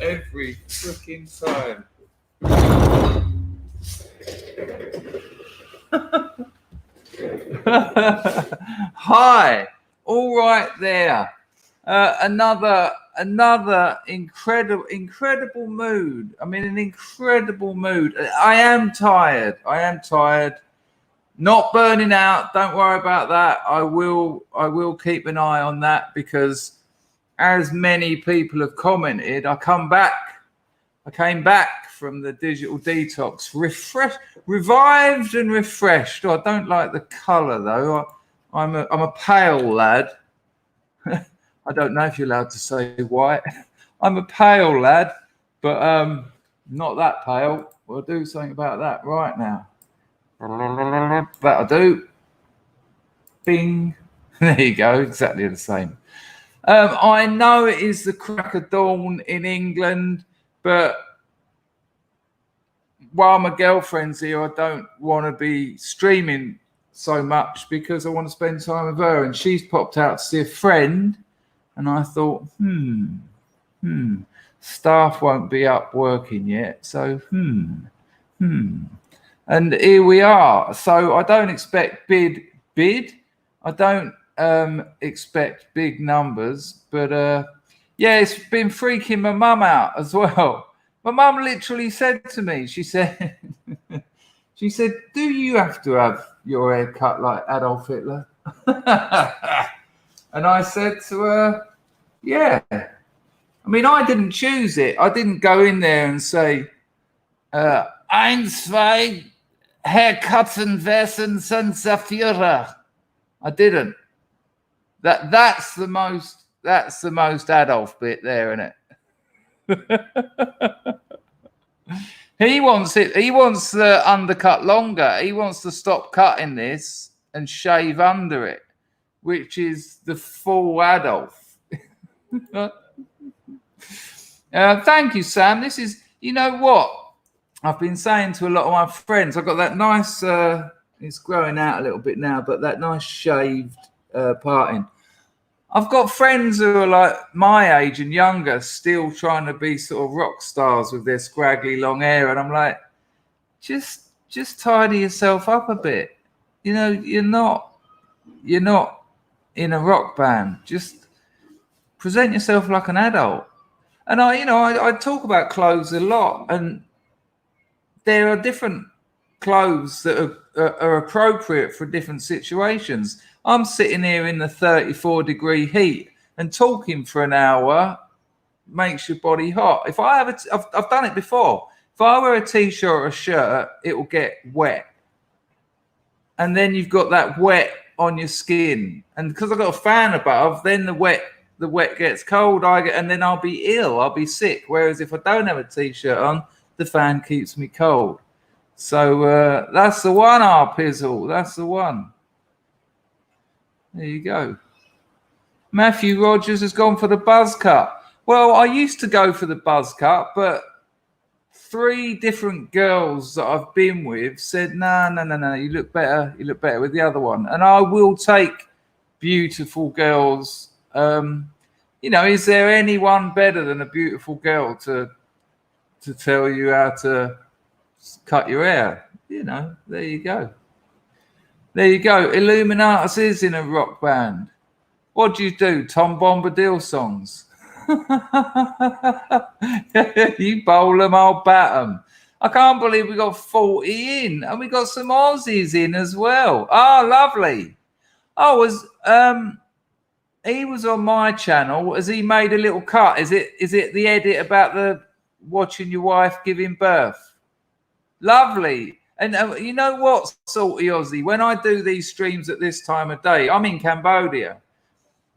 Every freaking time. Hi, all right there. Another incredible mood. I mean, an incredible mood. I am tired. Not burning out. Don't worry about that. I will keep an eye on that, because as many people have commented, I came back from the digital detox, revived and refreshed. Oh, I don't like the colour though. I'm a pale lad. I don't know if you're allowed to say white. I'm a pale lad, but not that pale. We'll do something about that right now. That'll do. Bing. There you go. Exactly the same. I know it is the crack of dawn in England, but while my girlfriend's here, I don't want to be streaming so much because I want to spend time with her, and she's popped out to see a friend, and I thought, staff won't be up working yet, so and here we are. So I don't expect bid. I don't expect big numbers, but yeah, it's been freaking my mum out as well. My mum literally said to me, she said, do you have to have your hair cut like Adolf Hitler? And I said to her, yeah. I mean, I didn't choose it. I didn't go in there and say, ein, zwei, Haircutten werden Sensor Führer. I didn't. That's the most Adolf bit there, isn't it? He wants the undercut longer. He wants to stop cutting this and shave under it, which is the full Adolf. Thank you, Sam. This is, you know what I've been saying to a lot of my friends. I've got that nice, it's growing out a little bit now, but that nice shaved parting. I've got friends who are like my age and younger, still trying to be sort of rock stars with their scraggly long hair, and I'm like, just tidy yourself up a bit. You know, you're not in a rock band. Just present yourself like an adult. And I talk about clothes a lot, and there are different clothes that are appropriate for different situations. I'm sitting here in the 34-degree heat, and talking for an hour makes your body hot. If I have I've done it before. If I wear a t-shirt or a shirt, it will get wet, and then you've got that wet on your skin. And because I've got a fan above, then the wet gets cold. And then I'll be ill. I'll be sick. Whereas if I don't have a t-shirt on, the fan keeps me cold. So that's the one, Pizzle. That's the one. There you go. Matthew Rogers has gone for the buzz cut. Well, I used to go for the buzz cut, but 3 different girls that I've been with said, no, you look better with the other one. And I will take beautiful girls. Is there anyone better than a beautiful girl to tell you how to cut your hair? There you go. Illuminatus is in a rock band. What do you do? Tom Bombadil songs? You bowl them, I'll bat them. I can't believe we got 40 in, and we got some Aussies in as well. Oh, lovely. He was on my channel. Has he made a little cut? Is it the edit about the watching your wife giving birth? Lovely. And you know what, Salty Aussie? When I do these streams at this time of day, I'm in Cambodia.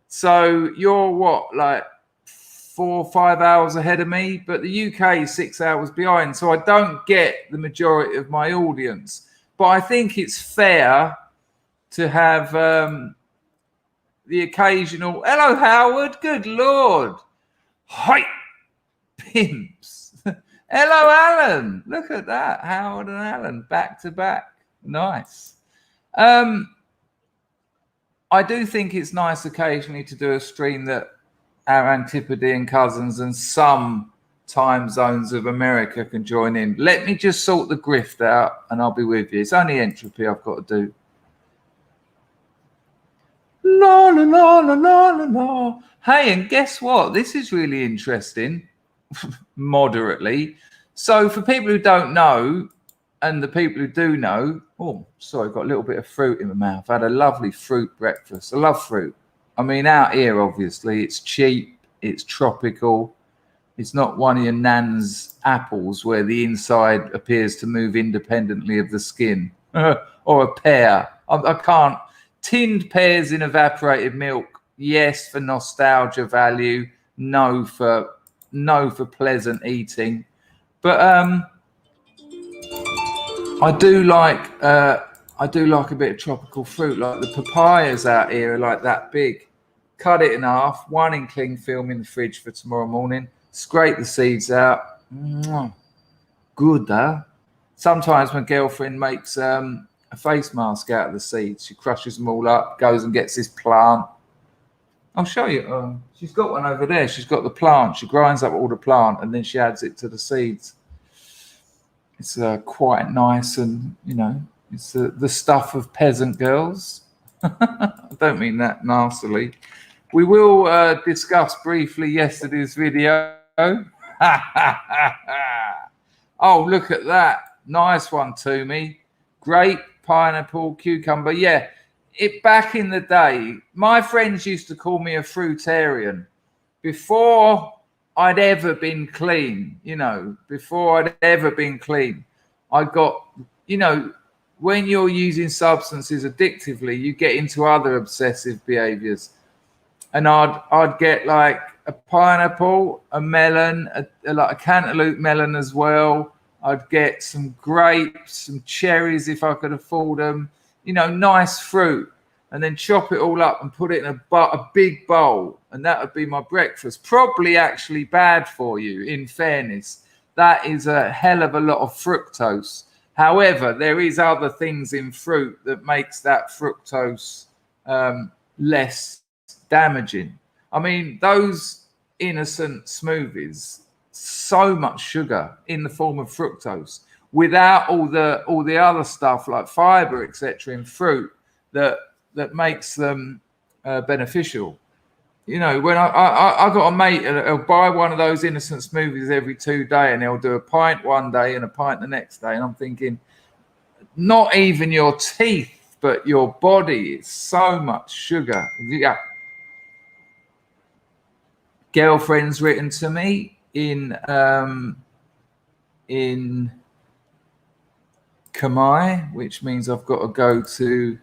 So you're what, like 4 or 5 hours ahead of me? But the UK is 6 hours behind. So I don't get the majority of my audience. But I think it's fair to have the occasional, hello, Howard. Good Lord. Hi, pimps. Hello, Alan. Look at that. Howard and Alan back to back. Nice. I do think it's nice occasionally to do a stream that our Antipodean cousins and some time zones of America can join in. Let me just sort the grift out and I'll be with you. It's only entropy I've got to do. La la la la la la la. Hey, and guess what? This is really interesting. Moderately. So for people who don't know, and the people who do know, oh, sorry, got a little bit of fruit in my mouth. I had a lovely fruit breakfast. I love fruit. I mean, out here, obviously, it's cheap, it's tropical. It's not one of your nan's apples where the inside appears to move independently of the skin. Or a pear. I can't. Tinned pears in evaporated milk, yes, for nostalgia value. No for pleasant eating. But I do like a bit of tropical fruit. Like the papayas out here are like that big. Cut it in half, one in cling film in the fridge for tomorrow morning. Scrape the seeds out. Good, huh? Sometimes my girlfriend makes a face mask out of the seeds. She crushes them all up, goes and gets this plant. I'll show you. She's got one over there. She's got the plant. She grinds up all the plant and then she adds it to the seeds. It's quite nice, and you know, it's the stuff of peasant girls. I don't mean that nastily. We will discuss briefly yesterday's video. Oh, look at that. Nice one, Toomey. Grape, pineapple, cucumber. Yeah, back in the day, my friends used to call me a fruitarian. Before I'd ever been clean, I got, when you're using substances addictively, you get into other obsessive behaviors. And I'd get like a pineapple, a melon, like a cantaloupe melon as well. I'd get some grapes, some cherries if I could afford them, nice fruit, and then chop it all up and put it in a big bowl. And that would be my breakfast. Probably actually bad for you, in fairness. That is a hell of a lot of fructose. However, there is other things in fruit that makes that fructose less damaging. I mean, those innocent smoothies, so much sugar in the form of fructose, without all the other stuff like fiber, etc., in fruit that makes them beneficial. When I got a mate, he'll buy one of those innocent smoothies every 2 days, and he'll do a pint one day and a pint the next day. And I'm thinking, not even your teeth, but your body is so much sugar. Yeah. Girlfriend's written to me in Khmer, which means I've got to go to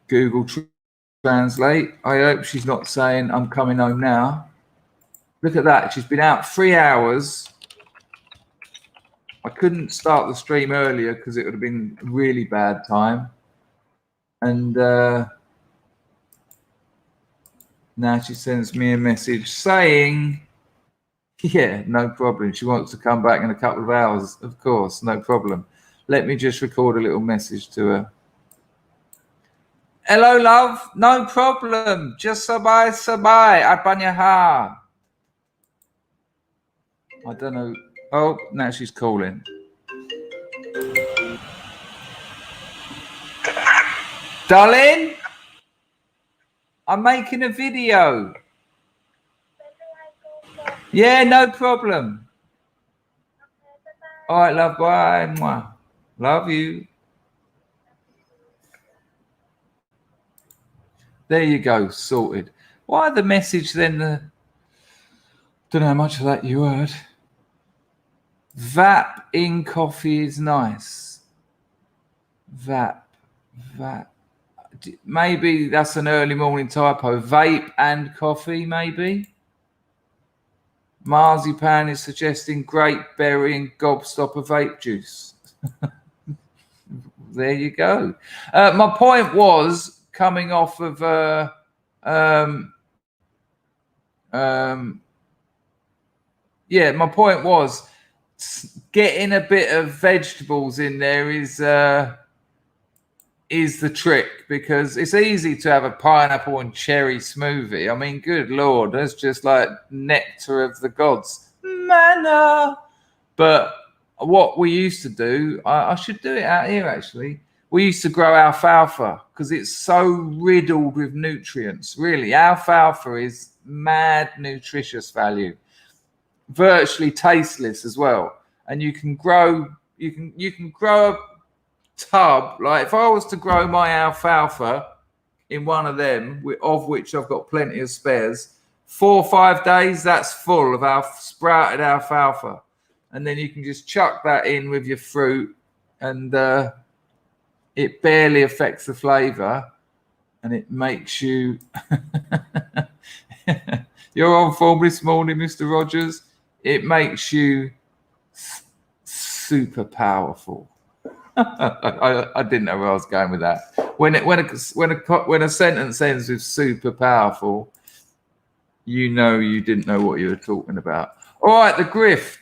Google Translate. I hope she's not saying I'm coming home now. Look at that. She's been out 3 hours. I couldn't start the stream earlier because it would have been a really bad time. And now she sends me a message saying, yeah, no problem. She wants to come back in a couple of hours. Of course, no problem. Let me just record a little message to her. Hello, love. No problem. Just sabai at Banyaha. I don't know. Oh, now she's calling. Darling, I'm making a video. Yeah, no problem. All right, love. Bye. Mwah. Love you. There you go. Sorted. Why the message then? Don't know how much of that you heard. Vap in coffee is nice. Vap. Maybe that's an early morning typo. Vape and coffee, maybe. Marzipan is suggesting grape, berry, and gobstopper vape juice. There you go. My point was coming off of my point was getting a bit of vegetables in there is is the trick, because it's easy to have a pineapple and cherry smoothie. I mean, good Lord, that's just like nectar of the gods. Manna. But what we used to do, I should do it out here actually. We used to grow alfalfa because it's so riddled with nutrients. Really, alfalfa is mad nutritious value, virtually tasteless as well. And you can grow a tub. Like if I was to grow my alfalfa in one of them, of which I've got plenty of spares, 4 or 5 days, that's full of our sprouted alfalfa. And then you can just chuck that in with your fruit, and it barely affects the flavor, and it makes you you're on form this morning, Mr. Rogers. It makes you super powerful. I didn't know where I was going with that. When a sentence ends with super powerful, you know you didn't know what you were talking about. All right, the grift.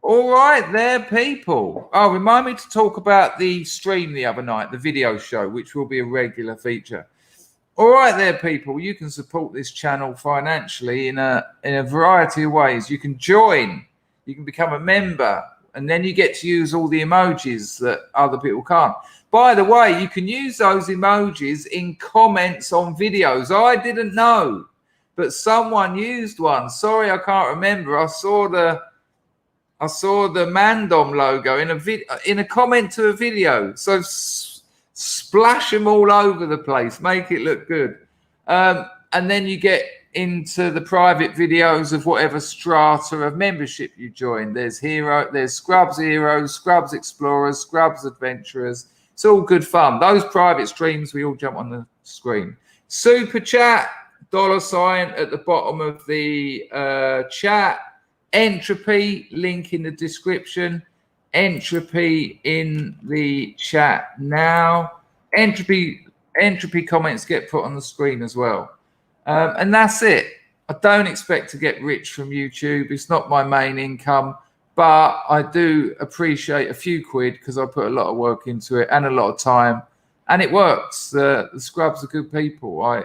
All right, there, people. Oh, remind me to talk about the stream the other night, the video show, which will be a regular feature. All right, there, people. You can support this channel financially in a variety of ways. You can join. You can become a member, and then you get to use all the emojis that other people can't. By the way, you can use those emojis in comments on videos. I didn't know, but someone used one. Sorry, I can't remember. I saw the Mandom logo in a comment to a video. So splash them all over the place, make it look good, and then you get into the private videos of whatever strata of membership you join. There's Scrubs Heroes, Scrubs Explorers, Scrubs Adventurers. It's all good fun. Those private streams, we all jump on the screen. Super chat, $sign at the bottom of the chat. Entropy, link in the description. Entropy in the chat now. Entropy comments get put on the screen as well. And that's it. I don't expect to get rich from YouTube. It's not my main income, but I do appreciate a few quid because I put a lot of work into it and a lot of time, and it works. The Scrubs are good people.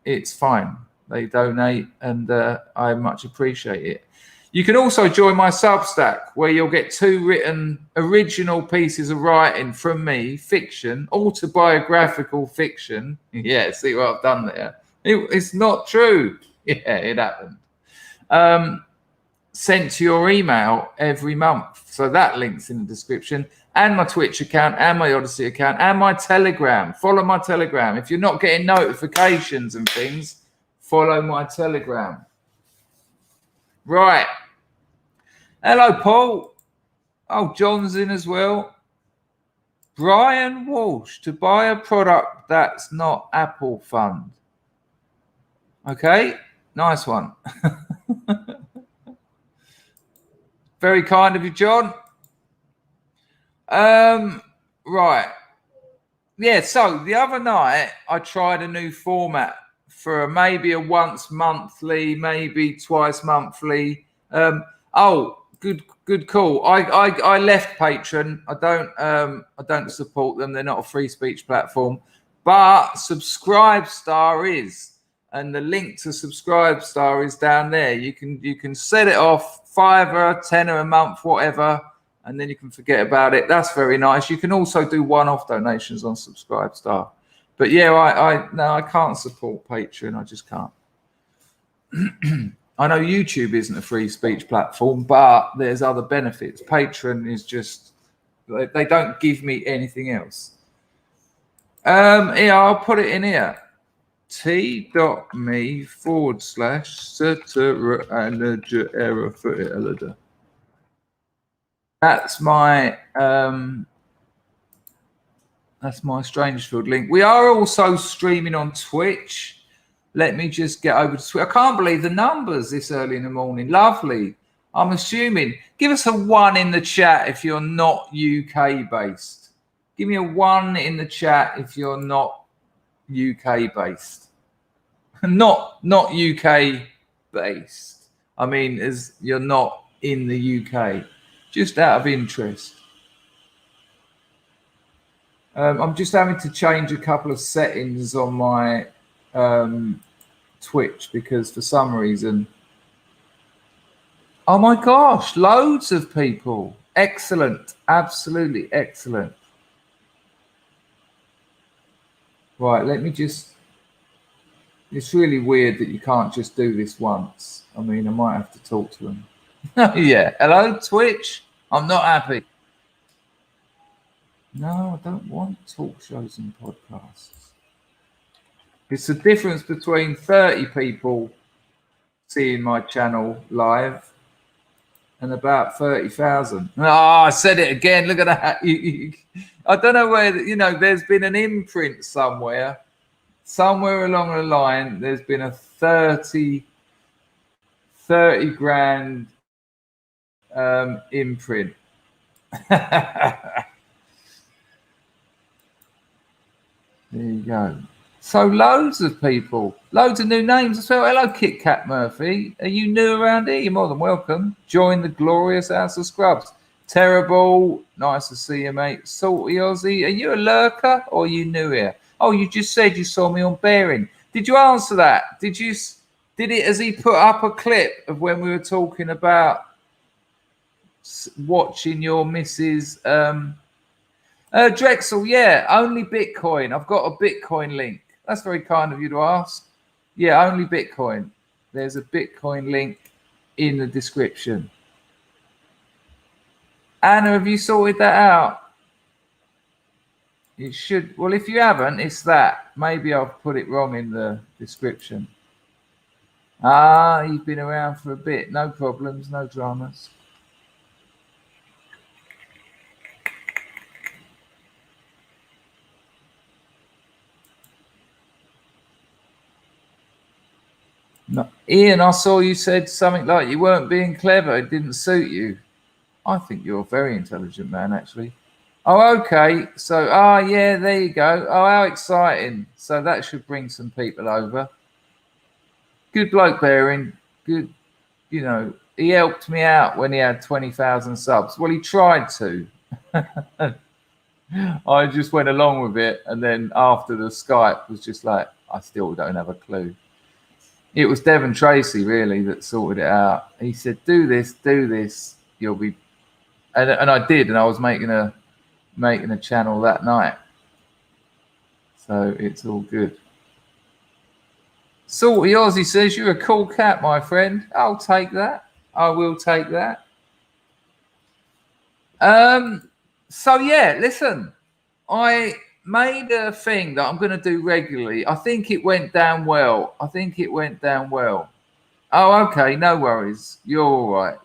It's fine. They donate, and I much appreciate it. You can also join my Substack, where you'll get 2 written original pieces of writing from me, fiction, autobiographical fiction. Yeah, see what I've done there? It's not true. Yeah, it happened. Sent to your email every month. So that link's in the description. And my Twitch account, and my Odyssey account, and my Telegram. Follow my Telegram. If you're not getting notifications and things, follow my Telegram. Right. Hello, Paul. Oh, John's in as well. Brian Walsh, to buy a product that's not Apple Fund. Okay, nice one. Very kind of you, John. Right. Yeah, so the other night I tried a new format for maybe a once monthly, maybe twice monthly. Good call. I left Patreon. I don't support them. They're not a free speech platform, but Subscribestar is, and the link to Subscribestar is down there. You can set it off $5, $10 a month, whatever, and then you can forget about it. That's very nice. You can also do one-off donations on Subscribestar. But yeah, I can't support Patreon. I just can't. I know YouTube isn't a free speech platform, but there's other benefits. Patreon is just, they don't give me anything else. Yeah, I'll put it in here. t.me / That's my Strangefield link. We are also streaming on Twitch. Let me just get over to Twitch. I can't believe the numbers this early in the morning. Lovely. I'm assuming. Give us a 1 in the chat if you're not UK based. Give me a 1 in the chat if you're not UK based. Not UK based. I mean, as you're not in the UK. Just out of interest. I'm just having to change a couple of settings on my Twitch because for some reason. Oh my gosh, loads of people. Excellent. Absolutely excellent. Right, let me just. It's really weird that you can't just do this once. I mean, I might have to talk to them. Yeah. Hello, Twitch. I'm not happy. No, I don't want talk shows and podcasts. It's the difference between 30 people seeing my channel live and about 30,000. Oh, I said it again. Look at that. I don't know where, there's been an imprint somewhere. Somewhere along the line, there's been a 30 grand imprint. There you go. So loads of people, loads of new names as well. Hello, Kit Kat Murphy. Are you new around here? You're more than welcome. Join the glorious House of Scrubs. Terrible. Nice to see you, mate. Salty Aussie. Are you a lurker or are you new here? Oh, you just said you saw me on Bearing. Did you answer that? Did it, has he put up a clip of when we were talking about watching your missus, Drexel? Yeah, only Bitcoin. I've got a Bitcoin link. That's very kind of you to ask. Yeah, only Bitcoin. There's a Bitcoin link in the description. Anna, have you sorted that out? It should. Well, if you haven't, it's that. Maybe I've put it wrong in the description. Ah, you've been around for a bit. No problems, no dramas. No. Ian, I saw you said something like you weren't being clever. It didn't suit you. I think you're a very intelligent man, actually. Oh, okay. So, yeah, there you go. Oh, how exciting. So that should bring some people over. Good bloke, Bearing. Good. He helped me out when he had 20,000 subs. Well, he tried to. I just went along with it. And then after the Skype was just like, I still don't have a clue. It was Devon Tracy, really, that sorted it out. He said, do this. You'll be. And I did. And I was making a channel that night. So it's all good. Salty Aussie says, you're a cool cat, my friend. I'll take that. I will take that. So yeah, listen, I made a thing that I'm going to do regularly. I think it went down well. Oh, okay. No worries. You're all right.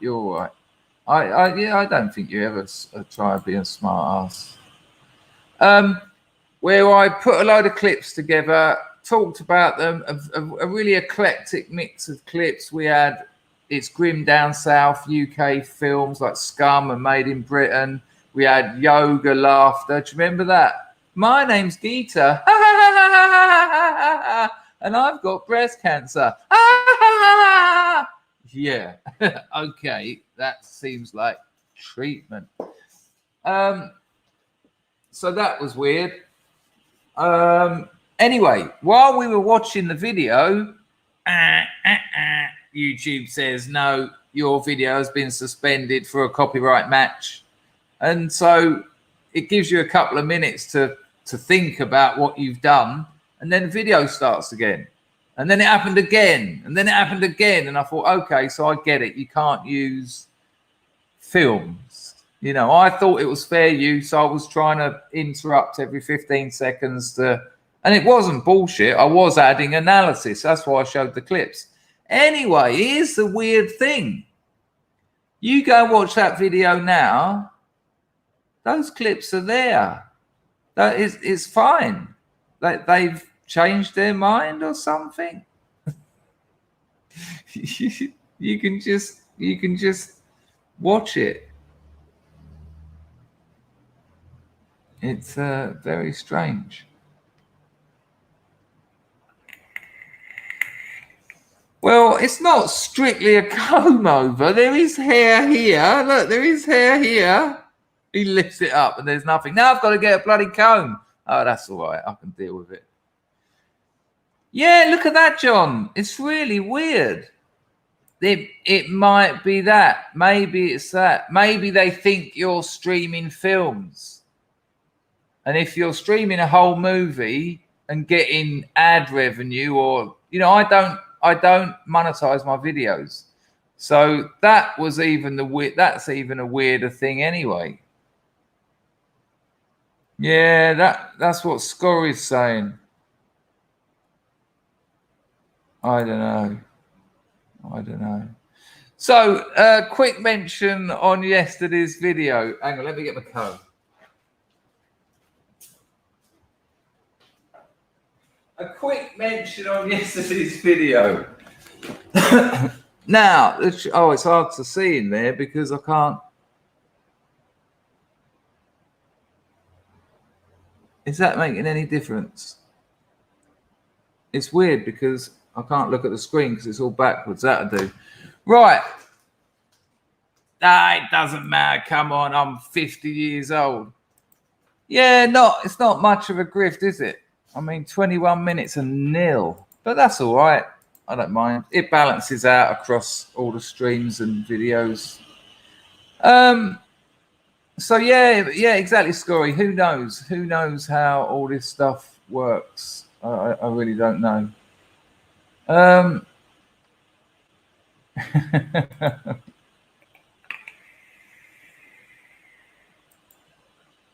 I don't think you ever try to be a smart ass. Where I put a load of clips together, talked about them, a really eclectic mix of clips. We had It's Grim Down South, UK films like Scum and Made in Britain. We had yoga laughter. Do you remember that? My name's Geeta. And I've got breast cancer. Yeah. Okay. That seems like treatment. So that was weird. Anyway, while we were watching the video, YouTube says, no, your video has been suspended for a copyright match. And so it gives you a couple of minutes to think about what you've done. And then the video starts again. And then it happened again. And then it happened again. And I thought, okay, so I get it. You can't use films. I thought it was fair use. I was trying to interrupt every 15 seconds and it wasn't bullshit. I was adding analysis. That's why I showed the clips. Anyway, here's the weird thing. You go watch that video now. Those clips are there. That is fine. They've changed their mind or something. You can just watch it. It's very strange. Well, it's not strictly a comb over. There is hair here. Look, there is hair here. He lifts it up and there's nothing. Now I've got to get a bloody comb. Oh, that's all right. I can deal with it. Yeah, look at that, John. It's really weird. It might be that. Maybe it's that. Maybe they think you're streaming films. And if you're streaming a whole movie and getting ad revenue, or I don't monetize my videos. So that was even that's even a weirder thing anyway. Yeah, that's what Scory's saying. I don't know. So, quick mention on yesterday's video. Hang on, let me get my comb. A quick mention on yesterday's video. Now, it's hard to see in there because I can't. Is that making any difference? It's weird because I can't look at the screen because it's all backwards. That'll do. Right. It doesn't matter. Come on, I'm 50 years old. Yeah, it's not much of a grift, is it? I mean, 21 minutes and nil. But that's all right. I don't mind. It balances out across all the streams and videos. So yeah, exactly, Scory. Who knows? Who knows how all this stuff works? I really don't know.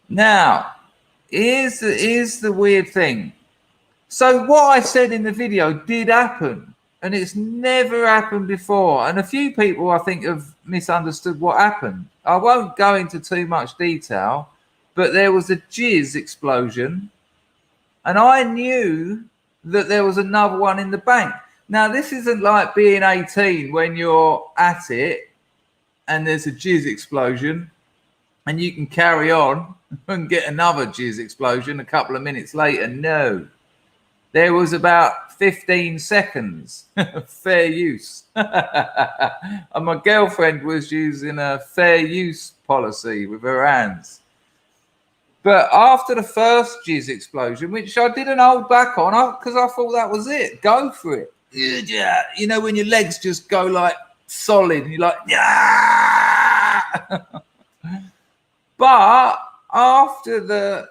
Now, here's the weird thing. So what I said in the video did happen, and it's never happened before. And a few people, I think, have misunderstood what happened. I won't go into too much detail, but there was a jizz explosion, and I knew that there was another one in the bank. Now, this isn't like being 18 when you're at it and there's a jizz explosion and you can carry on and get another jizz explosion a couple of minutes later. No. There was about 15 seconds fair use. And my girlfriend was using a fair use policy with her hands. But after the first jizz explosion, which I didn't hold back on because I thought that was it, go for it. Yeah, when your legs just go like solid and you're like, yeah. But after the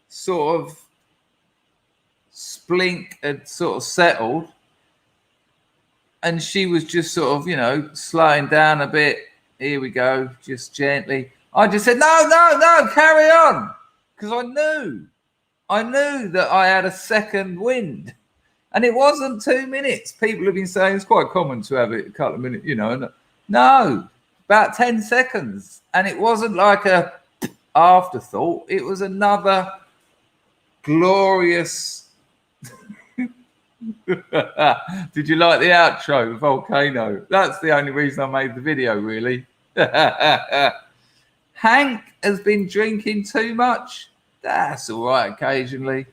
sort of splink had sort of settled and she was just sort of, slowing down a bit. Here we go, just gently. I just said, no, carry on. Because I knew that I had a second wind. And it wasn't 2 minutes. People have been saying it's quite common to have it a couple of minutes, No, about 10 seconds. And it wasn't like a afterthought. It was another glorious. Did you like the outro, Volcano? That's the only reason I made the video, really. Hank has been drinking too much. That's all right occasionally.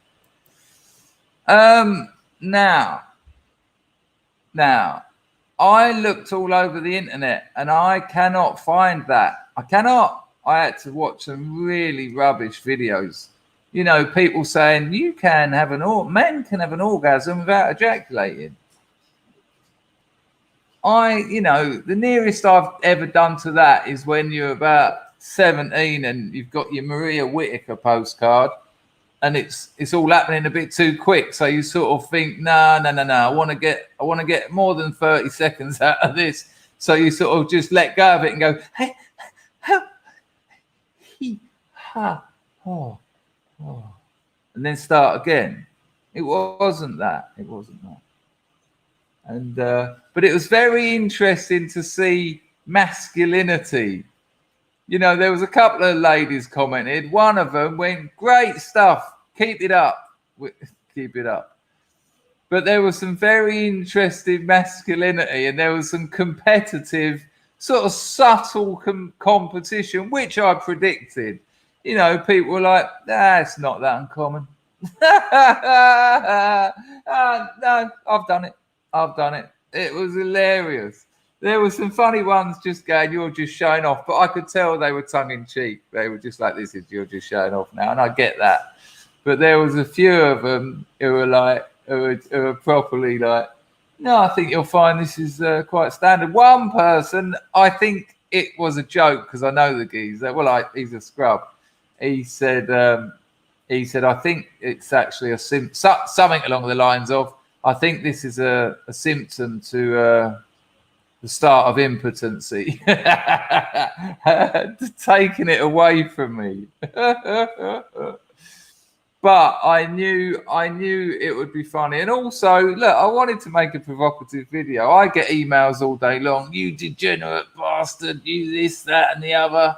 Now, I looked all over the internet and I cannot find that. I had to watch some really rubbish videos. People saying men can have an orgasm without ejaculating. The nearest I've ever done to that is when you're about 17 and you've got your Maria Whittaker postcard and it's all happening a bit too quick. So you sort of think, no. I want to get more than 30 seconds out of this. So you sort of just let go of it and go, hey, he, ha, oh, and then start again. It wasn't that. And but it was very interesting to see masculinity. There was a couple of ladies commented. One of them went, great stuff. Keep it up. But there was some very interesting masculinity and there was some competitive, sort of subtle competition, which I predicted. People were like, it's not that uncommon. No, I've done it. It was hilarious. There were some funny ones just going, you're just showing off, but I could tell they were tongue in cheek. They were just like, you're just showing off now. And I get that. But there was a few of them who were like, who were properly like, no, I think you'll find this is quite standard. One person, I think it was a joke because I know the geezer. Well, he's a scrub. He said, I think it's actually something along the lines of, I think this is a symptom to the start of impotency, taking it away from me. But I knew it would be funny. And also, look, I wanted to make a provocative video. I get emails all day long. You degenerate bastard, you this, that, and the other.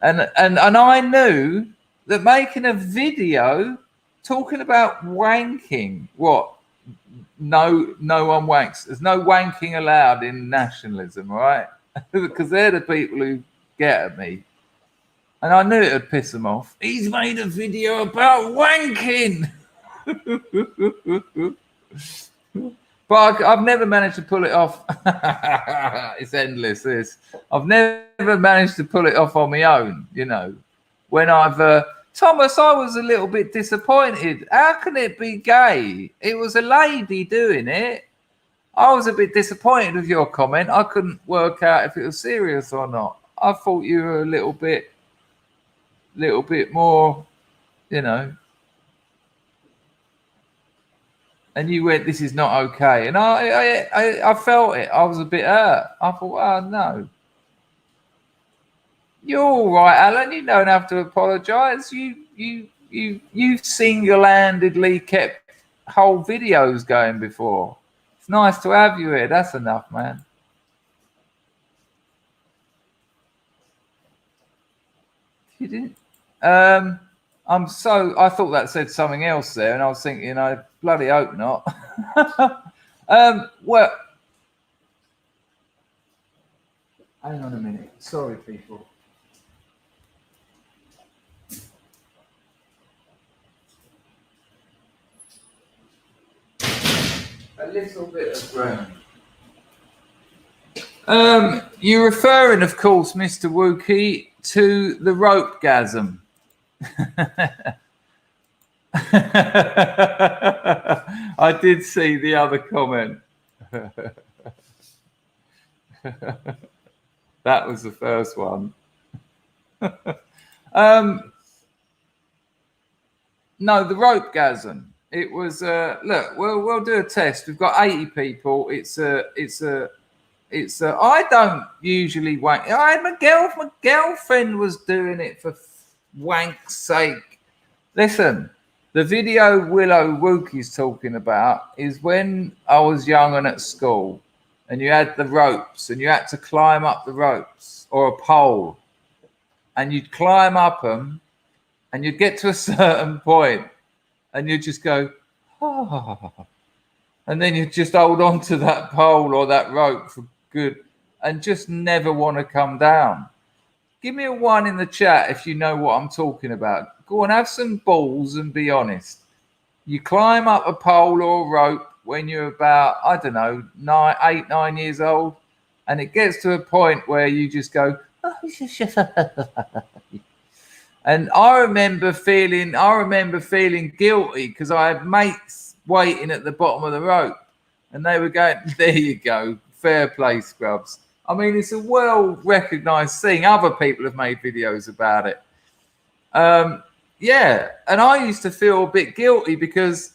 And I knew that making a video talking about wanking, what? No one wanks. There's no wanking allowed in nationalism, right? Because they're the people who get at me. And I knew it would piss them off. He's made a video about wanking. But I've never managed to pull it off. It's endless, this. I've never managed to pull it off on my own, you know. When I've... Thomas, I was a little bit disappointed. How can it be gay? It was a lady doing it. I was a bit disappointed with your comment. I couldn't work out if it was serious or not. I thought you were a little bit more, you know. And you went, this is not okay. And I felt it. I was a bit hurt. I thought, oh, no. You're all right, Alan. You don't have to apologise. You've single-handedly kept whole videos going before. It's nice to have you here. That's enough, man. You didn't. I thought that said something else there, and I was thinking, I bloody hope not. Well, hang on a minute. Sorry, people. A little bit of ground. You're referring, of course, Mr. Wookie, to the rope-gasm. I did see the other comment. That was the first one. No, the rope-gasm. It was look. We'll do a test. We've got 80 people. It's a. I don't usually wank. My girlfriend was doing it for wank's sake. Listen, the video Willow Wookie's talking about is when I was young and at school, and you had the ropes, and you had to climb up the ropes or a pole, and you'd climb up them, and you'd get to a certain point. And you just go, oh, and then you just hold on to that pole or that rope for good and just never want to come down. Give me a 1 in the chat if you know what I'm talking about. Go on, have some balls and be honest. You climb up a pole or a rope when you're about, I don't know, 8, 9 years old, and it gets to a point where you just go, oh, and I remember feeling guilty because I had mates waiting at the bottom of the rope, and they were going, "There you go, fair play, scrubs." I mean, it's a well-recognised thing. Other people have made videos about it. Yeah, and I used to feel a bit guilty because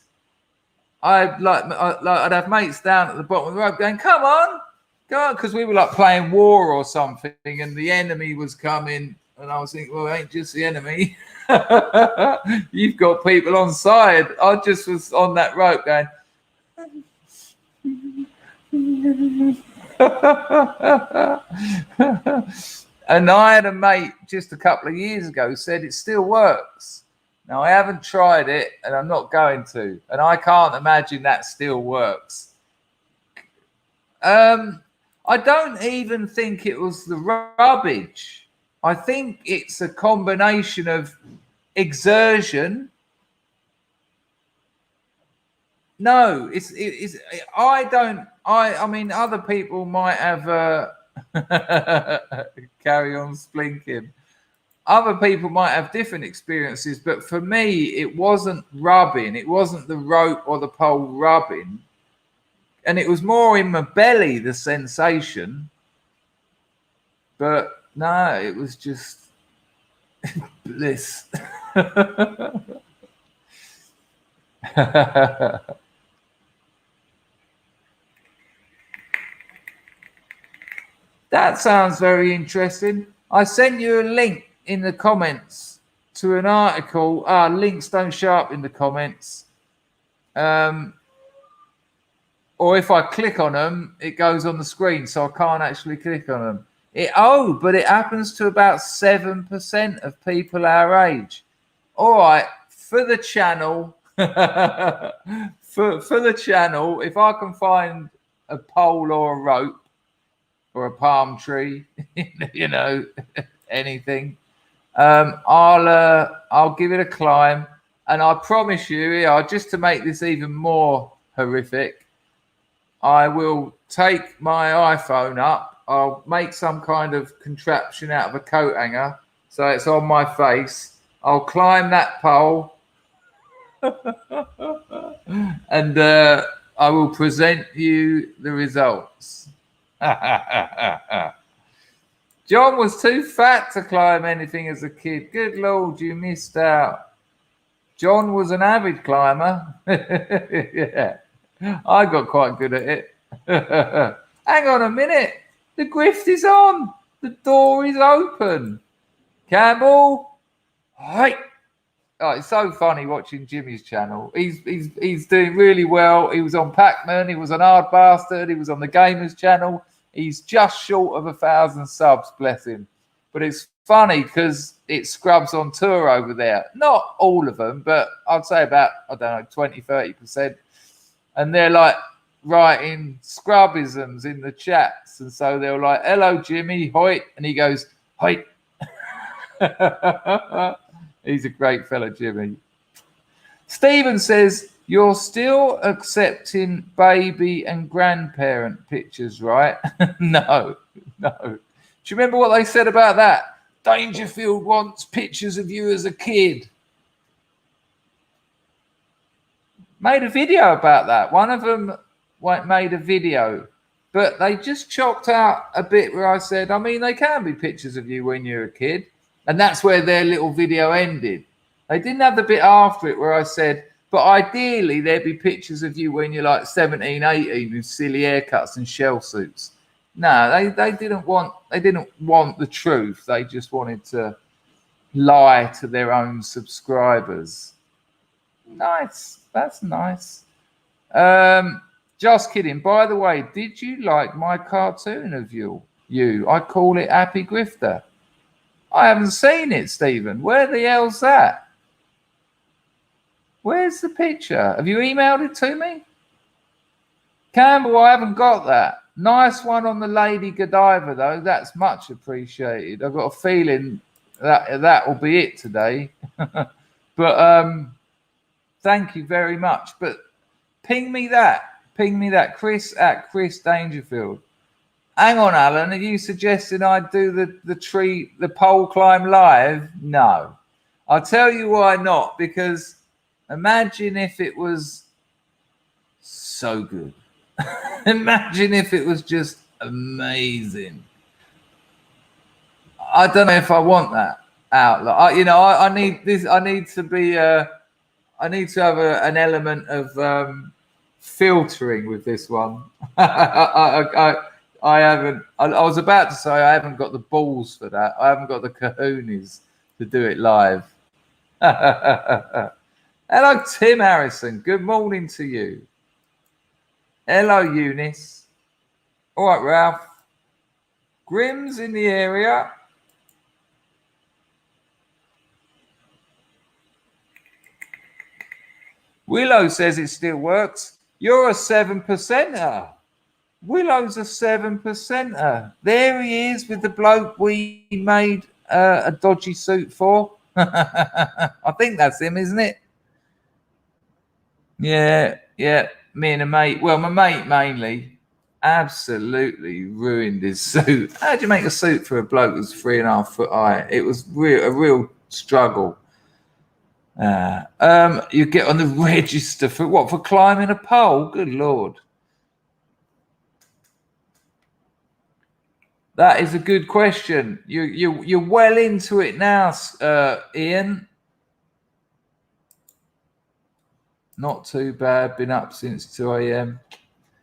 I'd have mates down at the bottom of the rope going, "Come on, go on," because we were like playing war or something, and the enemy was coming. And I was thinking, well, it ain't just the enemy. You've got people on side. I just was on that rope going. And I had a mate just a couple of years ago who said it still works. Now, I haven't tried it, and I'm not going to. And I can't imagine that still works. I don't even think it was the rubbish. I think it's a combination of exertion. No, it's I mean other people might have carry on splinking. Other people might have different experiences, but for me it wasn't rubbing, it wasn't the rope or the pole rubbing, and it was more in my belly, the sensation. But no, it was just bliss. That sounds very interesting. I sent you a link in the comments to an article. Links don't show up in the comments. Or if I click on them, it goes on the screen, so I can't actually click on them. But it happens to about 7% of people our age. All right, for the channel, for the channel, if I can find a pole or a rope or a palm tree, you know, anything, I'll give it a climb, and I promise you, just to make this even more horrific, I will take my iPhone up. I'll make some kind of contraption out of a coat hanger so it's on my face. I'll climb that pole and I will present you the results. John was too fat to climb anything as a kid. Good Lord, you missed out. John was an avid climber. Yeah, I got quite good at it. Hang on a minute. The grift is on. The door is open. Campbell. Hi. Oh, it's so funny watching Jimmy's channel. He's doing really well. He was on Pac-Man. He was on Hard Bastard. He was on the Gamers channel. He's just short of 1,000 subs, bless him. But it's funny because it scrubs on tour over there. Not all of them, but I'd say about, 20, 30%. And they're like writing scrubisms in the chats. And so they're like, hello, Jimmy, hoit. And he goes, hoit. He's a great fella, Jimmy. Stephen says, you're still accepting baby and grandparent pictures, right? No. Do you remember what they said about that? Dangerfield wants pictures of you as a kid. Made a video about that. One of them made a video, but they just chopped out a bit where I said, I mean, they can be pictures of you when you're a kid. And that's where their little video ended. They didn't have the bit after it where I said, but ideally there'd be pictures of you when you're like 17, 18 with silly haircuts and shell suits. No, they didn't want the truth. They just wanted to lie to their own subscribers. Nice. That's nice. Just kidding. By the way, did you like my cartoon of you? I call it Happy Grifter. I haven't seen it, Stephen. Where the hell's that? Where's the picture? Have you emailed it to me? Campbell, I haven't got that. Nice one on the Lady Godiva, though. That's much appreciated. I've got a feeling that will be it today. But thank you very much. But ping me that. Chris at Chris Dangerfield. Hang on, Alan. Are you suggesting I do the pole climb live? No. I'll tell you why not. Because imagine if it was so good. Imagine if it was just amazing. I don't know if I want that out. I need this. I need to be. I need to have an element of filtering with this one. I haven't. I was about to say I haven't got the balls for that. I haven't got the kahunas to do it live. Hello, Tim Harrison. Good morning to you. Hello, Eunice. All right, Ralph. Grim's in the area. Willow says it still works. You're a 7%er. Willow's a 7%er. There he is with the bloke we made a dodgy suit for. I think that's him, isn't it? Yeah. Yeah, me and a mate. Well, my mate mainly absolutely ruined his suit. How do you make a suit for a bloke that's 3.5 foot high? It was a real struggle. You get on the register for what? For climbing a pole? Good Lord. That is a good question. You're well into it now, Ian. Not too bad. Been up since 2 a.m.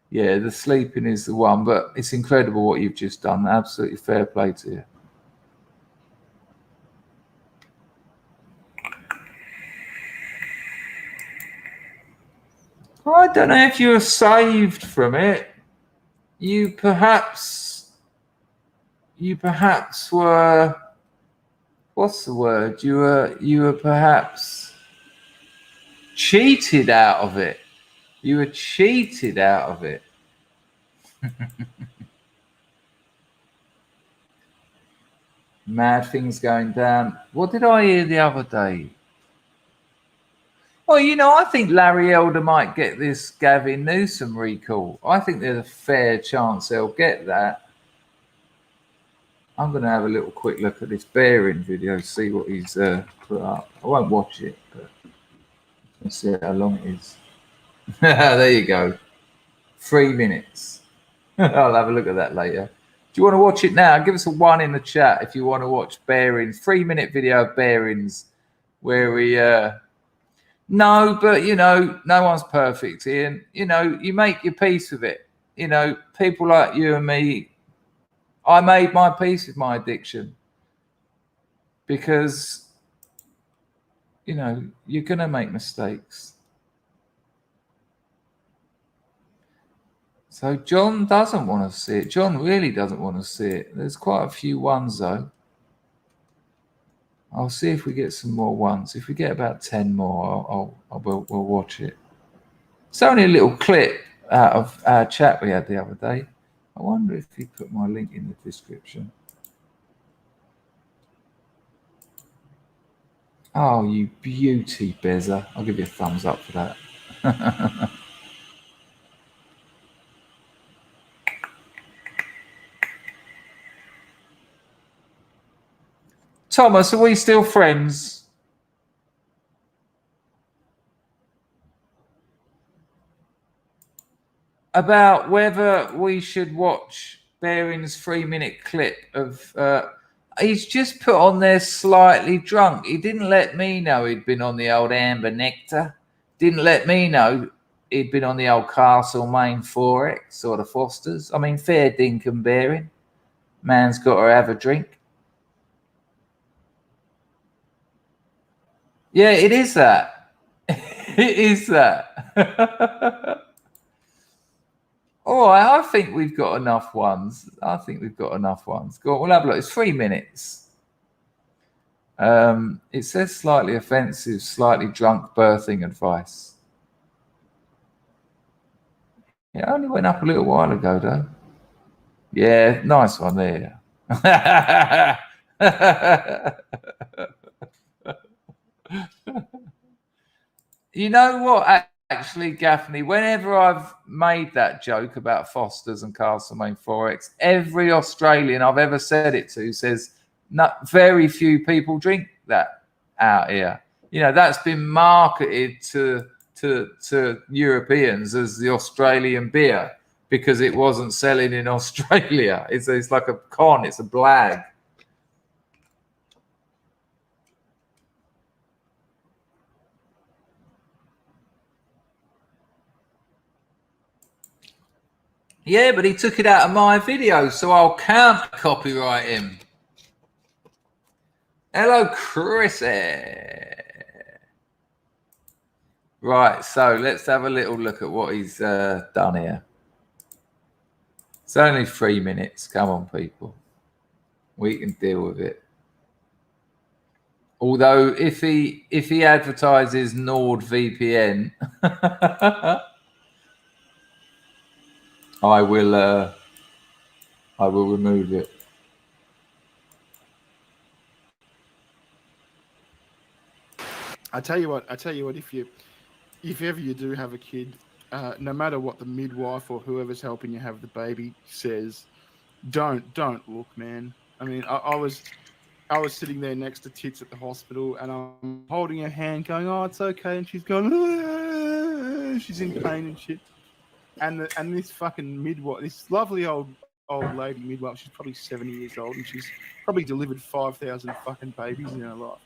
Yeah, the sleeping is the one, but it's incredible what you've just done. Absolutely fair play to you. I don't know if you were saved from it. You perhaps were. What's the word? You were perhaps cheated out of it. You were cheated out of it. Mad things going down. What did I hear the other day? Well, you know, I think Larry Elder might get this Gavin Newsom recall. I think there's a fair chance they'll get that. I'm going to have a little quick look at this bearing video, see what he's put up. I won't watch it, but let's see how long it is. There you go. 3 minutes. I'll have a look at that later. Do you want to watch it now? Give us a 1 in the chat if you want to watch bearings. 3-minute video of bearings where we... No, but, you know, no one's perfect, Ian. You know, you make your peace with it. You know, people like you and me, I made my peace with my addiction because, you know, you're going to make mistakes. So John doesn't want to see it. John really doesn't want to see it. There's quite a few ones, though. I'll see if we get some more ones. If we get about 10 more, we'll watch it. It's only a little clip out of our chat we had the other day. I wonder if he put my link in the description. Oh, you beauty, Bezza. I'll give you a thumbs up for that. Thomas, are we still friends? About whether we should watch Bearing's 3-minute clip of... he's just put on there slightly drunk. He didn't let me know he'd been on the old Amber Nectar. Didn't let me know he'd been on the old Castlemaine Forex or the Fosters. I mean, fair dinkum Bearing. Man's got to have a drink. Yeah, it is that. It is that. All right, I think we've got enough ones. Go on, we'll have a look. It's 3 minutes. It says slightly offensive, slightly drunk birthing advice. It only went up a little while ago, though. Yeah, nice one there. You know what, actually, Gaffney, whenever I've made that joke about Foster's and Castlemaine Forex, every Australian I've ever said it to says very few people drink that out here. You know, that's been marketed to Europeans as the Australian beer because it wasn't selling in Australia. It's like a con, it's a blag. Yeah, but he took it out of my video, so I'll can't copyright him. Hello, Chrissy. Right, so let's have a little look at what he's done here. It's only 3 minutes. Come on, people. We can deal with it. Although if he advertises NordVPN, I will remove it. I tell you what. If ever you do have a kid, no matter what the midwife or whoever's helping you have the baby says, don't look, man. I mean, I was sitting there next to Tits at the hospital, and I'm holding her hand, going, "Oh, it's okay," and she's going, "Ah," she's in pain and shit. And this fucking midwife, this lovely old lady midwife, she's probably 70 years old, and she's probably delivered 5,000 fucking babies in her life.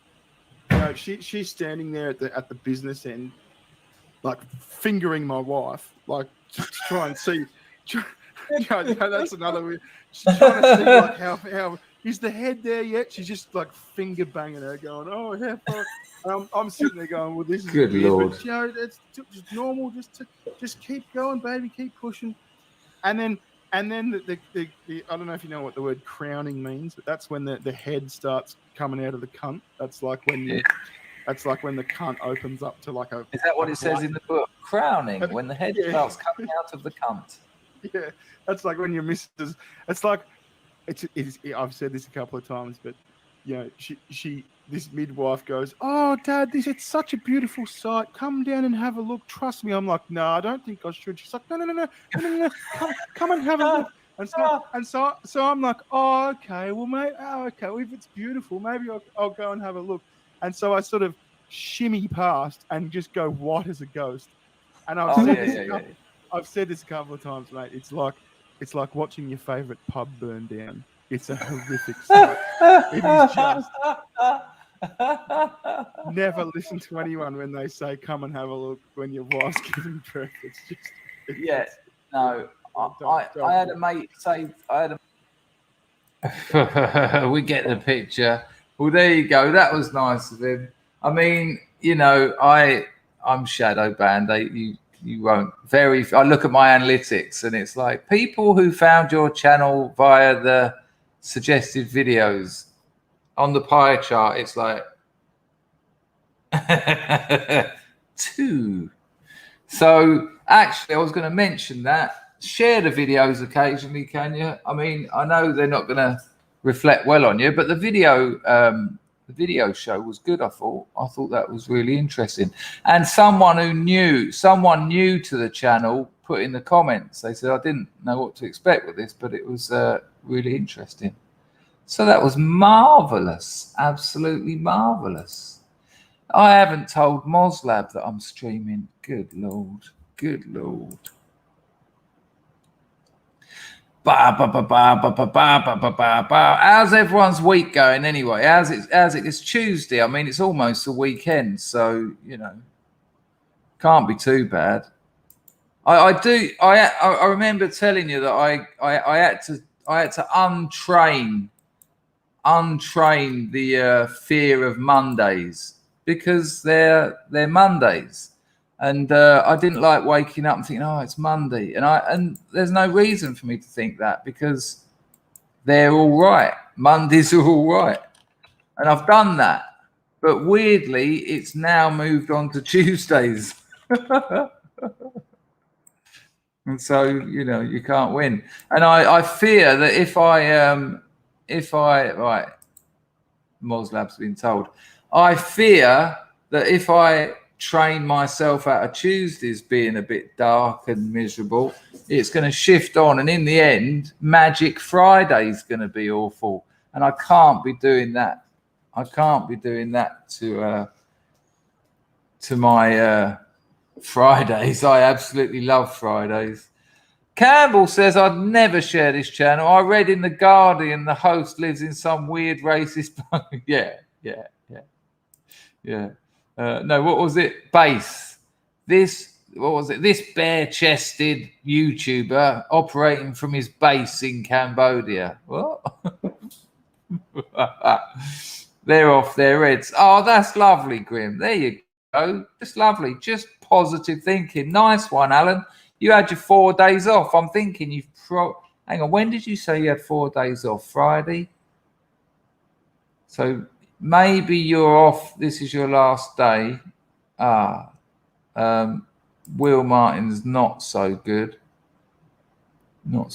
You know, she's standing there at the business end, like fingering my wife, like to try and see. That's another weird. She's trying to see like how is the head there yet? She's just like finger banging her, going, "Oh, how far?" I'm sitting there going, "Well, this is Good weird, Lord. but you know, it's just normal. Just keep going, baby, keep pushing." And then the I don't know if you know what the word crowning means, but that's when the head starts coming out of the cunt. That's like when the cunt opens up to like a. Is that what it says in the book? Crowning, when the head starts coming out of the cunt. Yeah, that's like when your missus. It's like I've said this a couple of times, but you know, this midwife goes, "Oh, Dad, it's such a beautiful sight. Come down and have a look. Trust me." I'm like, "No, I don't think I should." She's like, "No. Come and have a look." So I'm like, "Oh, okay. Well, okay. Well, if it's beautiful, maybe I'll go and have a look." And so I sort of shimmy past and just go white as a ghost. And I've said this a couple of times, mate. It's like watching your favorite pub burn down. It's a horrific sight. It is just. Never listen to anyone when they say, "Come and have a look" when your wife's giving birth. It's just. I had a mate say. We get the picture. Well, there you go. That was nice of him. I mean, you know, I'm shadow banned. You won't. I look at my analytics, and it's like people who found your channel via the suggested videos on the pie chart. It's like 2. So actually, I was going to mention that. Share the videos occasionally, can you? I mean, I know they're not going to reflect well on you, but the video show was good. I thought that was really interesting. And someone new to the channel put in the comments. They said, "I didn't know what to expect with this, but it was really interesting." So that was marvelous, absolutely marvelous. I haven't told Moslab that I'm streaming. Good Lord. How's everyone's week going anyway? It's Tuesday. I mean, it's almost the weekend, so you know, can't be too bad. I remember telling you that I had to untrain the fear of Mondays, because they're Mondays. And I didn't like waking up and thinking, "Oh, it's Monday," and there's no reason for me to think that, because they're all right. Mondays are all right, and I've done that. But weirdly, it's now moved on to Tuesdays, and so you know you can't win. And I fear that if I right, Moslab's been told, I fear that if I train myself out of Tuesdays being a bit dark and miserable, it's going to shift on, and in the end, Magic Friday's going to be awful, and I can't be doing that. I can't be doing that to my Fridays. I absolutely love Fridays. Campbell says, "I'd never share this channel. I read in The Guardian the host lives in some weird racist." Yeah. No, what was it? Base. This bare-chested YouTuber operating from his base in Cambodia. What? They're off their heads. Oh, that's lovely, Grim. There you go. Just lovely. Just positive thinking. Nice one, Alan. You had your 4 days off. I'm thinking hang on, when did you say you had 4 days off? Friday? So maybe you're off. This is your last day. Will Martin's not so good. But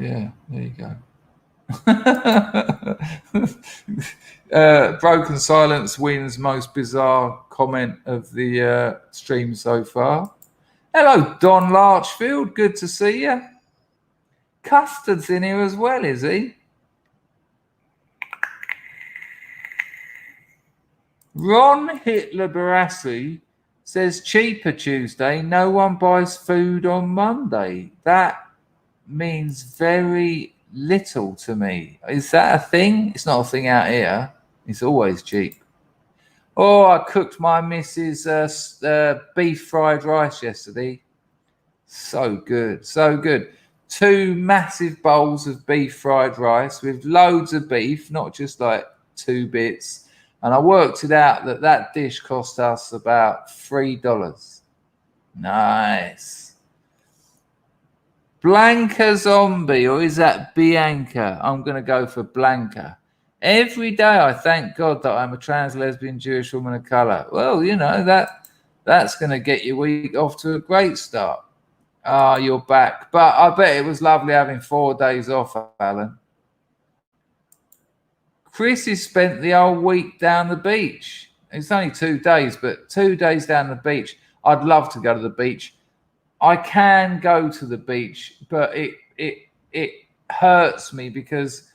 yeah, there you go. Broken silence wins most bizarre comment of the stream so far. Hello, Don Larchfield. Good to see you. Custard's in here as well, is he? Ron Hitler Barassi says cheaper Tuesday. No one buys food on Monday. That means very little to me. Is that a thing? It's not a thing out here. It's always cheap. Oh, I cooked my missus beef fried rice yesterday. So good, so good. 2 massive bowls of beef fried rice with loads of beef, not just like 2 bits. And I worked it out that dish cost us about $3. Nice. Blanca Zombie, or is that Bianca? I'm going to go for Blanca. Every day I thank God that I'm a trans, lesbian, Jewish woman of colour. Well, you know, that's going to get your week off to a great start. Ah, you're back. But I bet it was lovely having 4 days off, Alan. Chris has spent the whole week down the beach. It's only 2 days, but 2 days down the beach. I'd love to go to the beach. I can go to the beach, but it hurts me because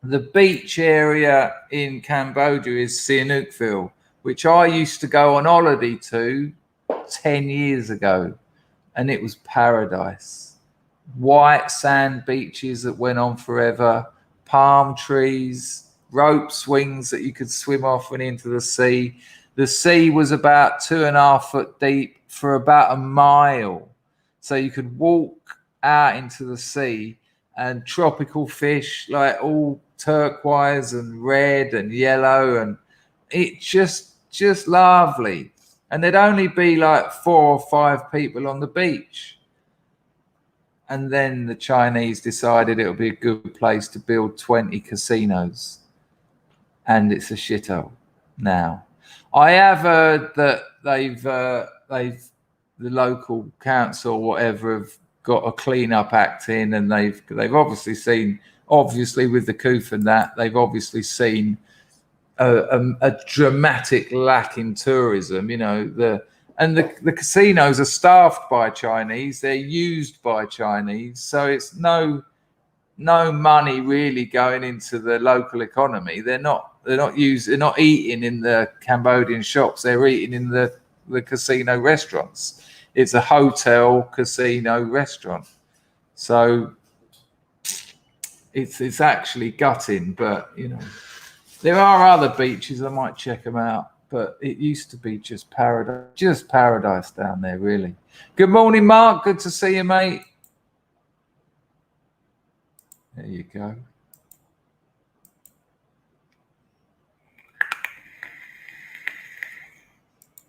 the beach area in Cambodia is Sihanoukville, which I used to go on holiday to 10 years ago, and it was paradise. White sand beaches that went on forever, palm trees, rope swings that you could swim off and into the sea. The sea was about 2.5 foot deep for about a mile. So you could walk out into the sea, and tropical fish, like all turquoise and red and yellow, and it just lovely. And there'd only be like 4 or 5 people on the beach. And then the Chinese decided it would be a good place to build 20 casinos. And it's a shithole now. I have heard that the local council or whatever have got a clean-up act in, and they've obviously seen, with the coup and that, they've obviously seen a dramatic lack in tourism. You know, the casinos are staffed by Chinese, they're used by Chinese, so it's no money really going into the local economy. They're not eating in the Cambodian shops, they're eating in the casino restaurants. It's a hotel casino restaurant, so it's actually gutting. But you know, there are other beaches, I might check them out, but it used to be just paradise down there, really. Good morning, Mark. Good to see you, mate. There you go.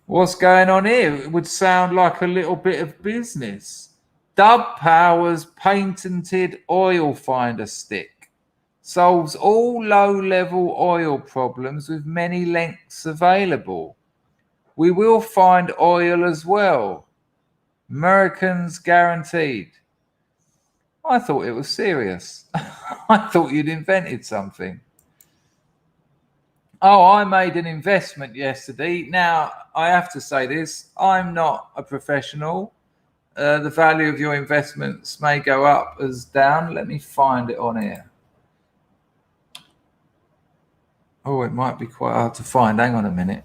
What's going on here? It would sound like a little bit of business. Dub Power's patented oil finder stick solves all low-level oil problems with many lengths available. We will find oil as well. Americans guaranteed. I thought it was serious. I thought you'd invented something. Oh, I made an investment yesterday. Now, I have to say this. I'm not a professional. The value of your investments may go up as down. Let me find it on here. Oh, it might be quite hard to find. Hang on a minute.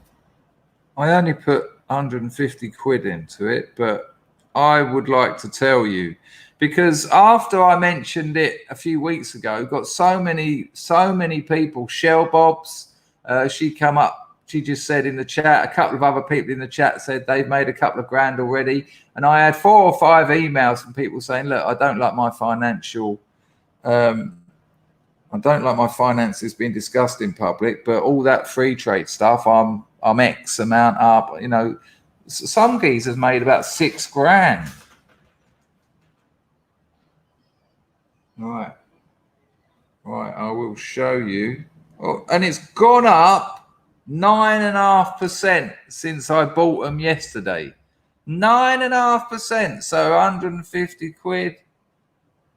I only put 150 quid into it, but I would like to tell you, because after I mentioned it a few weeks ago, got so many people, Shell Bobs, she come up, she just said in the chat, a couple of other people in the chat said they've made a couple of grand already. And I had 4 or 5 emails from people saying, look, I don't like my finances being discussed in public, but all that free trade stuff, I'm X amount up. You know, some geezers made about 6 grand. Right, I will show you. Oh, and it's gone up 9.5% since I bought them yesterday. 9.5%. So 150 quid,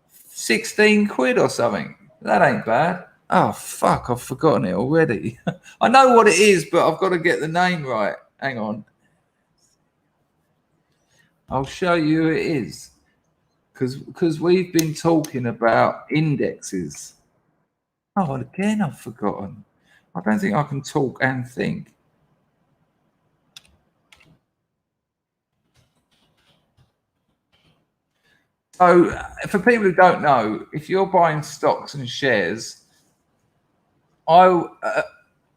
16 quid or something. That ain't bad. Oh, fuck, I've forgotten it already. I know what it is, but I've got to get the name right. Hang on. I'll show you who it is. Because we've been talking about indexes. Oh, and again, I've forgotten. I don't think I can talk and think. So, for people who don't know, if you're buying stocks and shares, the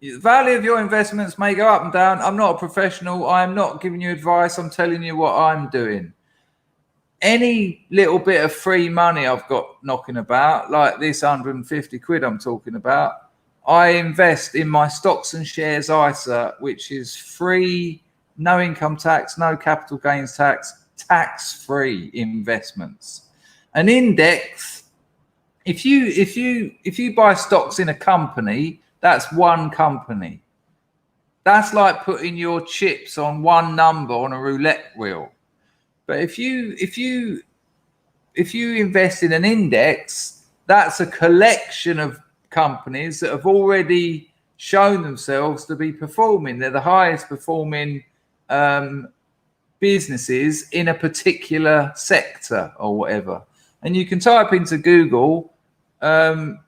value of your investments may go up and down. I'm not a professional. I'm not giving you advice. I'm telling you what I'm doing. Any little bit of free money I've got knocking about, like this 150 quid I'm talking about, I invest in my stocks and shares ISA, which is free, no income tax, no capital gains tax, tax-free investments. An index, if you buy stocks in a company, that's one company. That's like putting your chips on one number on a roulette wheel. But if you invest in an index, that's a collection of companies that have already shown themselves to be performing. They're the highest performing businesses in a particular sector or whatever. And you can type into Google in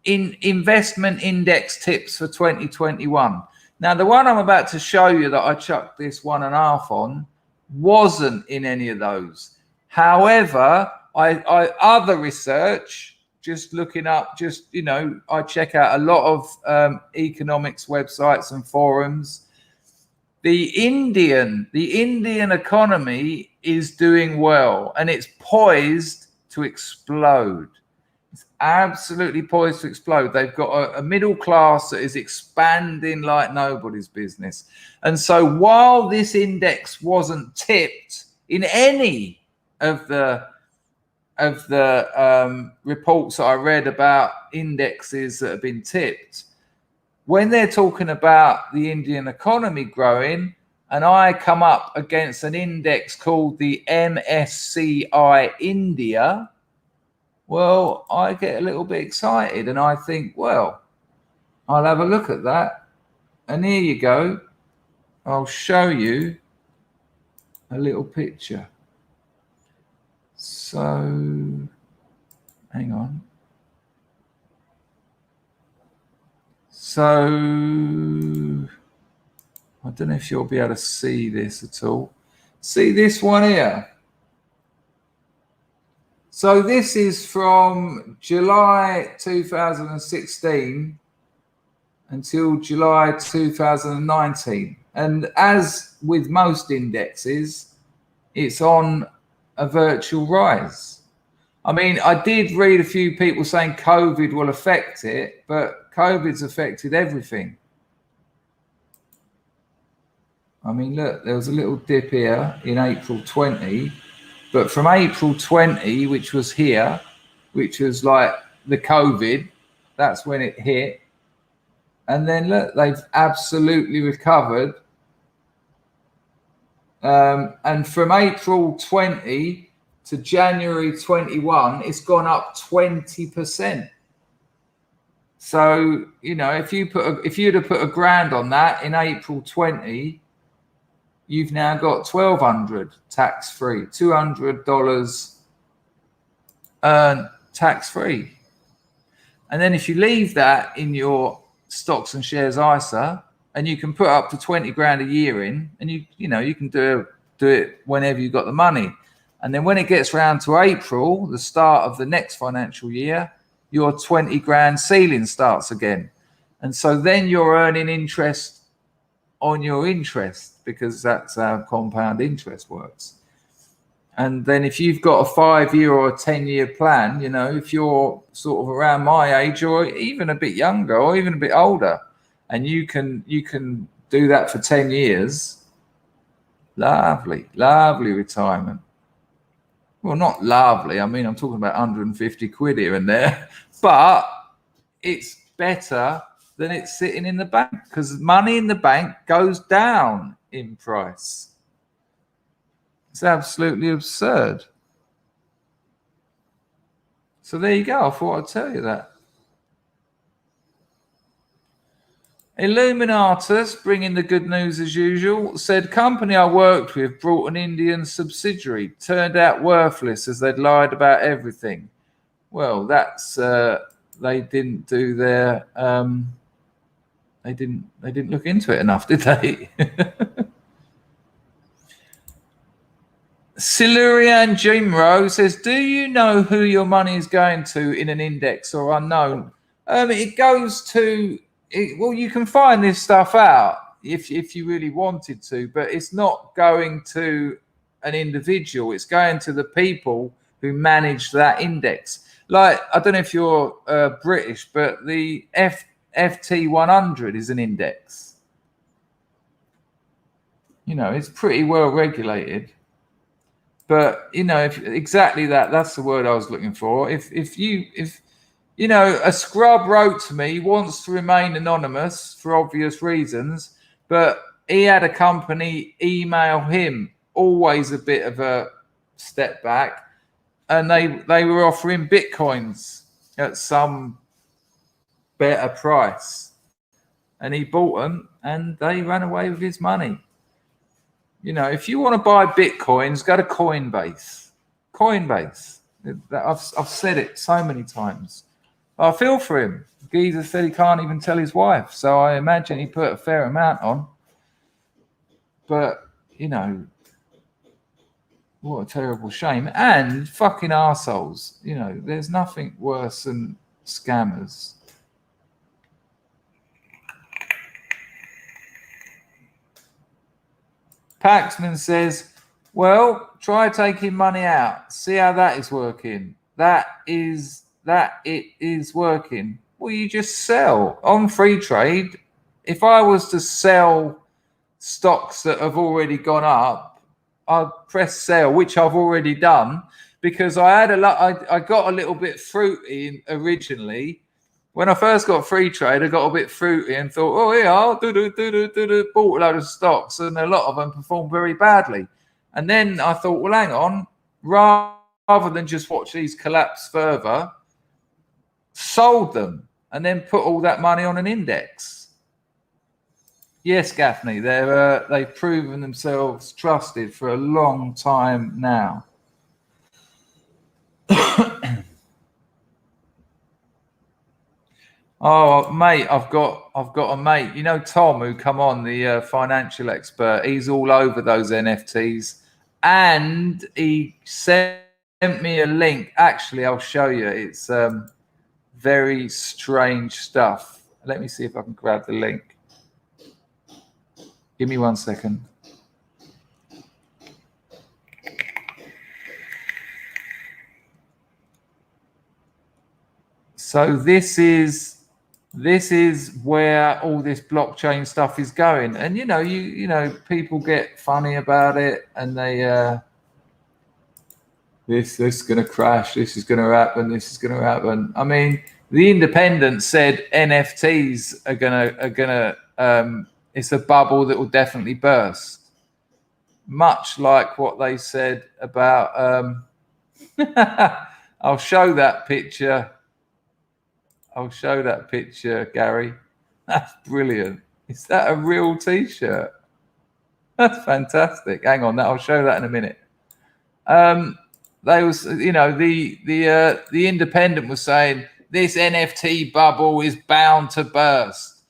investment index tips for 2021. Now, the one I'm about to show you that I chucked this 1.5 on wasn't in any of those. However, I other research, just looking up, I check out a lot of economics websites and forums. The Indian economy is doing well, and it's poised to explode. It's absolutely poised to explode. They've got a middle class that is expanding like nobody's business. And so while this index wasn't tipped in any of the reports that I read about indexes that have been tipped, when they're talking about the Indian economy growing, and I come up against an index called the MSCI India, well, I get a little bit excited and I think, well, I'll have a look at that. And here you go. I'll show you a little picture. So, hang on. So, I don't know if you'll be able to see this at all. See this one here? So this is from July 2016 until July 2019. And as with most indexes, it's on a virtual rise. I mean, I did read a few people saying COVID will affect it, but COVID's affected everything. I mean, look, there was a little dip here in April 20. But from April 20, which was here, which was like the COVID, that's when it hit. And then look, they've absolutely recovered. And from April 20 to January 21, it's gone up 20%. So, if you'd have put $1,000 on that in April 20, you've now got $1,200 tax-free, $200 earned tax-free. And then if you leave that in your stocks and shares ISA, and you can put up to 20 grand a year in, and you can do it whenever you've got the money. And then when it gets around to April, the start of the next financial year, your 20 grand ceiling starts again. And so then you're earning interest on your interest, because that's how compound interest works. And then if you've got a 5-year or a 10-year plan, if you're sort of around my age or even a bit younger or even a bit older, and you can do that for 10 years, lovely retirement. Well, not lovely. I mean, I'm talking about 150 quid here and there, but it's better than it's sitting in the bank, because money in the bank goes down in price. It's absolutely absurd. So there you go. I thought I'd tell you that. Illuminatus, bringing the good news as usual, said company I worked with brought an Indian subsidiary, turned out worthless as they'd lied about everything. Well, that's they didn't do their they didn't look into it enough, did they? Silurian Jimro says, do you know who your money is going to in an index or unknown? It goes to well, you can find this stuff out if you really wanted to, but it's not going to an individual. It's going to the people who manage that index. Like, I don't know if you're British, but the FT 100 is an index. You know, it's pretty well regulated. But you know, if exactly that's the word I was looking for. If you know, a scrub wrote to me, wants to remain anonymous for obvious reasons, but he had a company email him, always a bit of a step back, and they were offering bitcoins at some better price, and he bought them, and they ran away with his money. You know, if you want to buy bitcoins, go to Coinbase. Coinbase. I've said it so many times. I feel for him. Geezer said he can't even tell his wife, so I imagine he put a fair amount on. But, you know, what a terrible shame. And fucking arseholes. You know, there's nothing worse than scammers. Paxman says, well, try taking money out. See how that is working. That it is working. Well, you just sell on free trade. If I was to sell stocks that have already gone up, I'd press sell, which I've already done, because I had I got a little bit fruity originally. When I first got free trade, I got a bit fruity and thought, oh, yeah, I'll bought a load of stocks, and a lot of them performed very badly. And then I thought, well, hang on, rather than just watch these collapse further, sold them and then put all that money on an index. Yes, Gaffney, they've proven themselves trusted for a long time now. Oh, mate, I've got a mate. You know Tom, who come on, the financial expert. He's all over those NFTs, and he sent me a link. Actually, I'll show you. It's very strange stuff. Let me see if I can grab the link. Give me 1 second. So this is where all this blockchain stuff is going, and you know people get funny about it, and they this is going to crash, this is going to happen, this is going to happen. I mean, the Independent said NFTs are gonna it's a bubble that will definitely burst, much like what they said about I'll show that picture. I'll show that picture, Gary. That's brilliant. Is that a real T-shirt? That's fantastic. Hang on, I'll show that in a minute. They was, you know, the Independent was saying this NFT bubble is bound to burst,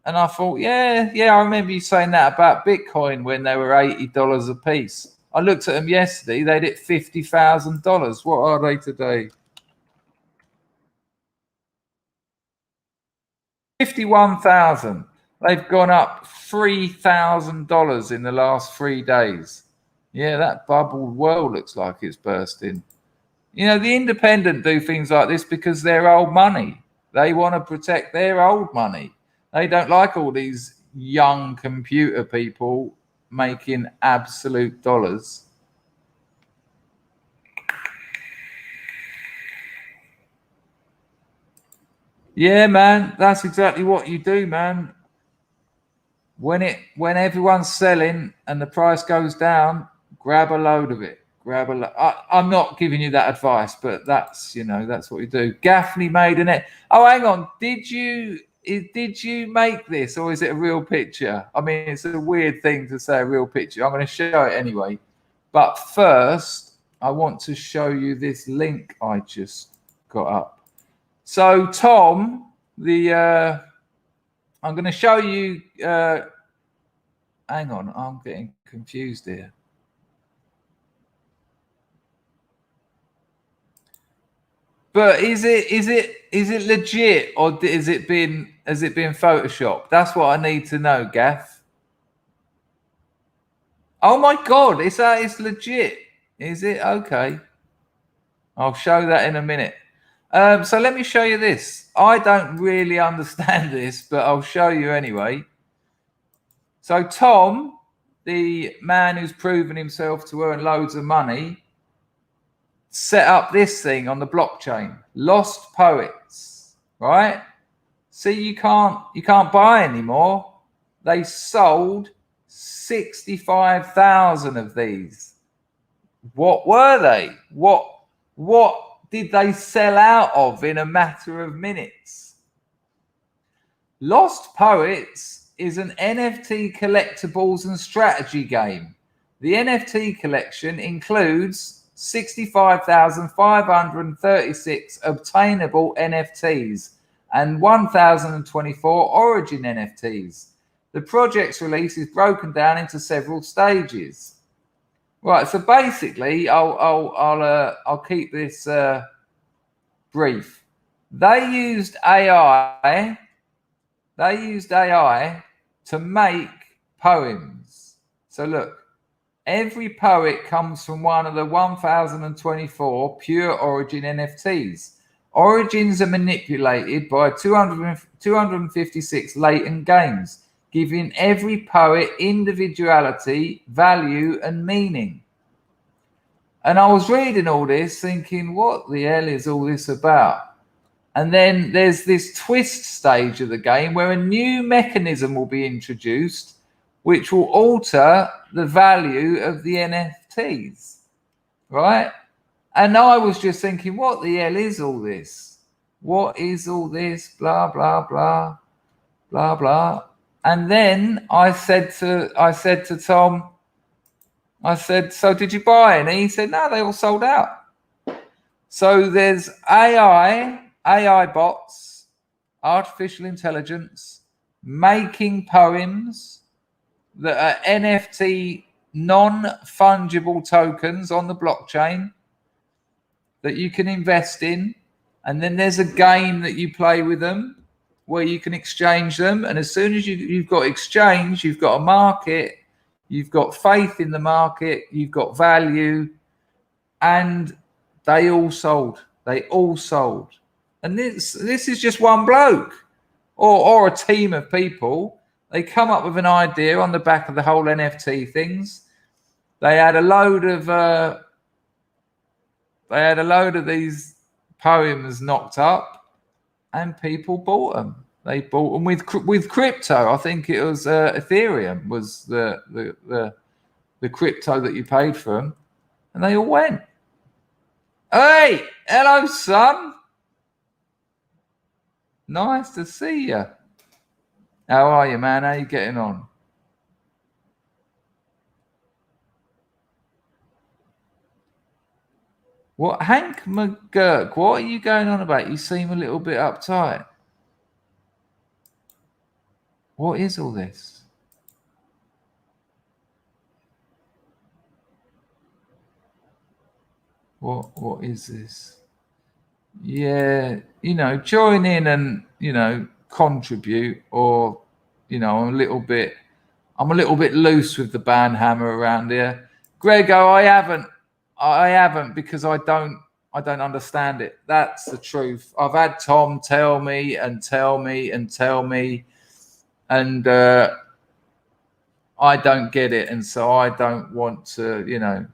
and I thought, yeah, I remember you saying that about Bitcoin when they were $80 a piece. I looked at them yesterday; they'd hit $50,000. What are they today? 51,000. They've gone up $3,000 in the last 3 days. Yeah, that bubbled world looks like it's bursting. You know, the Independent do things like this because they're old money. They want to protect their old money. They don't like all these young computer people making absolute dollars. Yeah, man, that's exactly what you do, man. When everyone's selling and the price goes down, grab a load of it. I'm not giving you that advice, but that's what you do. Gaffney made an. Oh, hang on. Did you did you make this, or is it a real picture? I mean, it's a weird thing to say, a real picture. I'm going to show it anyway. But first, I want to show you this link I just got up. So, Tom, I'm going to show you. Hang on, I'm getting confused here. But is it legit, or has it been photoshopped? That's what I need to know, Gaff. Oh my God, it's legit. Is it? Okay. I'll show that in a minute. So let me show you this. I don't really understand this, but I'll show you anyway. So Tom, the man who's proven himself to earn loads of money, set up this thing on the blockchain. Lost Poets, right? See, you can't buy anymore. They sold 65,000 of these. What were they? What did they sell out of in a matter of minutes? Lost Poets is an NFT collectibles and strategy game. The NFT collection includes 65,536 obtainable NFTs and 1,024 origin NFTs. The project's release is broken down into several stages. Right, so basically, I'll keep this brief. They used AI to make poems. So look. Every poet comes from one of the 1,024 pure origin NFTs. Origins are manipulated by 256 latent games, giving every poet individuality, value, and meaning. And I was reading all this thinking, what the hell is all this about? And then there's this twist stage of the game where a new mechanism will be introduced which will alter the value of the NFTs, right? And I was just thinking, what the hell is all this? What is all this? Blah, blah, blah, blah, blah. And then I said to Tom, I said, so did you buy any? He said, no, they all sold out. So there's AI bots, artificial intelligence, making poems that are NFT non-fungible tokens on the blockchain that you can invest in. And then there's a game that you play with them where you can exchange them. And as soon as you've got exchange, you've got a market, you've got faith in the market, you've got value, and they all sold. They all sold. And this is just one bloke or a team of people. They come up with an idea on the back of the whole NFT things. They had a load of these poems knocked up, and people bought them. They bought them with crypto. I think it was Ethereum was the crypto that you paid for them, and they all went. Hey, hello, son. Nice to see you. How are you, man? How you getting on? What, Hank McGurk? What are you going on about? You seem a little bit uptight. What is all this? What is this? Yeah, join in and contribute, or I'm a little bit loose with the band hammer around here. Grego, I haven't because I don't understand it. That's the truth. I've had Tom tell me, and I don't get it, and so I don't want to.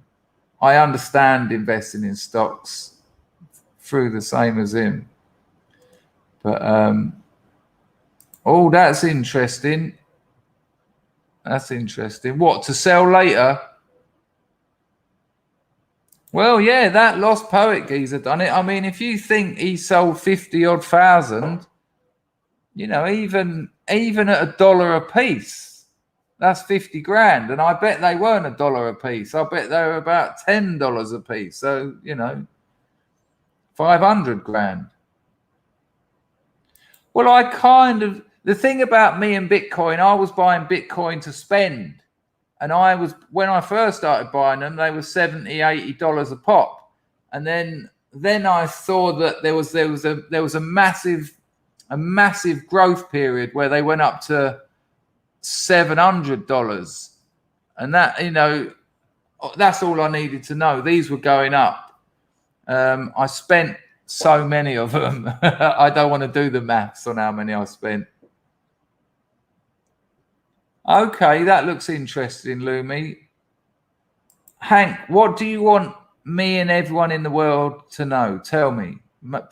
I understand investing in stocks through the same as him, but that's interesting. That's interesting. What, to sell later? Well, yeah, that Lost Poet geezer done it. I mean, if you think he sold 50 odd thousand, You know, even at $1 a piece, that's 50 grand. And I bet they weren't $1 a piece. I bet they were about $10 a piece. So, you know, 500 grand. Well, the thing about me and Bitcoin, I was buying Bitcoin to spend. And when I first started buying them, they were $70, $80 a pop. And then I saw that there was a massive growth period where they went up to $700. And that, you know, that's all I needed to know. These were going up. I spent so many of them. I don't want to do the maths on how many I spent. Okay, that looks interesting, Lumi. Hank, what do you want me and everyone in the world to know? Tell me.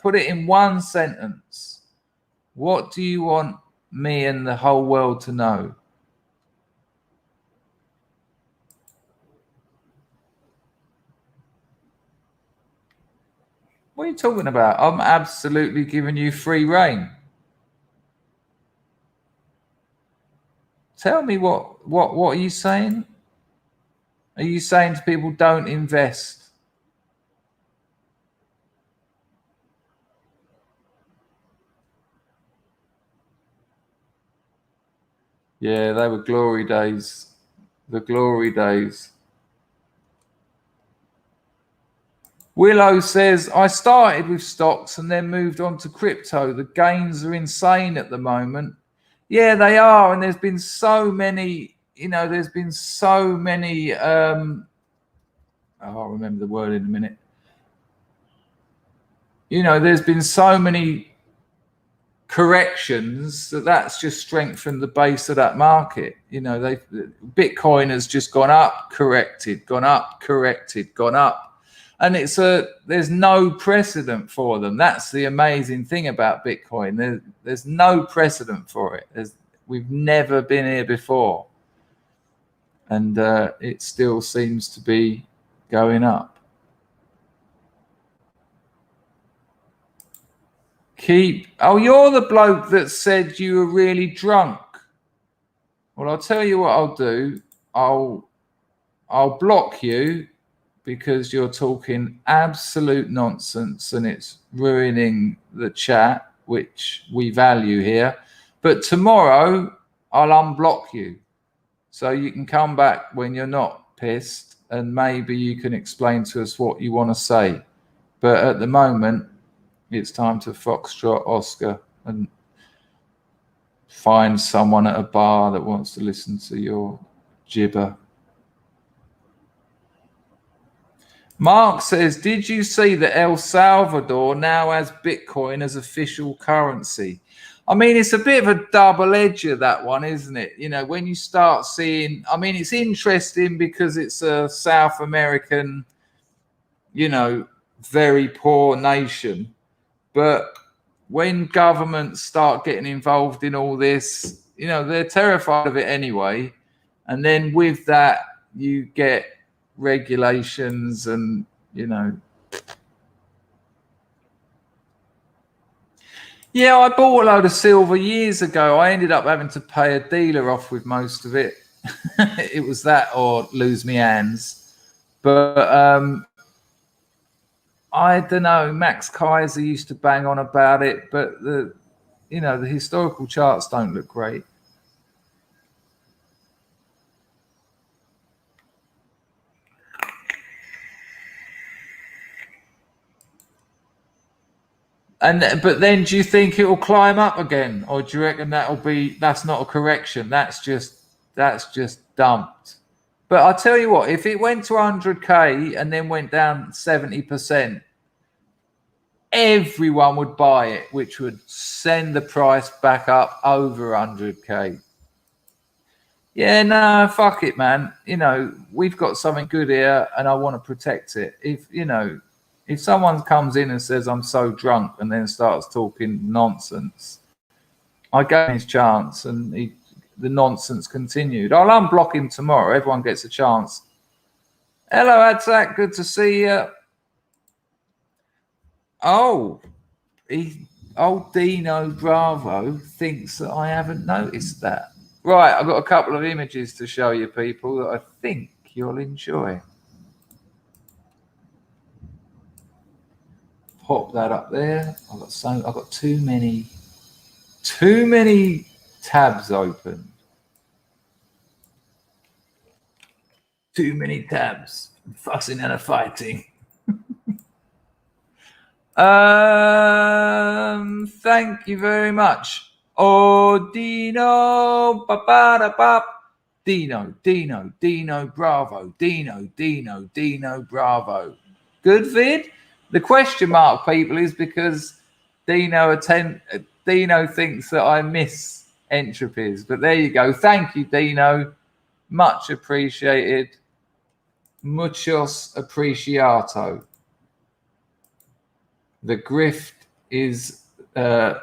Put it in one sentence. What do you want me and the whole world to know? What are you talking about? I'm absolutely giving you free rein. Tell me what are you saying? Are you saying to people don't invest? Yeah, they were glory days. The glory days. Willow says, I started with stocks and then moved on to crypto. The gains are insane at the moment. Yeah, they are. And there's been so many, you know, I'll remember the word in a minute. You know, there's been so many corrections that's just strengthened the base of that market. You know, Bitcoin has just gone up, corrected, gone up, corrected, gone up. And there's no precedent for them. That's the amazing thing about Bitcoin. There's no precedent for it. We've never been here before. And it still seems to be going up. You're the bloke that said you were really drunk. Well, I'll tell you what I'll do. I'll block you because you're talking absolute nonsense and it's ruining the chat, which we value here. But tomorrow I'll unblock you so you can come back when you're not pissed and maybe you can explain to us what you want to say. But at the moment, it's time to foxtrot Oscar and find someone at a bar that wants to listen to your gibber. Mark says, did you see that El Salvador now has Bitcoin as official currency? I mean, it's a bit of a double edger, that one, isn't it? You know, when you start seeing, I mean, it's interesting because it's a South American, you know, very poor nation. But when governments start getting involved in all this, you know, they're terrified of it anyway. And then with that, you get regulations and, you know. Yeah, I bought a load of silver years ago. I ended up having to pay a dealer off with most of it. It was that or lose me hands. But I don't know. Max Kaiser used to bang on about it, but the historical charts don't look great. But then do you think it will climb up again, or do you reckon that's not a correction? That's just dumped. But I'll tell you what, if it went to 100K and then went down 70%, everyone would buy it, which would send the price back up over 100K. Yeah, no, fuck it, man. You know, we've got something good here and I want to protect it. If someone comes in and says, I'm so drunk, and then starts talking nonsense, I gave him his chance and the nonsense continued. I'll unblock him tomorrow. Everyone gets a chance. Hello, Adzak. Good to see you. Oh, Old Dino Bravo thinks that I haven't noticed that. Right, I've got a couple of images to show you people that I think you'll enjoy. Pop that up there. I've got too many tabs open. Too many tabs. Fussing and a fighting. Thank you very much. Oh, Dino, ba-ba-da-bop. Dino, Bravo. Dino, Bravo. Good vid. The question mark, people, is because Dino thinks that I miss entropies. But there you go. Thank you, Dino. Much appreciated. Muchos apreciato. The grift is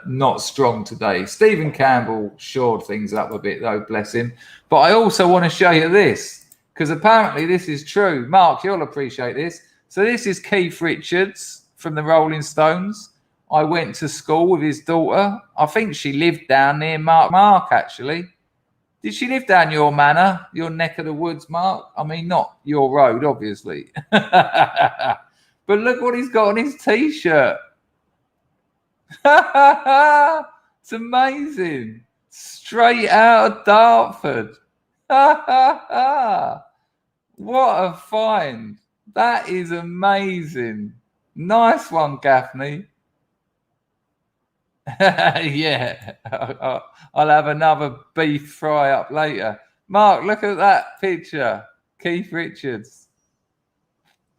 not strong today. Stephen Campbell shored things up a bit, though, bless him. But I also want to show you this, because apparently this is true. Mark, you'll appreciate this. So this is Keith Richards from the Rolling Stones. I went to school with his daughter. I think she lived down near Mark, actually. Did she live down your manor, your neck of the woods, Mark? I mean, not your road, obviously. But look what he's got on his T-shirt. It's amazing. Straight out of Dartford. What a find. That is amazing. Nice one, Gaffney. Yeah. I'll have another beef fry up later. Mark, look at that picture. Keith Richards.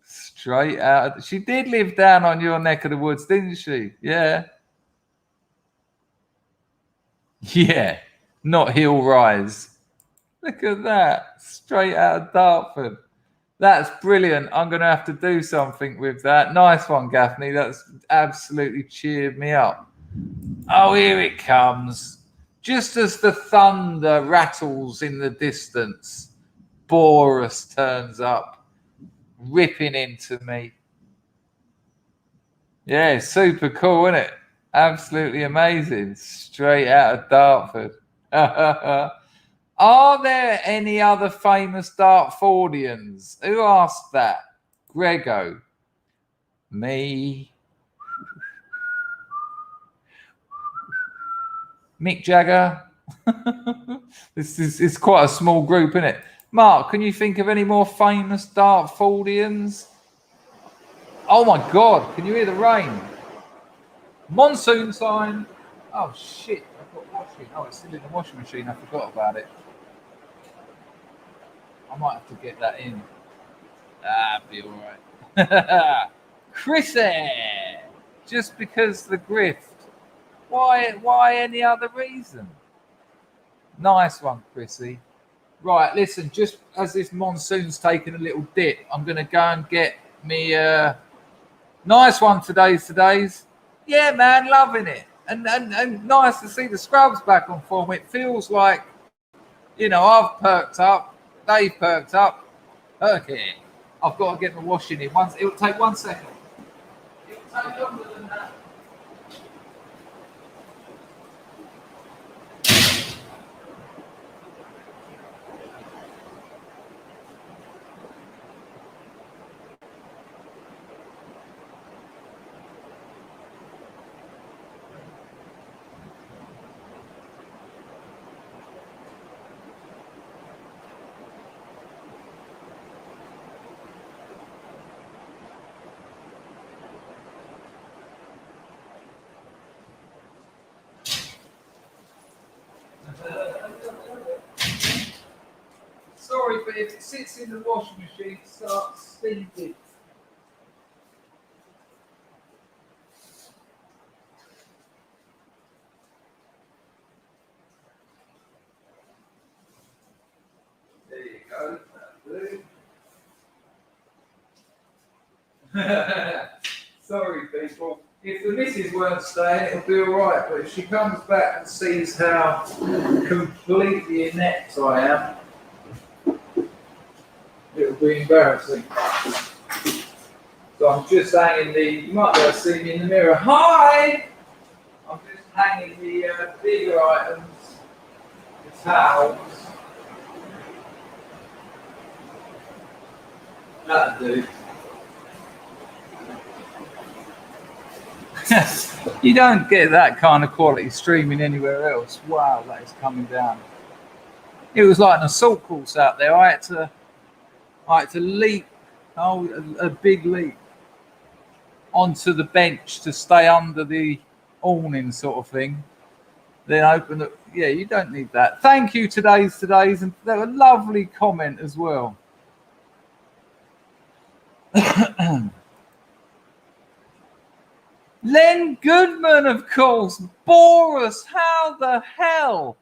Straight out. She did live down on your neck of the woods, didn't she? Yeah. Yeah. Not Hill Rise. Look at that. Straight out of Dartford. That's brilliant. I'm going to have to do something with that. Nice one, Gaffney. That's absolutely cheered me up. Oh, here it comes. Just as the thunder rattles in the distance, Boris turns up. Ripping into me. Yeah, super cool, isn't it? Absolutely amazing. Straight out of Dartford. Are there any other famous Dartfordians? Who asked that? Grego. Me. Mick Jagger. It's quite a small group, isn't it? Mark, can you think of any more famous Dartfordians? Oh my God, can you hear the rain? Monsoon sign. Oh shit, I've got washing. Oh, it's still in the washing machine. I forgot about it. I might have to get that in. Be all right. Chrissy, just because the grift. Why any other reason? Nice one, Chrissy. Right, listen, just as this monsoon's taking a little dip, I'm going to go and get me a nice one today's. Yeah, man, loving it. And nice to see the scrubs back on form. It feels like, you know, I've perked up. They've perked up. Okay. I've got to get my washing in. It'll take 1 second. It'll take longer than that. Sorry, but if it sits in the washing machine, it starts stinking. There you go. Sorry, people. If the missus weren't staying, it'll be all right. But if she comes back and sees how completely inept I am, it'll be embarrassing. So I'm just hanging you might be able to see me in the mirror. Hi! I'm hanging the bigger items, the towels. That'll do. You don't get that kind of quality streaming anywhere else. Wow, that is coming down. It was like an assault course out there. I had to leap, a big leap onto the bench to stay under the awning sort of thing. Then open it. Yeah, you don't need that. Thank you, today's, and they were a lovely comment as well. Len Goodman, of course. Boris, how the hell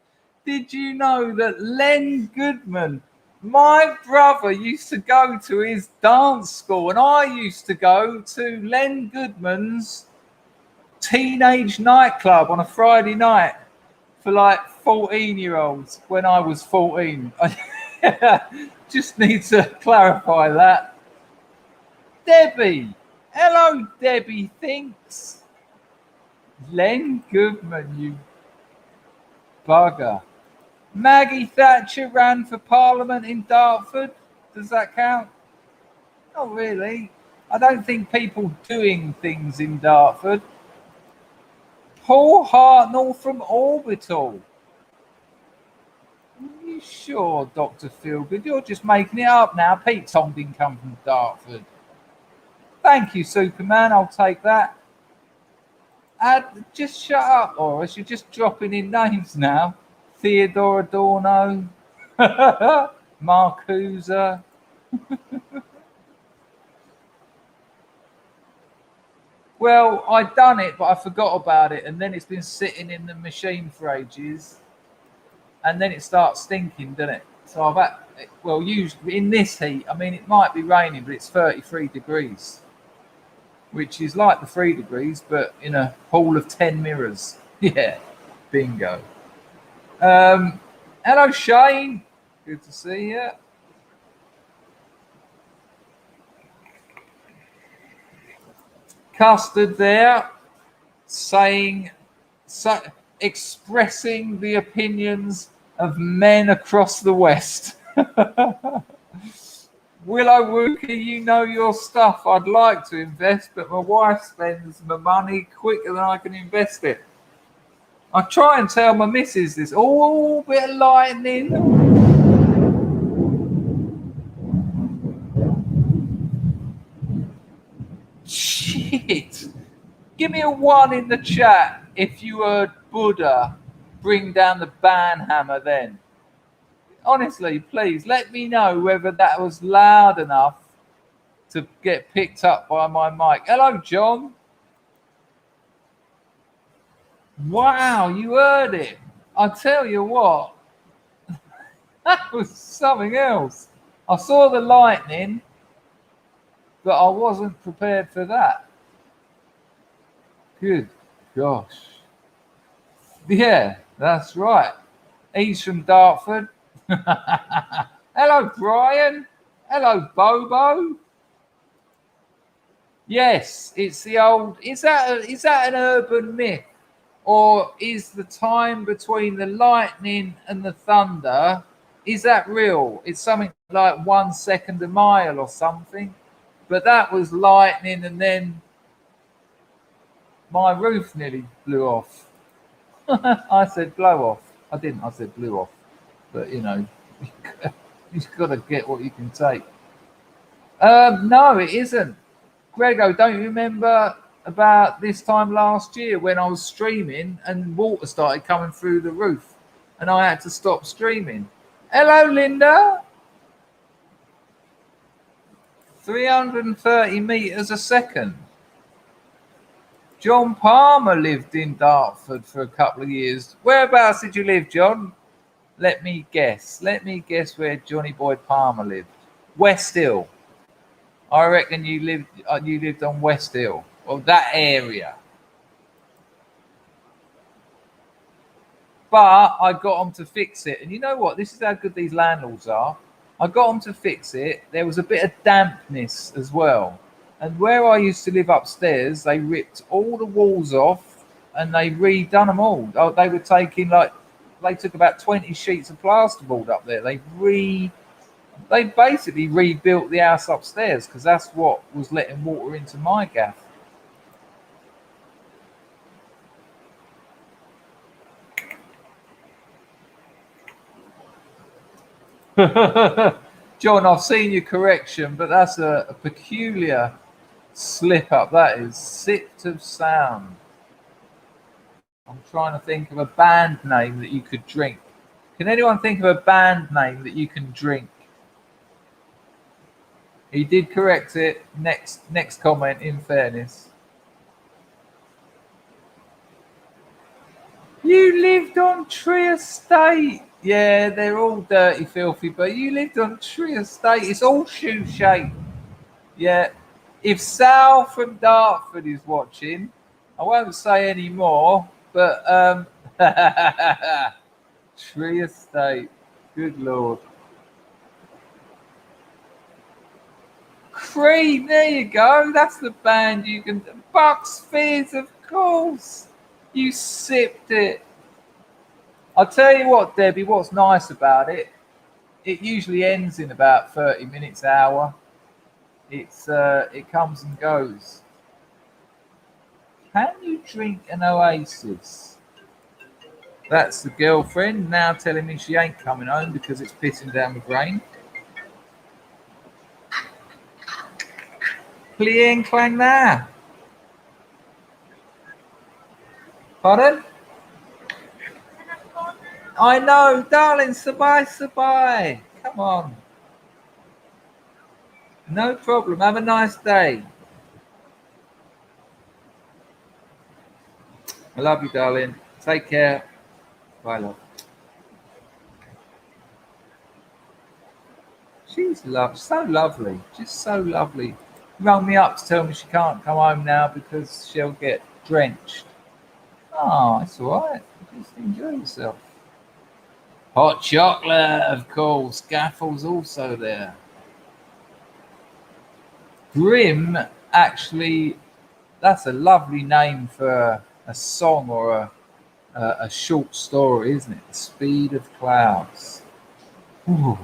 did you know that Len Goodman, my brother used to go to his dance school, and I used to go to Len Goodman's teenage nightclub on a Friday night for like 14-year-olds when I was 14. Just need to clarify that. Debbie. Hello, Debbie thinks. Len Goodman, you bugger. Maggie Thatcher ran for Parliament in Dartford. Does that count? Not really. I don't think people doing things in Dartford. Paul Hartnell from Orbital. Are you sure, Dr. Feelgood? You're just making it up now. Pete Tong didn't come from Dartford. Thank you, Superman. I'll take that. Just shut up, Horace. You're just dropping in names now. Theodore Adorno. Marcuse. Well, I'd done it, but I forgot about it. And then it's been sitting in the machine for ages. And then it starts stinking, doesn't it? So I've had, well, usually in this heat, I mean, it might be raining, but it's 33 degrees. Which is like the 3 degrees, but in a hall of 10 mirrors. Yeah, bingo. Hello, Shane. Good to see you. Custard there, expressing the opinions of men across the West. Willow Wookie, you know your stuff. I'd like to invest, but my wife spends my money quicker than I can invest it. I try and tell my missus this. Oh, bit of lightning. Shit. Give me a 1 in the chat if you heard Buddha bring down the banhammer then. Honestly, please let me know whether that was loud enough to get picked up by my mic. Hello, John. Wow, you heard it. I tell you what, that was something else. I saw the lightning, but I wasn't prepared for that. Good gosh. Yeah, that's right. He's from Dartford. Hello, Brian. Hello, Bobo. Yes, it's the old. Is that an urban myth, or is the time between the lightning and the thunder? Is that real? It's something like 1 second a mile or something. But that was lightning, and then my roof nearly blew off. I said blow off. I didn't. I said blew off. But, you know, you've got to get what you can take. No, it isn't. Grego, don't you remember about this time last year when I was streaming and water started coming through the roof and I had to stop streaming? Hello, Linda. 330 meters a second. John Palmer lived in Dartford for a couple of years. Whereabouts did you live, John? Let me guess. Let me guess where Johnny Boy Palmer lived. West Hill. I reckon you lived on West Hill. Well, that area. But I got them to fix it. And you know what? This is how good these landlords are. I got them to fix it. There was a bit of dampness as well. And where I used to live upstairs, they ripped all the walls off and they redone them all. Oh, they were taking they took about 20 sheets of plasterboard up there. They basically rebuilt the house upstairs because that's what was letting water into my gaff. John, I've seen your correction, but that's a peculiar slip up. That is sipped of sound. I'm trying to think of a band name that you could drink. Can anyone think of a band name that you can drink? He did correct it. Next comment, in fairness. You lived on Tree Estate. Yeah, they're all dirty, filthy, but you lived on Tree Estate. It's all shoe shaped. Yeah. If Sal from Dartford is watching, I won't say any more, but Tree Estate. Good Lord. Cream, there you go. That's the band you can. Bucks Fizz, of course. You sipped it. I'll tell you what, Debbie, what's nice about it, it usually ends in about 30 minutes, hour. It comes and goes. Can you drink an Oasis? That's the girlfriend now telling me she ain't coming home because it's pissing down with rain. Plien clang there. Pardon? I know, darling, sabai. Come on. No problem. Have a nice day. I love you, darling. Take care. Bye, love. She's so lovely. Just so lovely. Rung me up to tell me she can't come home now because she'll get drenched. Oh, it's all right. Just enjoy yourself. Hot chocolate, of course. Gaffle's also there. Grim, actually, that's a lovely name for a song or a short story, isn't it? The Speed of Clouds. Ooh.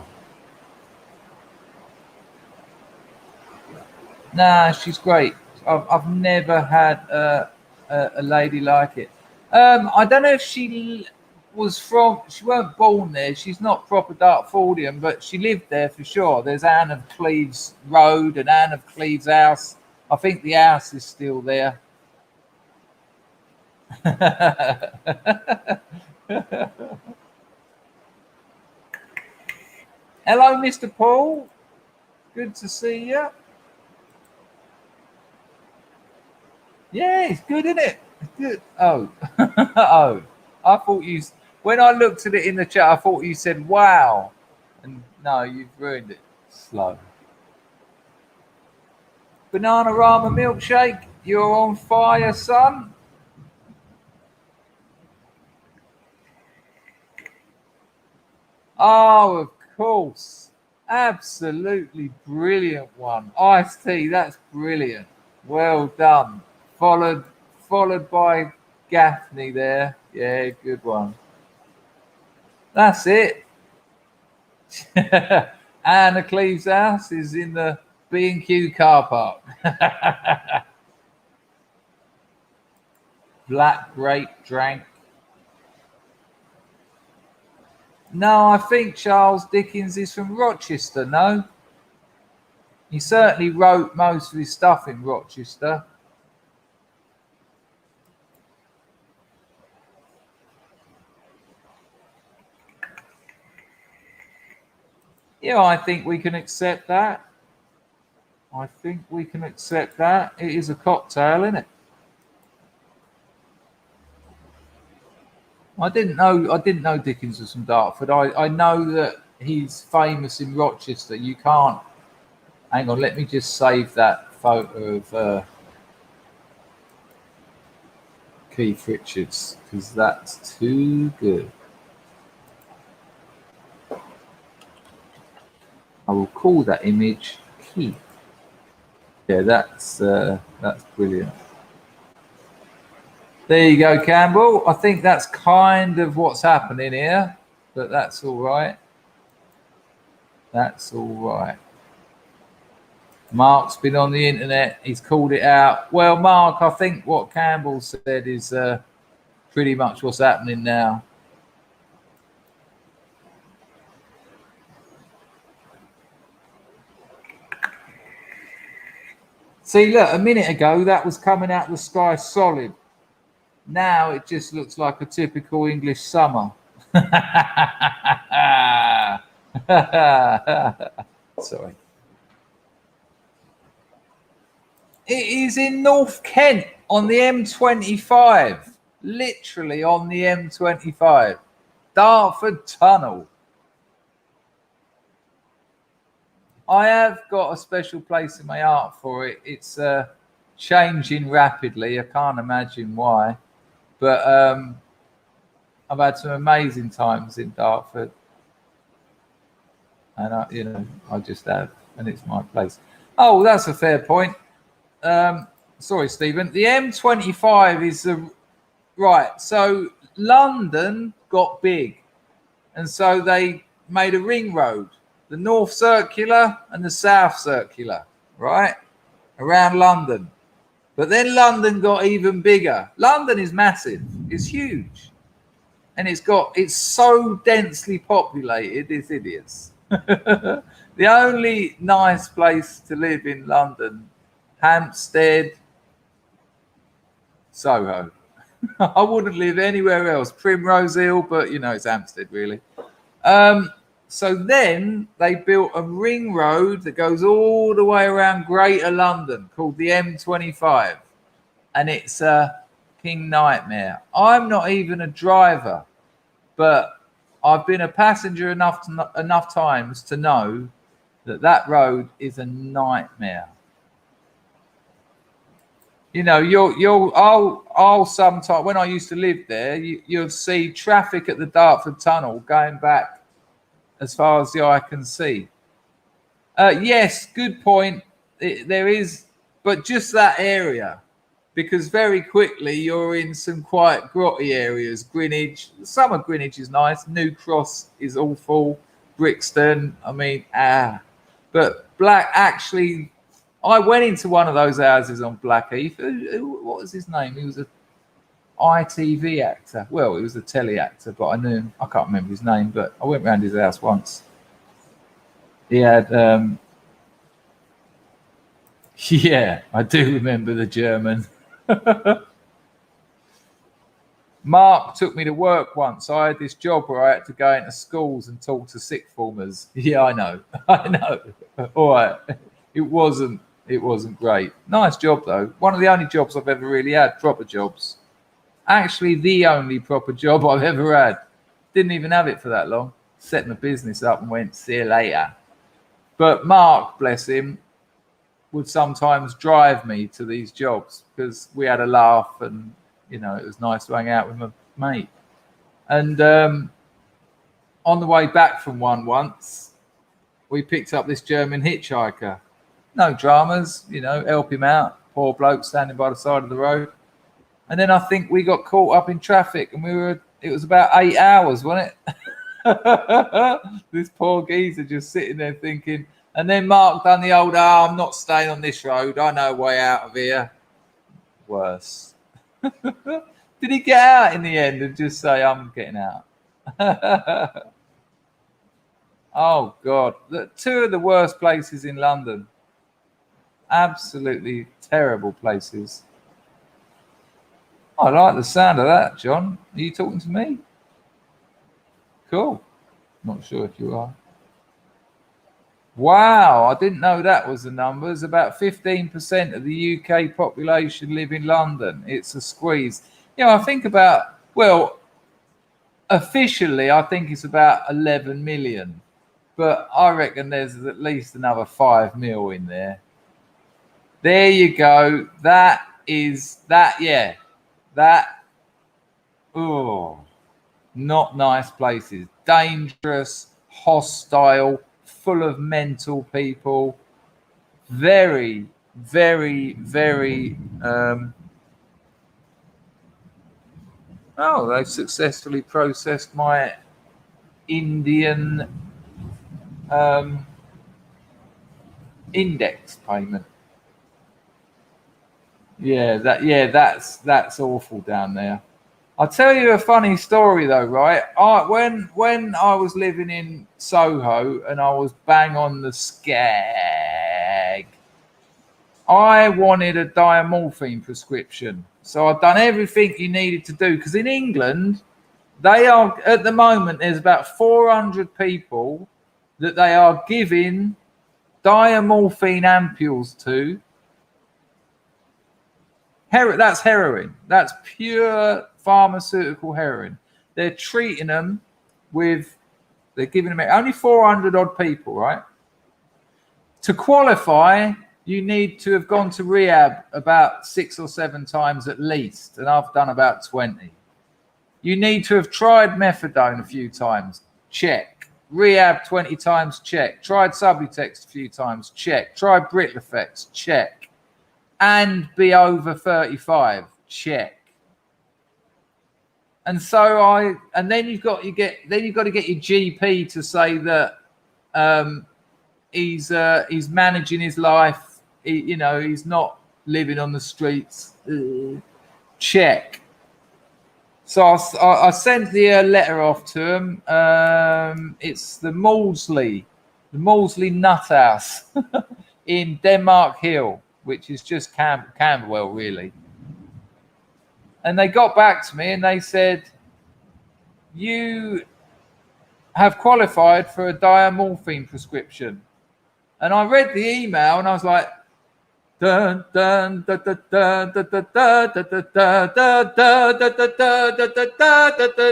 Nah, she's great. I've never had a lady like it. I don't know if she she weren't born there. She's not proper Dartfordian, but she lived there for sure. There's Anne of Cleves Road and Anne of Cleves House. I think the house is still there. Hello, Mr. Paul. Good to see you. Yeah, it's good, isn't it? It's good. Oh, oh, I thought you. When I looked at it in the chat, I thought you said "wow," and no, you've ruined it. Slow. Banana Rama milkshake, you're on fire, son. Oh, of course, absolutely brilliant one. Iced tea, that's brilliant. Well done. Followed by Gaffney there. Yeah, good one. That's it. Anna Cleves' house is in the B&Q car park. Black grape drank. No, I think Charles Dickens is from Rochester, no? He certainly wrote most of his stuff in Rochester. Yeah, I think we can accept that. I think we can accept that. It is a cocktail, isn't it? I didn't know Dickens was from Dartford. I know that he's famous in Rochester. You can't. Hang on, let me just save that photo of Keith Richards because that's too good. I will call that image Keith. Yeah, that's brilliant. There you go, Campbell. I think that's kind of what's happening here, but that's all right. That's all right. Mark's been on the internet. He's called it out. Well, Mark, I think what Campbell said is pretty much what's happening now. See, look, a minute ago, that was coming out of the sky solid. Now it just looks like a typical English summer. Sorry. It is in North Kent on the M25. Literally on the M25. Dartford Tunnel. I have got a special place in my heart for it. It's changing rapidly. I can't imagine why. But I've had some amazing times in Dartford. And, I just have. And it's my place. Oh, that's a fair point. Sorry, Stephen. The M25 is right. So London got big. And so they made a ring road. The North Circular and the South Circular, right? Around London. But then London got even bigger. London is massive. It's huge. And it's so densely populated, it's idiots. The only nice place to live in London, Hampstead, Soho. I wouldn't live anywhere else. Primrose Hill, but it's Hampstead really. So then they built a ring road that goes all the way around Greater London called the M25. And it's a king nightmare. I'm not even a driver, but I've been a passenger enough times to know that road is a nightmare. I'll sometimes, when I used to live there, you'll see traffic at the Dartford Tunnel going back as far as the eye can see. Yes, good point. There is, but just that area, because very quickly you're in some quite grotty areas. Greenwich, some of Greenwich is nice. New Cross is awful. Brixton, but actually, I went into one of those houses on Blackheath. What was his name? He was a ITV actor. Well, he was a telly actor, but I knew him. I can't remember his name, but I went round his house once. He had, yeah, I do remember the German. Mark took me to work once. I had this job where I had to go into schools and talk to sixth formers. Yeah, I know. All right. It wasn't great. Nice job though. One of the only jobs I've ever really had, proper jobs. Actually, the only proper job I've ever had. Didn't even have it for that long. Set my business up and went, see you later. But Mark, bless him, would sometimes drive me to these jobs because we had a laugh and, it was nice to hang out with my mate. And on the way back from one once, we picked up this German hitchhiker. No dramas, help him out. Poor bloke standing by the side of the road. And then I think we got caught up in traffic and it was about 8 hours, wasn't it? This poor geezer just sitting there thinking, and then Mark done the old, I'm not staying on this road. I know a way out of here. Worse. Did he get out in the end and just say, I'm getting out? Oh, God. Two of the worst places in London. Absolutely terrible places. I like the sound of that, John. Are you talking to me? Cool. Not sure if you are. Wow, I didn't know that was the numbers. About 15% of the UK population live in London. It's a squeeze. I think about, officially, I think it's about 11 million. But I reckon there's at least another 5 mil in there. There you go. That, not nice places. Dangerous, hostile, full of mental people. Very, very, very Oh, they've successfully processed my Indian index payment. Yeah, that's awful down there. I'll tell you a funny story though, right? When I was living in Soho and I was bang on the skag, I wanted a diamorphine prescription. So I'd done everything you needed to do, because in England, they are at the moment, there's about 400 people that they are giving diamorphine ampules to. That's heroin. That's pure pharmaceutical heroin. They're treating them with, they're giving them only 400 odd people, right? To qualify, you need to have gone to rehab about 6 or 7 times at least, and I've done about 20. You need to have tried methadone a few times, check. Rehab 20 times, check. Tried Subutex a few times, check. Tried Britlefex, check. And be over 35, check. And so then you've got to get your GP to say that he's managing his life. He's not living on the streets. Check. So I sent the letter off to him. It's the Maudsley Nut House in Denmark Hill, which is just Camberwell, really. And they got back to me and they said, you have qualified for a diamorphine prescription. And I read the email and I was like, dun dun dun dun dun dun dun dun dun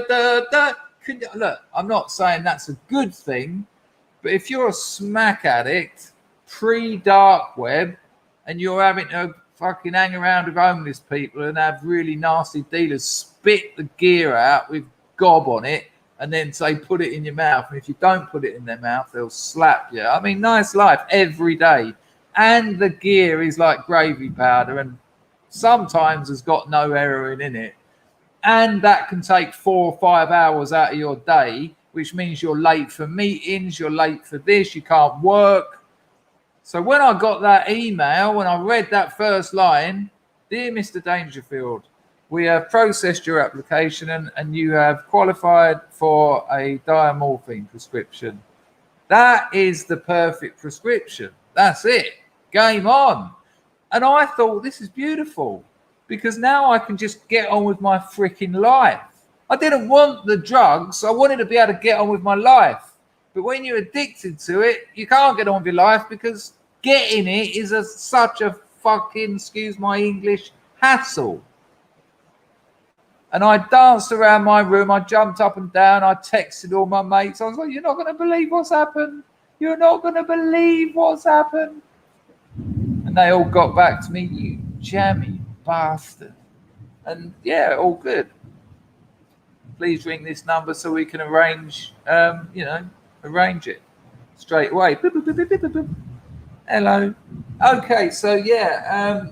dun dun. Look, I'm not saying that's a good thing, but if you're a smack addict pre-dark web and you're having to fucking hang around with homeless people and have really nasty dealers spit the gear out with gob on it and then say put it in your mouth, and if you don't put it in their mouth they'll slap you. I mean, nice life every day. And the gear is like gravy powder and sometimes has got no heroin in it. And that can take 4 or 5 hours out of your day, which means you're late for meetings, you're late for this, you can't work. So when I got that email, when I read that first line, dear Mr. Dangerfield, we have processed your application and you have qualified for a diamorphine prescription. That is the perfect prescription. That's it. Game on. And I thought, this is beautiful, because now I can just get on with my freaking life. I didn't want the drugs. I wanted to be able to get on with my life. But when you're addicted to it, you can't get on with your life because getting it is such a fucking, excuse my English, hassle. And I danced around my room. I jumped up and down. I texted all my mates. I was like, you're not going to believe what's happened. You're not going to believe what's happened. And they all got back to me, you jammy bastard. And yeah, all good. Please ring this number so we can arrange it straight away. Boop, boop, boop, boop, boop, boop. Hello. Okay, so yeah,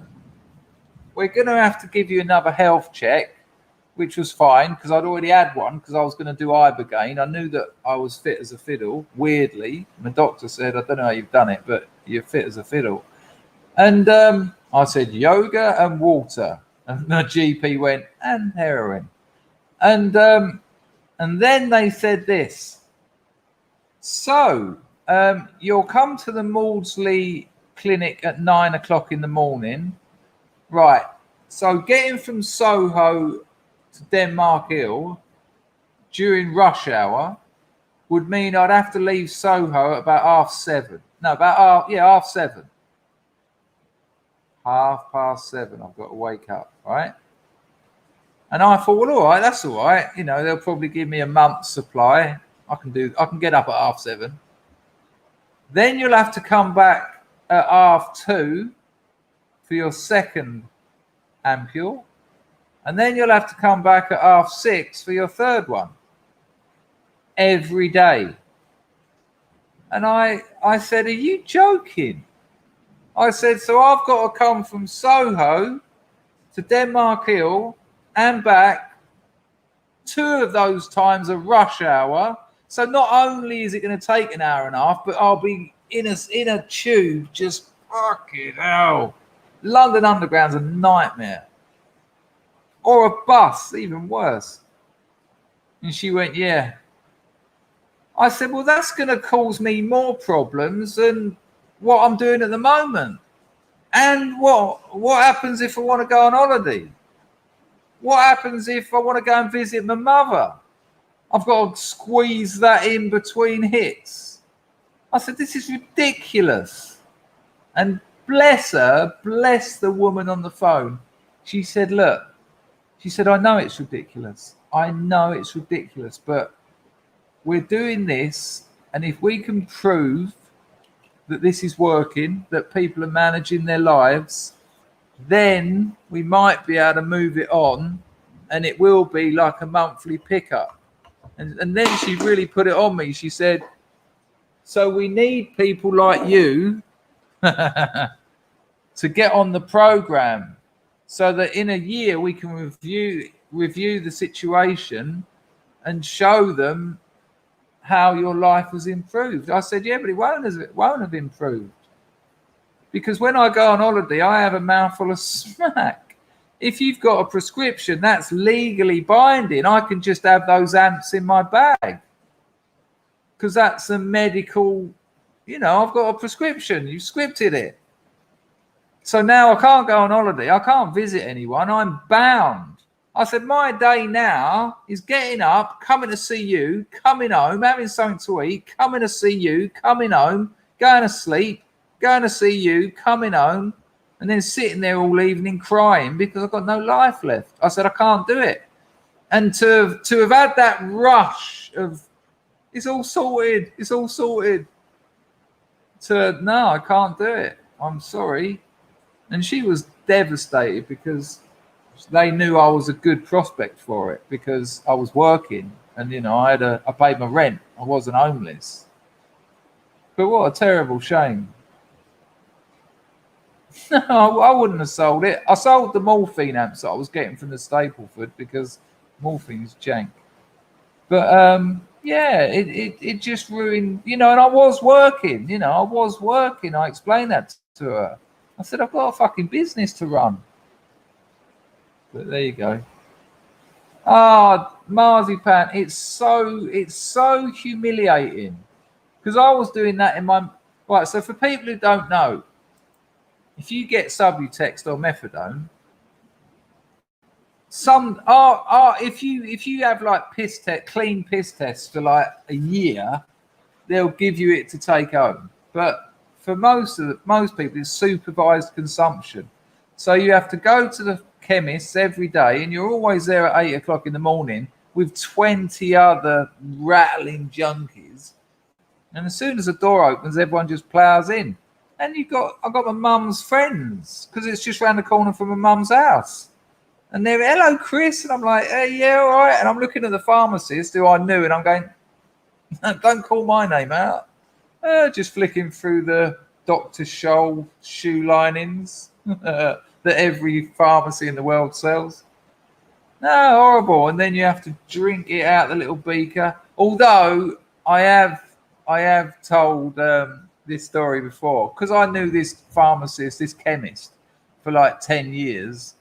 we're going to have to give you another health check, which was fine because I'd already had one because I was going to do ibogaine. I knew that I was fit as a fiddle. Weirdly, my doctor said, I don't know how you've done it, but you're fit as a fiddle. And I said yoga and water, and the GP went and heroin. And then they said this. So you'll come to the Maudsley clinic at 9 o'clock in the morning, right? So getting from Soho to Denmark Hill during rush hour would mean I'd have to leave Soho at about 7:30. No, about 7:30. 7:30. I've got to wake up, right? And I thought, well, all right, that's all right. You know, they'll probably give me a month's supply. I can get up at 7:30. Then you'll have to come back at 2:30 for your second ampule. And then you'll have to come back at 6:30 for your third one. Every day. And I said, are you joking? I said, so I've got to come from Soho to Denmark Hill and back 2 of those times are rush hour. So not only is it going to take an hour and a half, but I'll be in a tube, just fucking hell. London Underground's a nightmare. Or a bus, even worse. And she went, yeah. I said, well, that's going to cause me more problems than what I'm doing at the moment. And what happens if I want to go on holiday? What happens if I want to go and visit my mother? I've got to squeeze that in between hits. I said, this is ridiculous. And bless her, bless the woman on the phone. She said, look, she said, I know it's ridiculous. I know it's ridiculous, but we're doing this. And if we can prove that this is working, that people are managing their lives, then we might be able to move it on, and it will be like a monthly pickup. And then she really put it on me. She said, so we need people like you to get on the program so that in a year we can review the situation and show them how your life has improved. I said, yeah, but it won't have improved. Because when I go on holiday, I have a mouthful of smack. If you've got a prescription, that's legally binding. I can just have those amps in my bag. Because that's a medical, I've got a prescription. You scripted it. So now I can't go on holiday. I can't visit anyone. I'm bound. I said, my day now is getting up, coming to see you, coming home, having something to eat, coming to see you, coming home, going to sleep, going to see you, coming home, and then sitting there all evening crying because I've got no life left. I said, I can't do it. And to have had that rush of, it's all sorted, no, I can't do it. I'm sorry. And she was devastated because they knew I was a good prospect for it because I was working and, I paid my rent. I wasn't homeless. But what a terrible shame. No, I wouldn't have sold it. I sold the morphine amps that I was getting from the Stapleford because morphine's jank. But yeah, it just ruined, and I was working, I explained that to her. I said, I've got a fucking business to run. But there you go. Marzipan, it's so humiliating. Because I was doing that in my right. So for people who don't know, if you get Subutex or methadone, if you have like clean piss tests for like a year, they'll give you it to take home. But for most people, it's supervised consumption. So you have to go to the chemists every day, and you're always there at 8 o'clock in the morning with 20 other rattling junkies. And as soon as the door opens, everyone just plows in. And I've got my mum's friends because it's just around the corner from my mum's house. And they're, hello, Chris. And I'm like, hey, yeah, all right. And I'm looking at the pharmacist who I knew, and I'm going, don't call my name out. Just flicking through the Dr. Scholl shoe linings that every pharmacy in the world sells. No, horrible. And then you have to drink it out the little beaker. Although I have told this story before because I knew this pharmacist, this chemist, for like 10 years.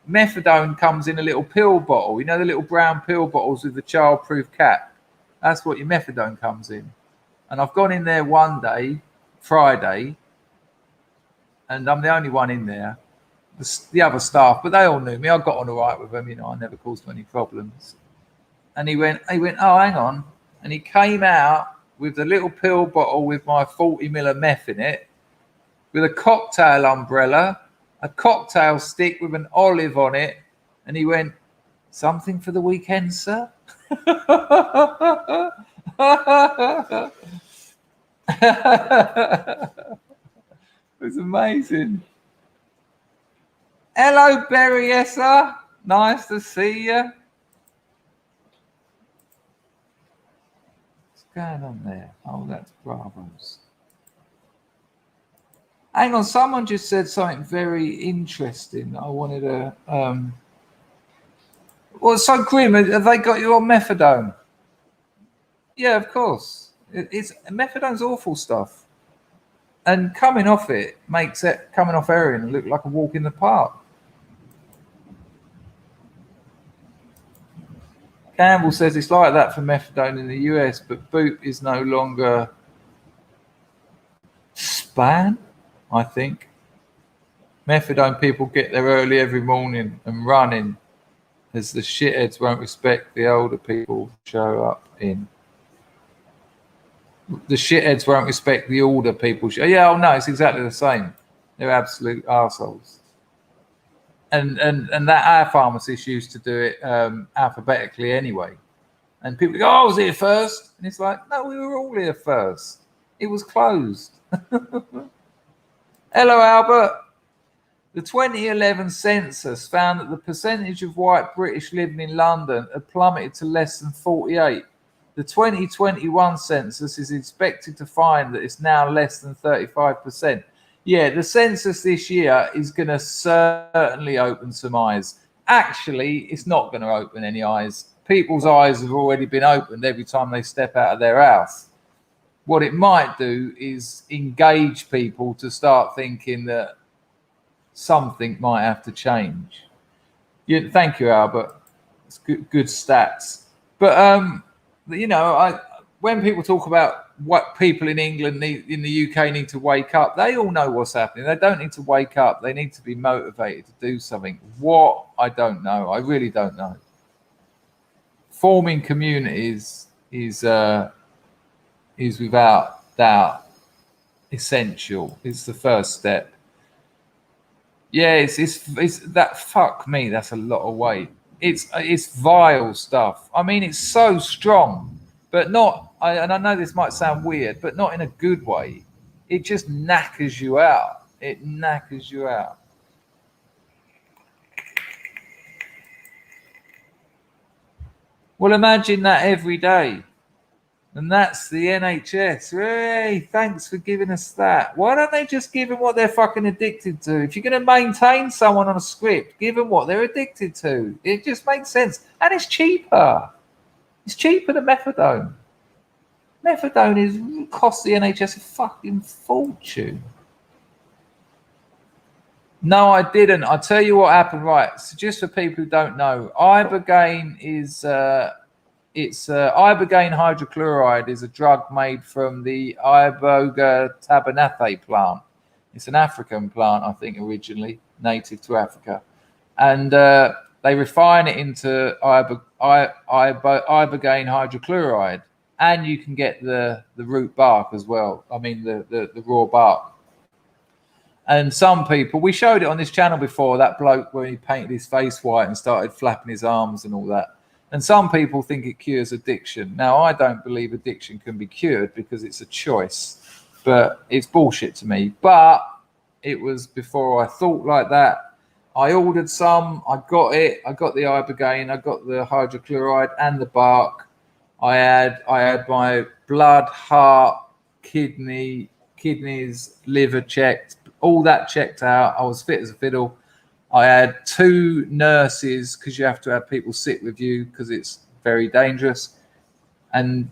Methadone comes in a little pill bottle, the little brown pill bottles with the childproof cap. That's what your methadone comes in. And I've gone in there one day, Friday, and I'm the only one in there. The other staff, but they all knew me. I got on all right with them, I never caused any problems. And he went, oh, hang on. And he came out with the little pill bottle with my 40 ml of meth in it, with a cocktail umbrella, a cocktail stick with an olive on it. And he went, something for the weekend, sir? It was amazing. Hello, Berryessa. Nice to see you. What's going on there? Oh, that's Bravos. Hang on, someone just said something very interesting. I wanted to Well, it's so grim. Have they got you on methadone? Yeah, of course. It's methadone's awful stuff, and coming off it makes it coming off heroin look like a walk in the park. Campbell says it's like that for methadone in the US, but boot is no longer span, I think. Methadone people get there early every morning and running as the shitheads won't respect the older people show up in. The shitheads won't respect the older people. Yeah, oh no, it's exactly the same. They're absolute arseholes. And that our pharmacist used to do it alphabetically anyway. And people go, oh, I was here first. And it's like, no, we were all here first. It was closed. Hello, Albert. The 2011 census found that the percentage of white British living in London had plummeted to less than 48. The 2021 census is expected to find that it's now less than 35%. Yeah, the census this year is going to certainly open some eyes. Actually, it's not going to open any eyes. People's eyes have already been opened every time they step out of their house. What it might do is engage people to start thinking that something might have to change. Yeah, thank you, Albert. It's good stats. But you know, when people talk about what people in England in the UK need to wake up, they all know what's happening. They don't need to wake up. They need to be motivated to do something. What? I don't know. I really don't know. Forming communities is without doubt essential. It's the first step. Yeah, it's that. Fuck me, that's a lot of weight. It's vile stuff. I mean, it's so strong, but not. And I know this might sound weird, but not in a good way. It just knackers you out. It knackers you out. Well, imagine that every day. And that's the NHS. Hey, thanks for giving us that. Why don't they just give them what they're fucking addicted to? If you're going to maintain someone on a script, give them what they're addicted to. It just makes sense. And it's cheaper. It's cheaper than methadone. Methadone costs the NHS a fucking fortune. No, I didn't. I'll tell you what happened. Right. So just for people who don't know, ibogaine is... ibogaine hydrochloride is a drug made from the Iboga tabanathae plant. It's an African plant, I think, originally native to Africa, and they refine it into ibogaine hydrochloride, and you can get the root bark as well. I mean the raw bark. And some people, we showed it on this channel before, that bloke where he painted his face white and started flapping his arms and all that. And some people think it cures addiction. Now, I don't believe addiction can be cured because it's a choice, but it's bullshit to me. But it was before I thought like that. I ordered some, I got it. I got the ibogaine, I got the hydrochloride and the bark. I had my blood, heart, kidneys, liver checked, all that checked out. I was fit as a fiddle. I had 2 nurses, because you have to have people sit with you because it's very dangerous, and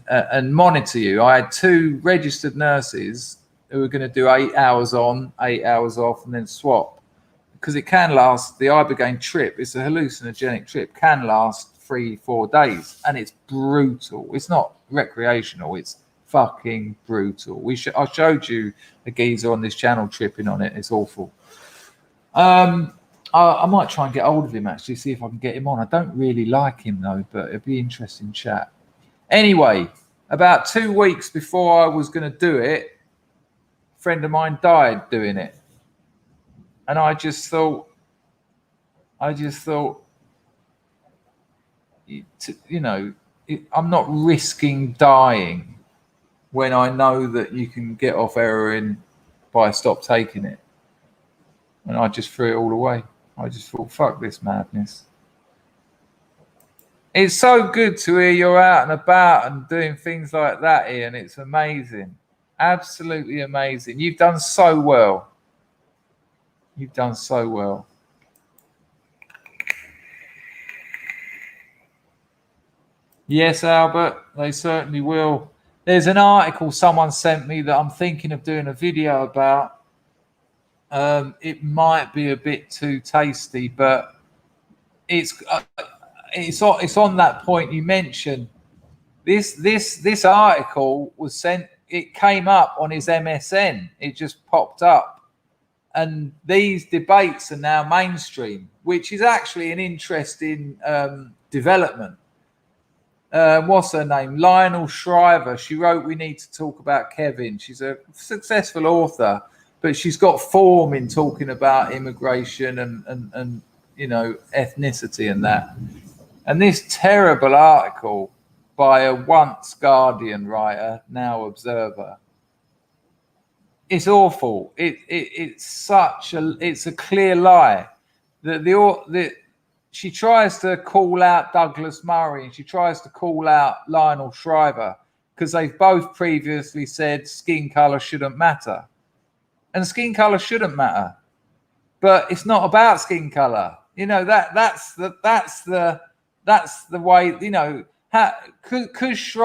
monitor you. I had 2 registered nurses who were going to do 8 hours on, 8 hours off, and then swap, because it can last. The ibogaine trip, it's a hallucinogenic trip, can last 3-4 days, and it's brutal. It's not recreational. It's fucking brutal. I showed you a geezer on this channel tripping on it. It's awful. I might try and get hold of him, actually, see if I can get him on. I don't really like him, though, but it'd be interesting chat. Anyway, about 2 weeks before I was going to do it, a friend of mine died doing it. And I just thought, you know, I'm not risking dying when I know that you can get off heroin by stop taking it. And I just threw it all away. I just thought, fuck this madness. It's so good to hear you're out and about and doing things like that, Ian. It's amazing. Absolutely amazing. You've done so well. You've done so well. Yes, Albert, they certainly will. There's an article someone sent me that I'm thinking of doing a video about. It might be a bit too tasty, but it's on that point you mentioned. This article was sent. It came up on his MSN. It just popped up, and these debates are now mainstream, which is actually an interesting development. What's her name? Lionel Shriver. She wrote "We Need to Talk About Kevin." She's a successful author, but she's got form in talking about immigration and ethnicity and that. And this terrible article by a once Guardian writer, now Observer, it's awful. It's a clear lie. She tries to call out Douglas Murray and she tries to call out Lionel Shriver because they've both previously said skin color shouldn't matter, and skin color shouldn't matter. But it's not about skin color. That's the way. Because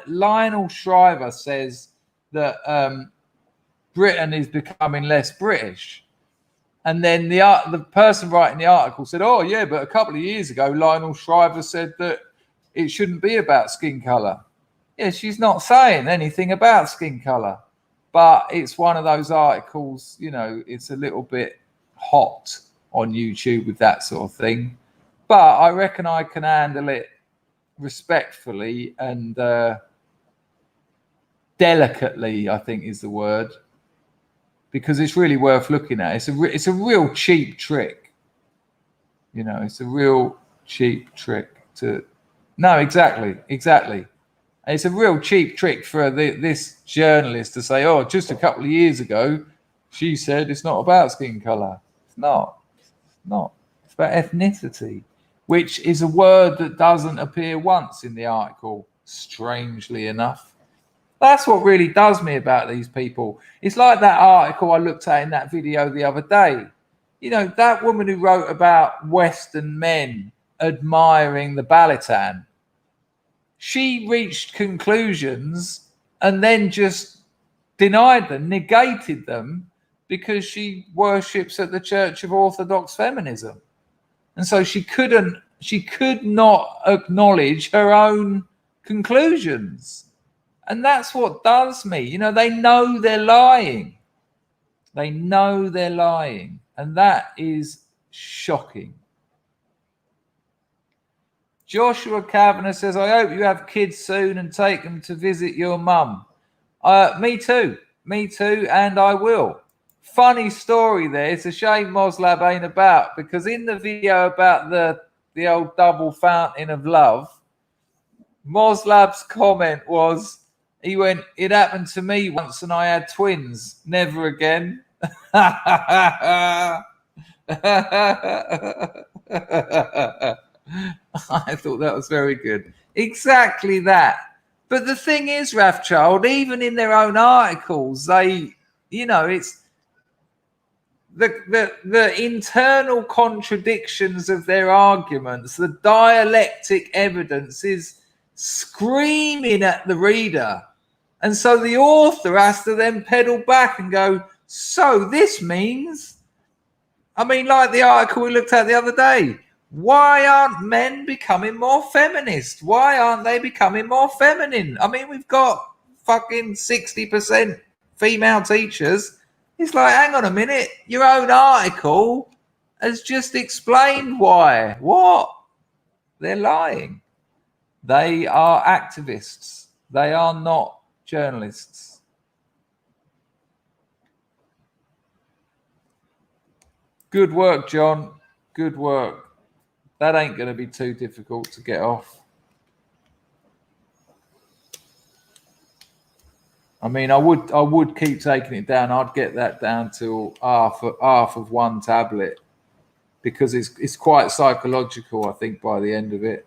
Lionel Shriver says that Britain is becoming less British. And then the person writing the article said, "Oh yeah, but a couple of years ago, Lionel Shriver said that it shouldn't be about skin color." Yeah, she's not saying anything about skin color, but it's one of those articles. It's a little bit hot on YouTube with that sort of thing. But I reckon I can handle it respectfully and delicately, I think is the word. Because it's really worth looking at. It's a real cheap trick. It's a real cheap trick to. No, exactly. It's a real cheap trick for this journalist to say, "Oh, just a couple of years ago, she said it's not about skin color." It's not. It's about ethnicity, which is a word that doesn't appear once in the article. Strangely enough. That's what really does me about these people. It's like that article I looked at in that video the other day. That woman who wrote about Western men admiring the Balitan. She reached conclusions and then just denied them, negated them, because she worships at the Church of Orthodox Feminism. And so she could not acknowledge her own conclusions. And that's what does me. They know they're lying. And that is shocking. Joshua Kavanagh says, "I hope you have kids soon and take them to visit your mum." Me too, and I will. Funny story there. It's a shame Moslab ain't about, because in the video about the old double fountain of love, Moslab's comment was, he went, "It happened to me once and I had twins. Never again." I thought that was very good. Exactly that. But the thing is, Rathchild, even in their own articles, it's the internal contradictions of their arguments, the dialectic evidence is screaming at the reader. And so the author has to then pedal back and go, "So this means," like the article we looked at the other day, why aren't men becoming more feminist? Why aren't they becoming more feminine? We've got fucking 60% female teachers. It's like, hang on a minute, your own article has just explained why. What? They're lying. They are activists. They are not journalists. Good work, John. Good work. That ain't going to be too difficult to get off. I would keep taking it down. I'd get that down to half of one tablet, because it's quite psychological, I think, by the end of it.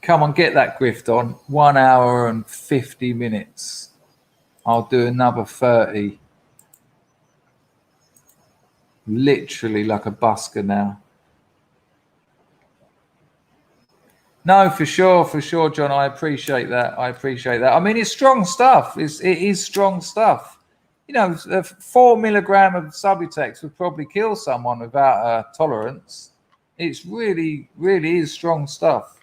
Come on, get that grift on. 1 hour and 50 minutes. I'll do another 30. Literally like a busker now. No, for sure, John. I appreciate that. I mean, it's strong stuff. It is strong stuff. You know, 4 milligram of Subutex would probably kill someone without a tolerance. It's really is strong stuff.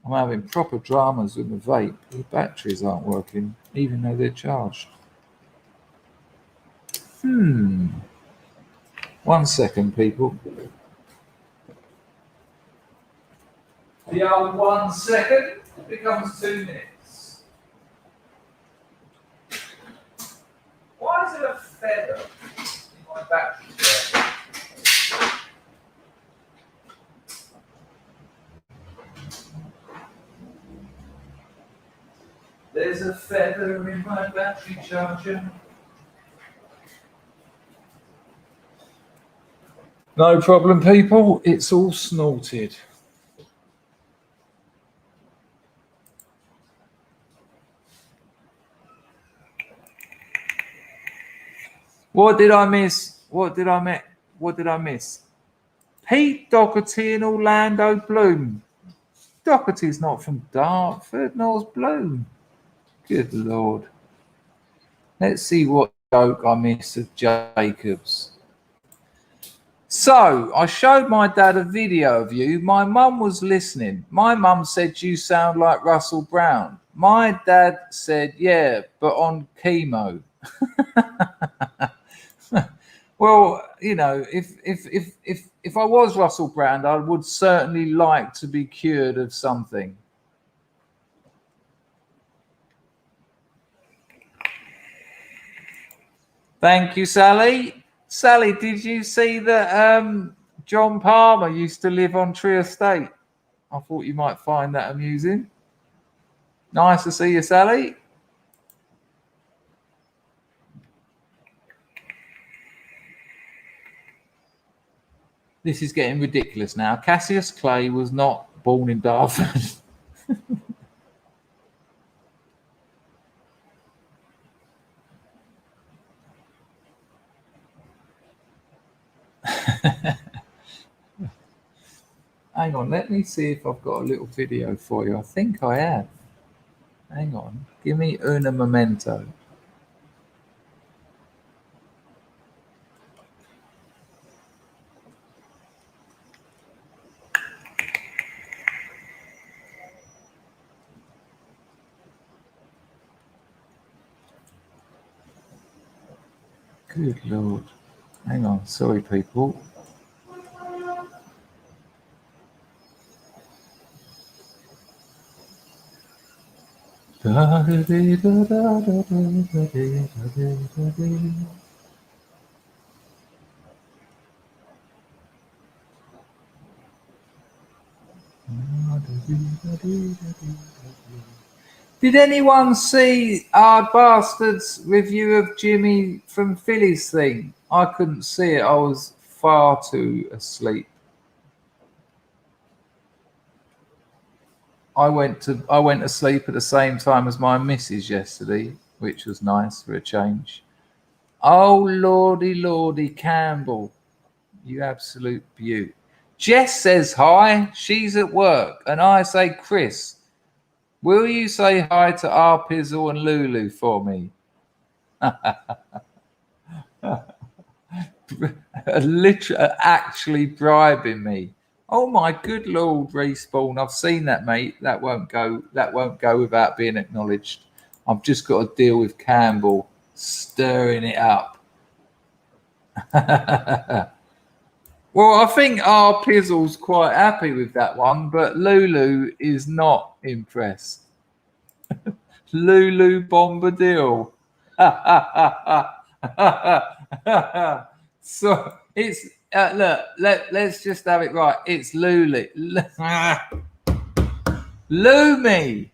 I'm having proper dramas with the vape. The batteries aren't working, even though they're charged. 1 second, people. The old 1 second becomes 2 minutes. Why is there a feather in my battery? There's a feather in my battery charger. No problem, people. It's all snorted. What did I miss? What did I miss? Pete Doherty and Orlando Bloom. Doherty's not from Dartford, nor's Bloom. Good Lord. Let's see what joke I missed of Jacobs. So, I showed my dad a video of you. My mum was listening. My mum said you sound like Russell Brown. My dad said, yeah, but on chemo. Well, you know, if I was Russell Brand, I would certainly like to be cured of something. Thank you, Sally. Sally, did you see that John Palmer used to live on Tree Estate? I thought you might find that amusing. Nice to see you, Sally. This is getting ridiculous now. Cassius Clay was not born in Dartford. Hang on, let me see if I've got a little video for you. I think I have. Hang on, give me una momento. Good Lord. Hang on, sorry people. Did anyone see our Bastards review of Jimmy from Philly's thing? I couldn't see it. I was far too asleep. I went to sleep at the same time as my missus yesterday, which was nice for a change. Oh lordy, Campbell, you absolute beaut. Jess says hi. She's at work, and I say, Chris, will you say hi to Arpizzle and Lulu for me? Literally, actually bribing me. Oh my good Lord, Respawn. I've seen that, mate. That won't go without being acknowledged. I've just got to deal with Campbell stirring it up. Well, I think our Pizzle's quite happy with that one, but Lulu is not impressed. Lulu Bombadil. So it's look. Let's just have it right. It's Lulu. Lumi.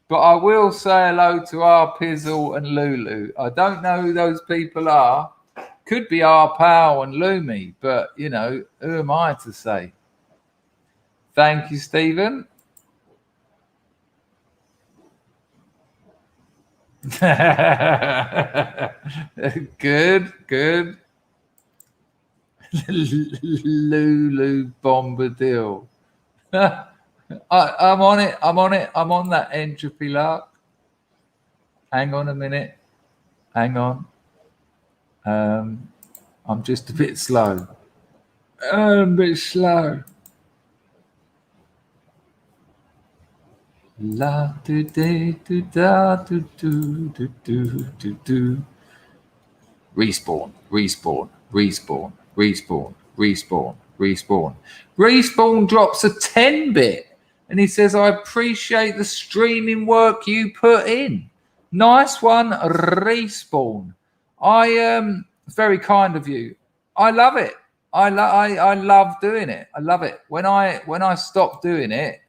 But I will say hello to our Pizzle and Lulu. I don't know who those people are. Could be our pal and Lumi, but you know, who am I to say? Thank you, Stephen. Good. Lulu Bombadil. I'm on it. I'm on that entropy lark. Hang on a minute. Hang on. I'm just a bit slow. I'm a bit slow. La do do do da do do do do do do. Respawn, respawn, respawn, respawn, respawn, respawn. Respawn drops a 10-bit and he says, I appreciate the streaming work you put in. Nice one, Respawn. Very kind of you. I love it. I love doing it. I love it. When I stopped doing it,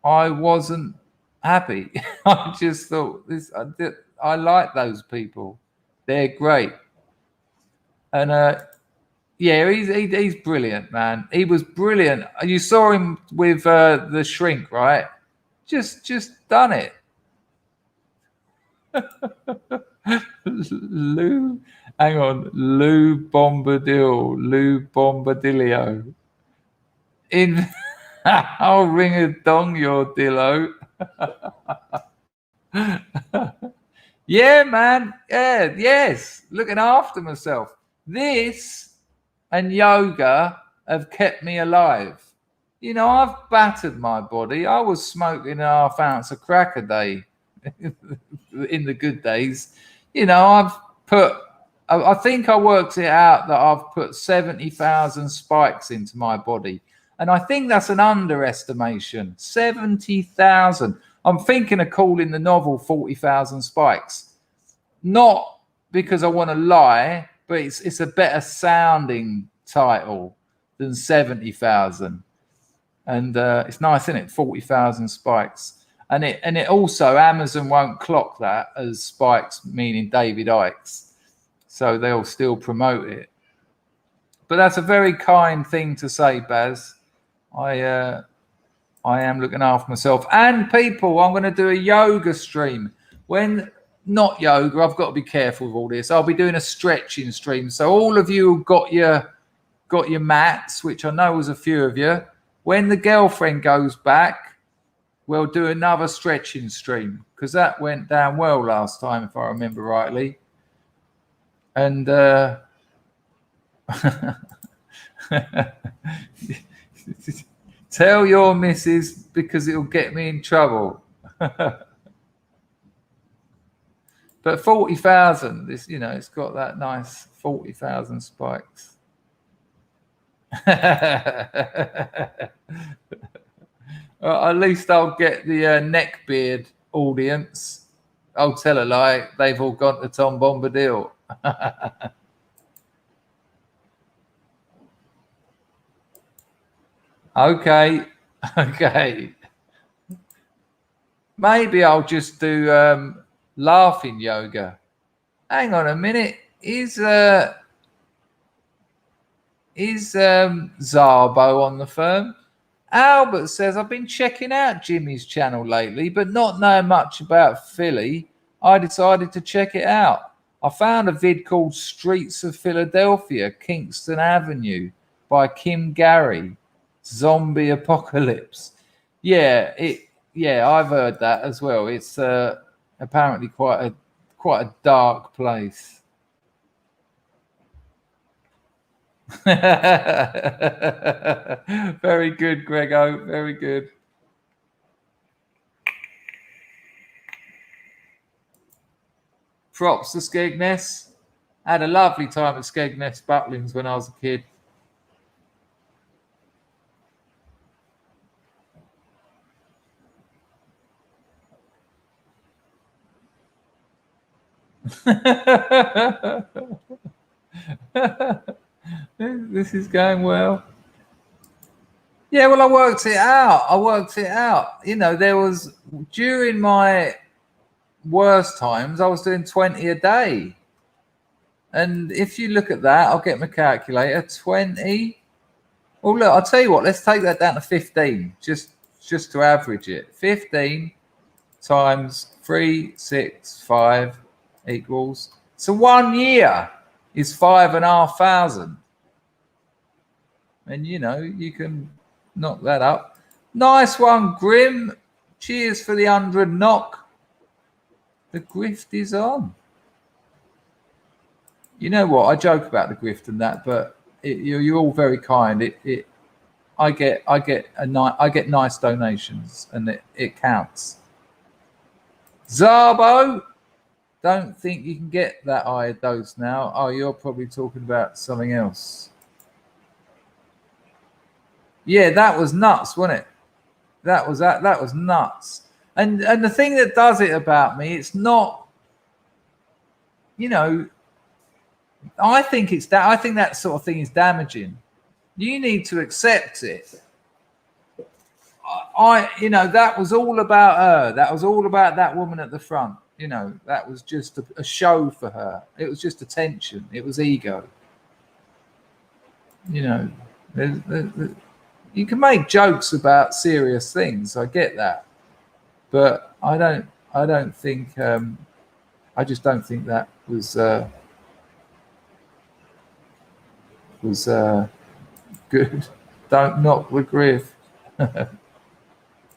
I wasn't happy. I just thought I like those people. They're great. And yeah, he's brilliant, man. He was brilliant. You saw him with the shrink, right? Just done it. Lou, hang on, Lou Bombadillo. In I'll ring a dong your dillo. Yeah, man. Yeah, yes. Looking after myself. This and yoga have kept me alive. You know, I've battered my body. I was smoking a half ounce of crack a day in the good days. You know, I think I worked it out that I've put 70,000 spikes into my body. And I think that's an underestimation. 70,000. I'm thinking of calling the novel 40,000 Spikes. Not because I want to lie, but it's a better sounding title than 70,000. And it's nice, isn't it? 40,000 Spikes. And it also, Amazon won't clock that as Spikes, meaning David Icke's. So they'll still promote it. But that's a very kind thing to say, Baz. I am looking after myself and people. I'm going to do a yoga stream. When not yoga, I've got to be careful with all this. I'll be doing a stretching stream. So all of you who got your mats, which I know was a few of you, when the girlfriend goes back, we'll do another stretching stream because that went down well last time, if I remember rightly. And tell your missus because it'll get me in trouble. But 40,000, this, you know, it's got that nice 40,000 spikes. At least I'll get the neckbeard audience. I'll tell a lie. They've all gone to Tom Bombadil. Okay. Maybe I'll just do laughing yoga. Hang on a minute. Is Zarbo on the phone? Albert says, I've been checking out Jimmy's channel lately, but not knowing much about Philly, I decided to check it out. I found a vid called Streets of Philadelphia, Kingston Avenue by Kim Gary. Zombie apocalypse. Yeah, I've heard that as well. It's apparently quite a dark place. Very good, Grego. Very good. Props to Skegness. Had a lovely time at Skegness Butlins when I was a kid. This is going well. Yeah, well, I worked it out. You know, there was, during my worst times, I was doing 20 a day. And if you look at that, I'll get my calculator, 20. Well, look, I'll tell you what, let's take that down to 15, just to average it. 15 times 365 equals. So 1 year is 5,500. And, you know, you can knock that up. Nice one, Grim. Cheers for the 100 knock. The grift is on. You know what? I joke about the grift and that, but you're all very kind. I get nice donations, and it counts. Zarbo, don't think you can get that higher dose now. Oh, you're probably talking about something else. Yeah, that was nuts, wasn't it? That was nuts. And the thing that does it about me, it's not, you know, I think that sort of thing is damaging. You need to accept it. That was all about her. That was all about that woman at the front. That was just a show for her. It was just attention. It was ego. You can make jokes about serious things. I get that, but I don't think. I just don't think that was good. Don't knock the griff.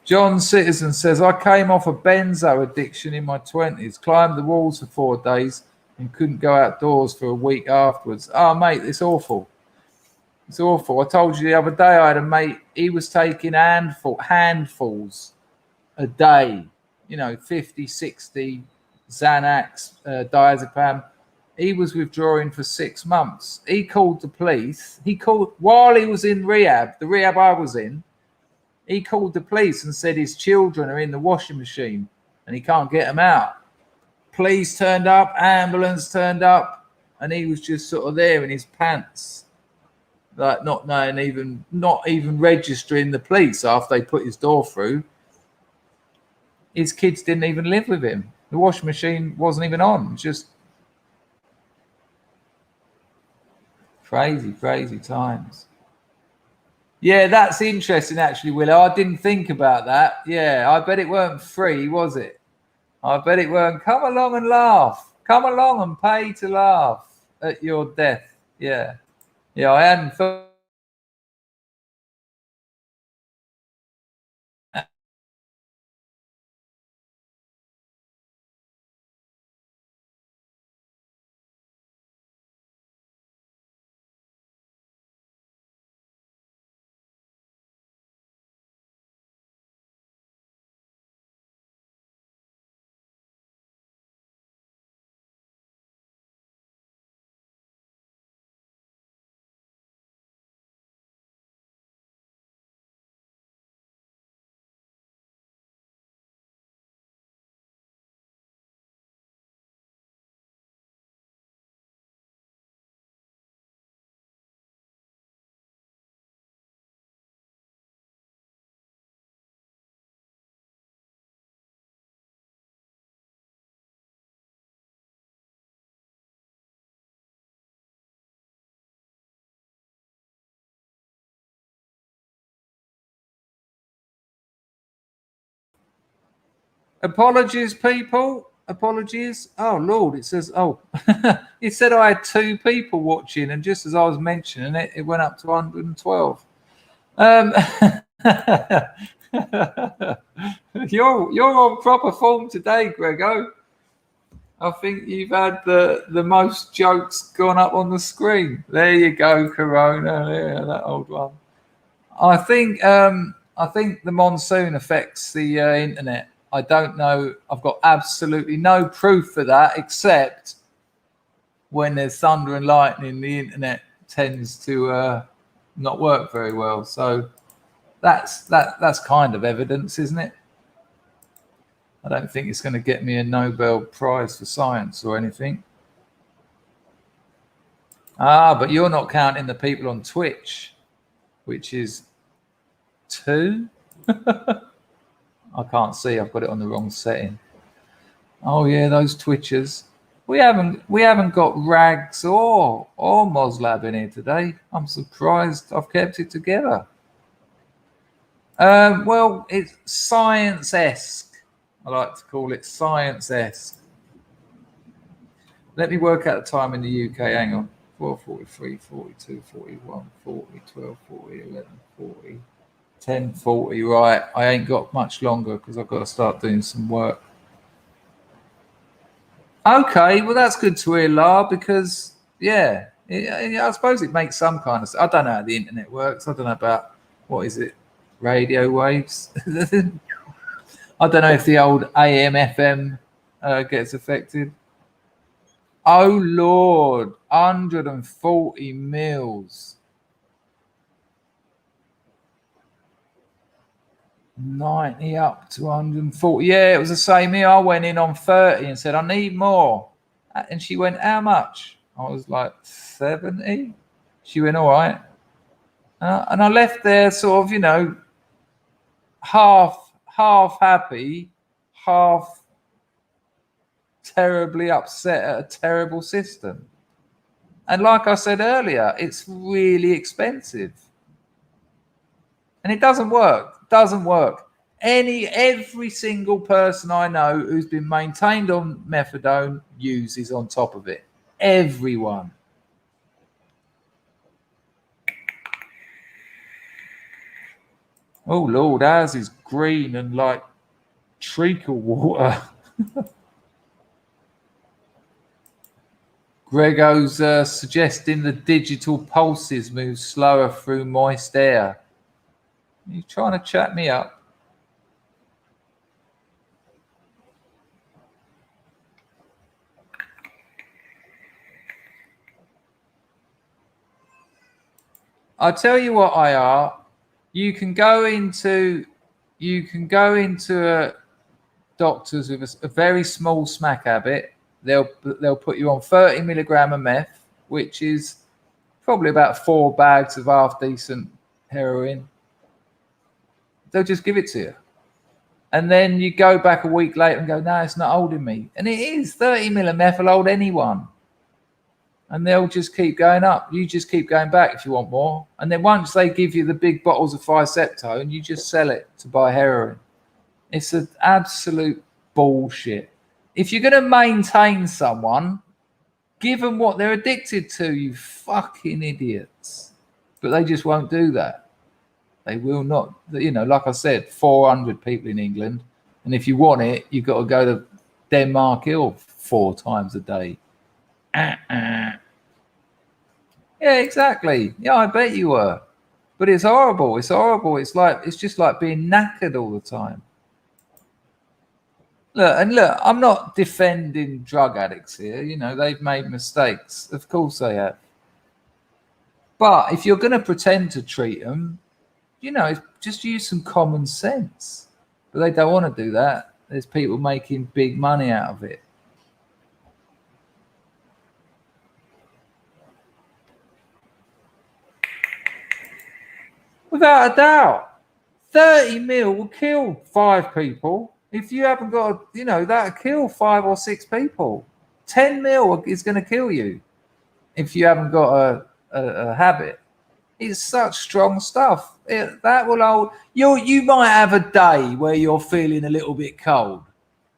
John Citizen says, I came off a benzo addiction in my 20s, climbed the walls for 4 days and couldn't go outdoors for a week afterwards. Oh, mate, it's awful. It's awful. I told you the other day I had a mate, he was taking handfuls a day, 50, 60 Xanax, diazepam. He was withdrawing for 6 months. He called the police. While he was in rehab, the rehab I was in, he called the police and said his children are in the washing machine and he can't get them out. Police turned up, ambulance turned up, and he was just sort of there in his pants, like not even registering the police after they put his door through. His kids didn't even live with him. The washing machine wasn't even on. Just crazy, crazy times. Yeah, that's interesting, actually, Willow. I didn't think about that. Yeah, I bet it weren't free, was it? I bet it weren't. Come along and laugh. Come along and pay to laugh at your death. Yeah. Yeah, I hadn't thought. Apologies, people. Apologies. Oh, Lord, it says, it said I had 2 people watching, and just as I was mentioning it, it went up to 112. You're on proper form today, Grego. I think you've had the most jokes gone up on the screen. There you go, Corona. Yeah, that old one. I think the monsoon affects the internet. I don't know. I've got absolutely no proof for that, except when there's thunder and lightning, the internet tends to not work very well. So that's kind of evidence, isn't it? I don't think it's going to get me a Nobel Prize for science or anything. But you're not counting the people on Twitch, which is 2. I can't see. I've got it on the wrong setting. Oh yeah, those Twitchers. We haven't got Rags or Moslab in here today. I'm surprised I've kept it together. Well, it's science-esque. I like to call it science-esque. Let me work out the time in the UK. Hang on. 4:43, 42, 41, 40, 12, 40, 11, 40. 10:40, right? I ain't got much longer because I've got to start doing some work. Okay, well that's good to hear, La, because I suppose it makes some kind of. I don't know how the internet works. I don't know about what is it, radio waves. I don't know if the old AM FM gets affected. Oh Lord, 140 mils. 90 up to 140. Yeah, it was the same here. I went in on 30 and said, I need more. And she went, how much? I was like, 70. She went, all right. And I left there sort of, half happy, half terribly upset at a terrible system. And like I said earlier, it's really expensive. And it doesn't work. Doesn't work. Every single person I know who's been maintained on methadone uses on top of it. Everyone. Oh Lord, ours is green and like treacle water. Grego's suggesting the digital pulses move slower through moist air. Are you trying to chat me up? I'll tell you what, IR. You can go into a doctors with a very small smack habit. They'll put you on 30 milligram of meth, which is probably about 4 bags of half decent heroin. They'll just give it to you. And then you go back a week later and go, no, it's not holding me. And it is 30 mil of meth will hold anyone. And they'll just keep going up. You just keep going back if you want more. And then once they give you the big bottles of Ficeptone, you just sell it to buy heroin. It's an absolute bullshit. If you're going to maintain someone, give them what they're addicted to, you fucking idiots. But they just won't do that. They will not. Like I said, 400 people in England. And if you want it, you've got to go to Denmark Hill 4 times a day. Yeah, exactly. Yeah, I bet you were. But it's horrible. It's horrible. It's just like being knackered all the time. Look, I'm not defending drug addicts here. They've made mistakes. Of course they have. But if you're going to pretend to treat them, just use some common sense. But they don't want to do that. There's people making big money out of it. Without a doubt, 30 mil will kill 5 people. If you haven't got, that'll kill 5 or 6 people. 10 mil is going to kill you if you haven't got a habit. It's such strong stuff. That will hold. You might have a day where you're feeling a little bit cold,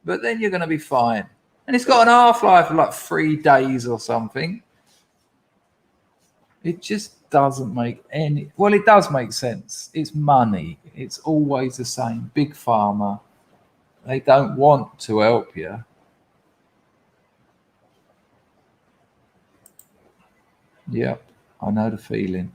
but then you're going to be fine. And it's got an half-life of like 3 days or something. It just doesn't make any. Well, it does make sense. It's money. It's always the same. Big pharma. They don't want to help you. Yep, I know the feeling.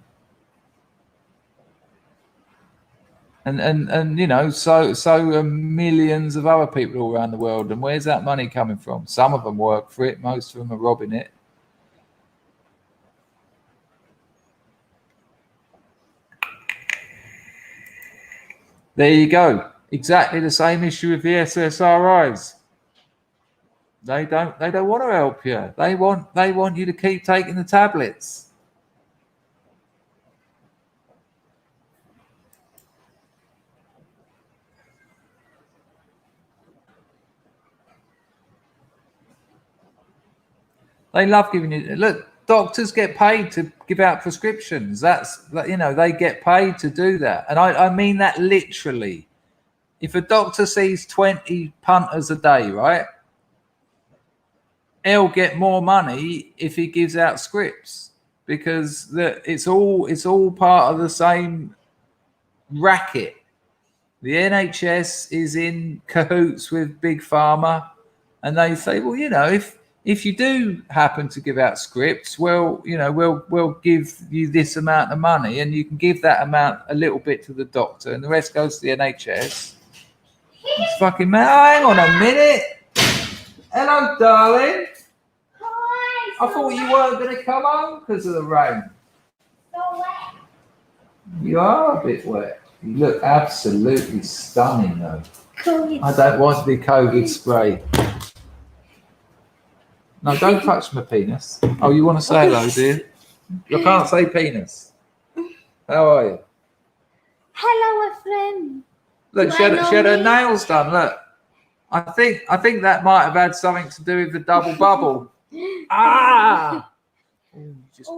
And so millions of other people all around the world. And where's that money coming from? Some of them work for it. Most of them are robbing it. There you go. Exactly the same issue with the SSRIs. They don't want to help you. They want you to keep taking the tablets. They love giving you. Look, doctors get paid to give out prescriptions. They get paid to do that, and I mean that literally. If a doctor sees 20 punters a day, right, he'll get more money if he gives out scripts because it's all part of the same racket. The NHS is in cahoots with Big Pharma, and they say, well, you know, if you do happen to give out scripts, well, you know, we'll give you this amount of money, and you can give that amount a little bit to the doctor, and the rest goes to the NHS. It's fucking mad. Oh, hang on a minute. Hello, darling. Hi, I thought you weren't going to come home because of the rain. so wet. You are a bit wet. You look absolutely stunning, though. COVID. I don't want the COVID spray. No, don't touch my penis. Oh, you want to say hello, dear? You can't say penis. How are you? Hello, my friend. Look, she had her nails done. Look, I think that might have had something to do with the double bubble. Ah! Oh, just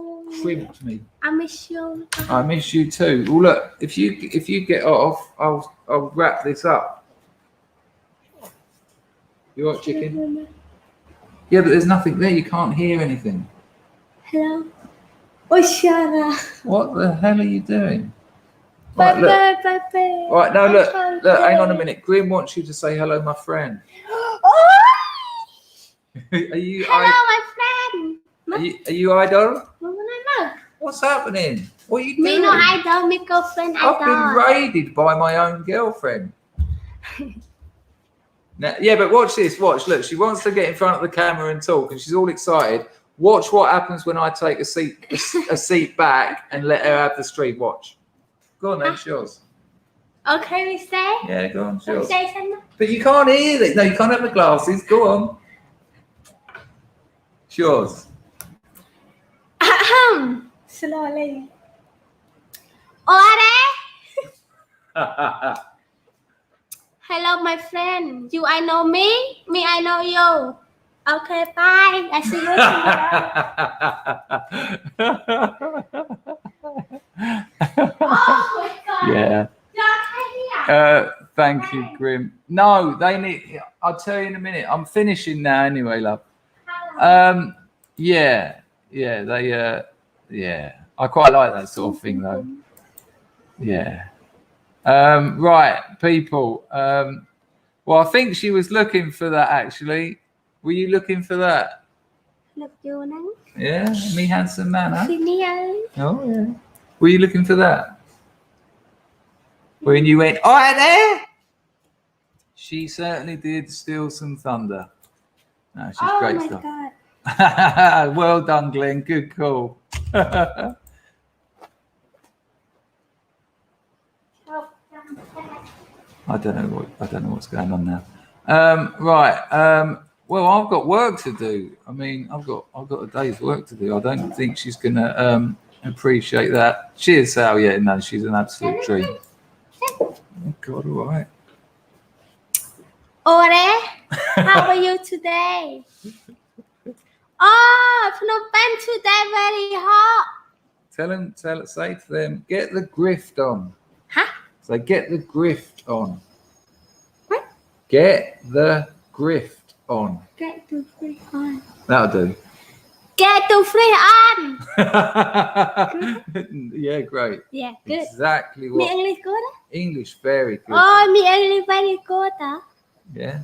crimped me. I miss you. I miss you too. Well, look, if you get off, I'll wrap this up. You want chicken? Yeah, but there's nothing there. You can't hear anything. Hello. Oh, shut up. What the hell are you doing? Bye, Right, look. bye, bye, bye. All right, no, look, hang on a minute. Grim wants you to say hello, my friend. Oh! Are you? Hello, my friend. Are you idol? No. What's happening? What are you Me doing? no idol, me girlfriend I've been idol. raided by my own girlfriend. Now, yeah, but watch this. Watch. Look, she wants to get in front of the camera and talk, and she's all excited. Watch what happens when I take a seat back and let her have the stream. Watch. Go on, then. It's yours. Okay, we say. Yeah, go on. It's yours. Say something. But you can't hear it. No, you can't have the glasses. Go on. It's yours. Slowly. Ore. Hello, my friend. You, I know me. Me, I know you. Okay, bye. I see you tomorrow. Oh my God. Yeah. Thank you, Grim. No, they need. I'll tell you in a minute. I'm finishing now, anyway, love. Yeah. They. Yeah. I quite like that sort of thing, though. Yeah. Right, people. Well, I think she was looking for that, actually. Were you looking for that? Look, you know. Yeah, me handsome man, huh? Senior. Oh, yeah. Were you looking for that? When you went, all right there? She certainly did steal some thunder. No, she's Oh great my stuff. God. Well done, Glenn. Good call. I don't know what's going on now. Right. Well, I've got work to do. I mean, I've got a day's work to do. I don't think she's gonna appreciate that. She is, Sal. Yeah, no, she's an absolute dream. Oh God, all right. Ore, how are you today? Oh, Phnom Penh today very hot. Say to them, get the grift on. Huh? So get the grift on. What? Get the grift on. Get to free on. That'll do. Get to free on. Yeah, great. Yeah, good. Exactly Me what. English good? English, very good. Oh, me English very good. Yeah.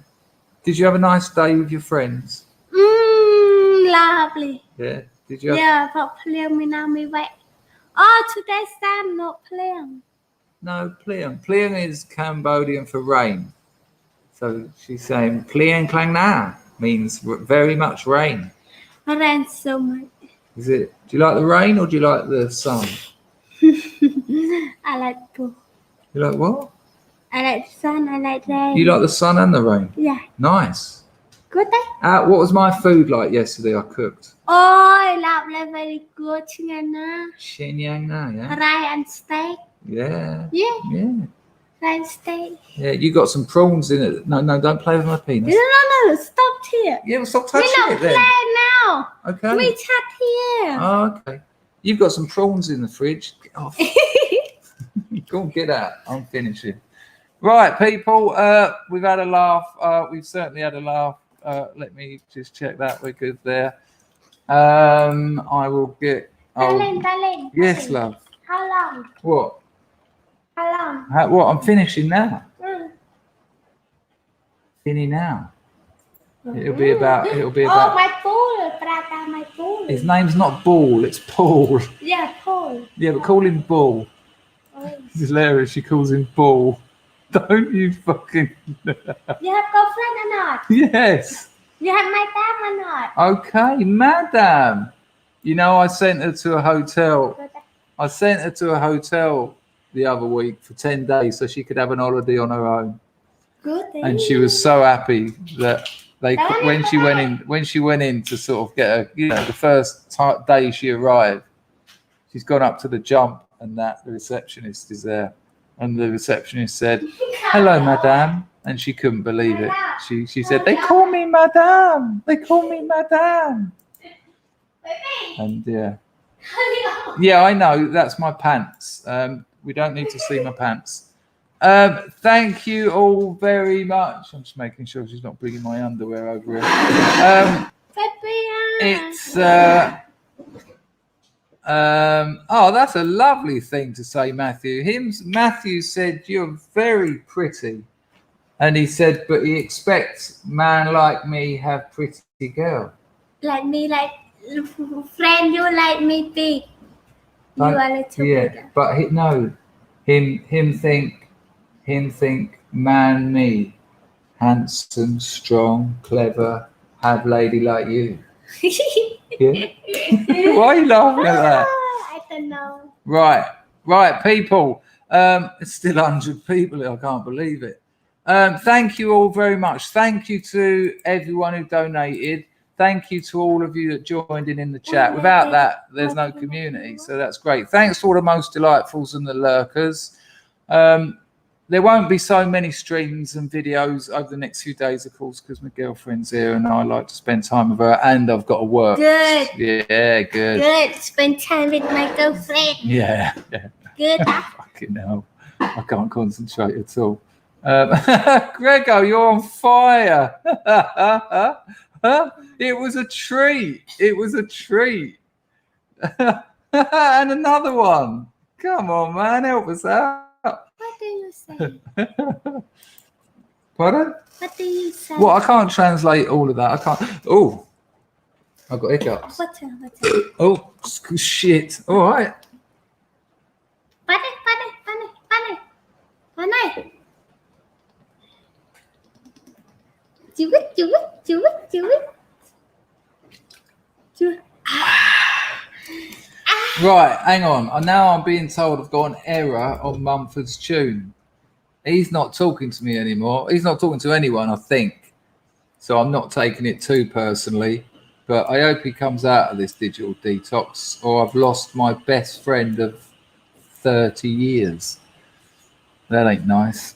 Did you have a nice day with your friends? Lovely. Yeah. Did you? Have... Yeah, but playing me now me wait. Oh, today Sam not playing. No, Pliang. Pliang is Cambodian for rain. So she's saying Pliang Klang Na means very much rain. I ran so much. Is it? Do you like the rain or do you like the sun? I like both. You like what? I like sun, I like rain. You like the sun and the rain? Yeah. Nice. Good day. What was my food like yesterday? I cooked. Oh, I love very good chicken. Shenyang Na, yeah? Rice and steak. Yeah. Yeah, Yeah. rice and steak. Yeah, you got some prawns in it. No, don't play with my penis. No, stop here. Yeah, well, stop We touching don't it then. play now. Okay. We chat here. Oh, okay. You've got some prawns in the fridge. Get off. Go on, get out. I'm finishing. Right, people. We've had a laugh. We've certainly had a laugh. Let me just check that. We're good there. I will get. Darling. Yes, love. How long? What? How How long? What? I'm finishing now. Mm. Finny now. It'll Mm. be about. It'll be Oh, about. my pool. Prata, my pool. His name's not Ball. It's Paul. Yeah, pool. Yeah, but call him Ball. Oh. It's hilarious. She calls him Ball. Don't you fucking? You have girlfriend or not? Yes. You have my dad or not? Okay, madam. You know, I sent her to a hotel. I sent her to a hotel the other week for 10 days so she could have an holiday on her own. Good. And she was so happy that when she went in to sort of get her, you know, the first day she arrived, she's gone up to the jump and the receptionist is there. And the receptionist said, "Hello, madame." And she couldn't believe it. She said, "They call me madame. They call me madame." And yeah, I know. That's my pants. We don't need to see my pants. Thank you all very much. I'm just making sure she's not bringing my underwear over here. It's oh, that's a lovely thing to say, Matthew. Matthew said you're very pretty, and he said, but he expects man like me have pretty girl. Like me, like friend, you like me big. You are a little bigger. But him think man me handsome, strong, clever, have lady like you. Yeah. Why are you laughing at that? I don't know. Right, people. It's still 100 people. I can't believe it. Thank you all very much. Thank you to everyone who donated. Thank you to all of you that joined in the chat. Without that, there's no community. So that's great. Thanks to all the most delightfuls and the lurkers. There won't be so many streams and videos over the next few days, of course, because my girlfriend's here and I like to spend time with her and I've got to work. Good. Yeah, good. Good. Spend time with my girlfriend. Yeah. Good. Fucking hell. I can't concentrate at all. Grego, you're on fire. It was a treat. And another one. Come on, man. Help us out. What do you say? Pardon? What do you say? Well, I can't translate all of that. I can't. Oh, I've got hiccups. What's Oh, shit. All right. Funny. Do it. Right, hang on. Now I'm being told I've got an error on Mumford's tune. He's not talking to me anymore. He's not talking to anyone, I think. So I'm not taking it too personally. But I hope he comes out of this digital detox or I've lost my best friend of 30 years. That ain't nice.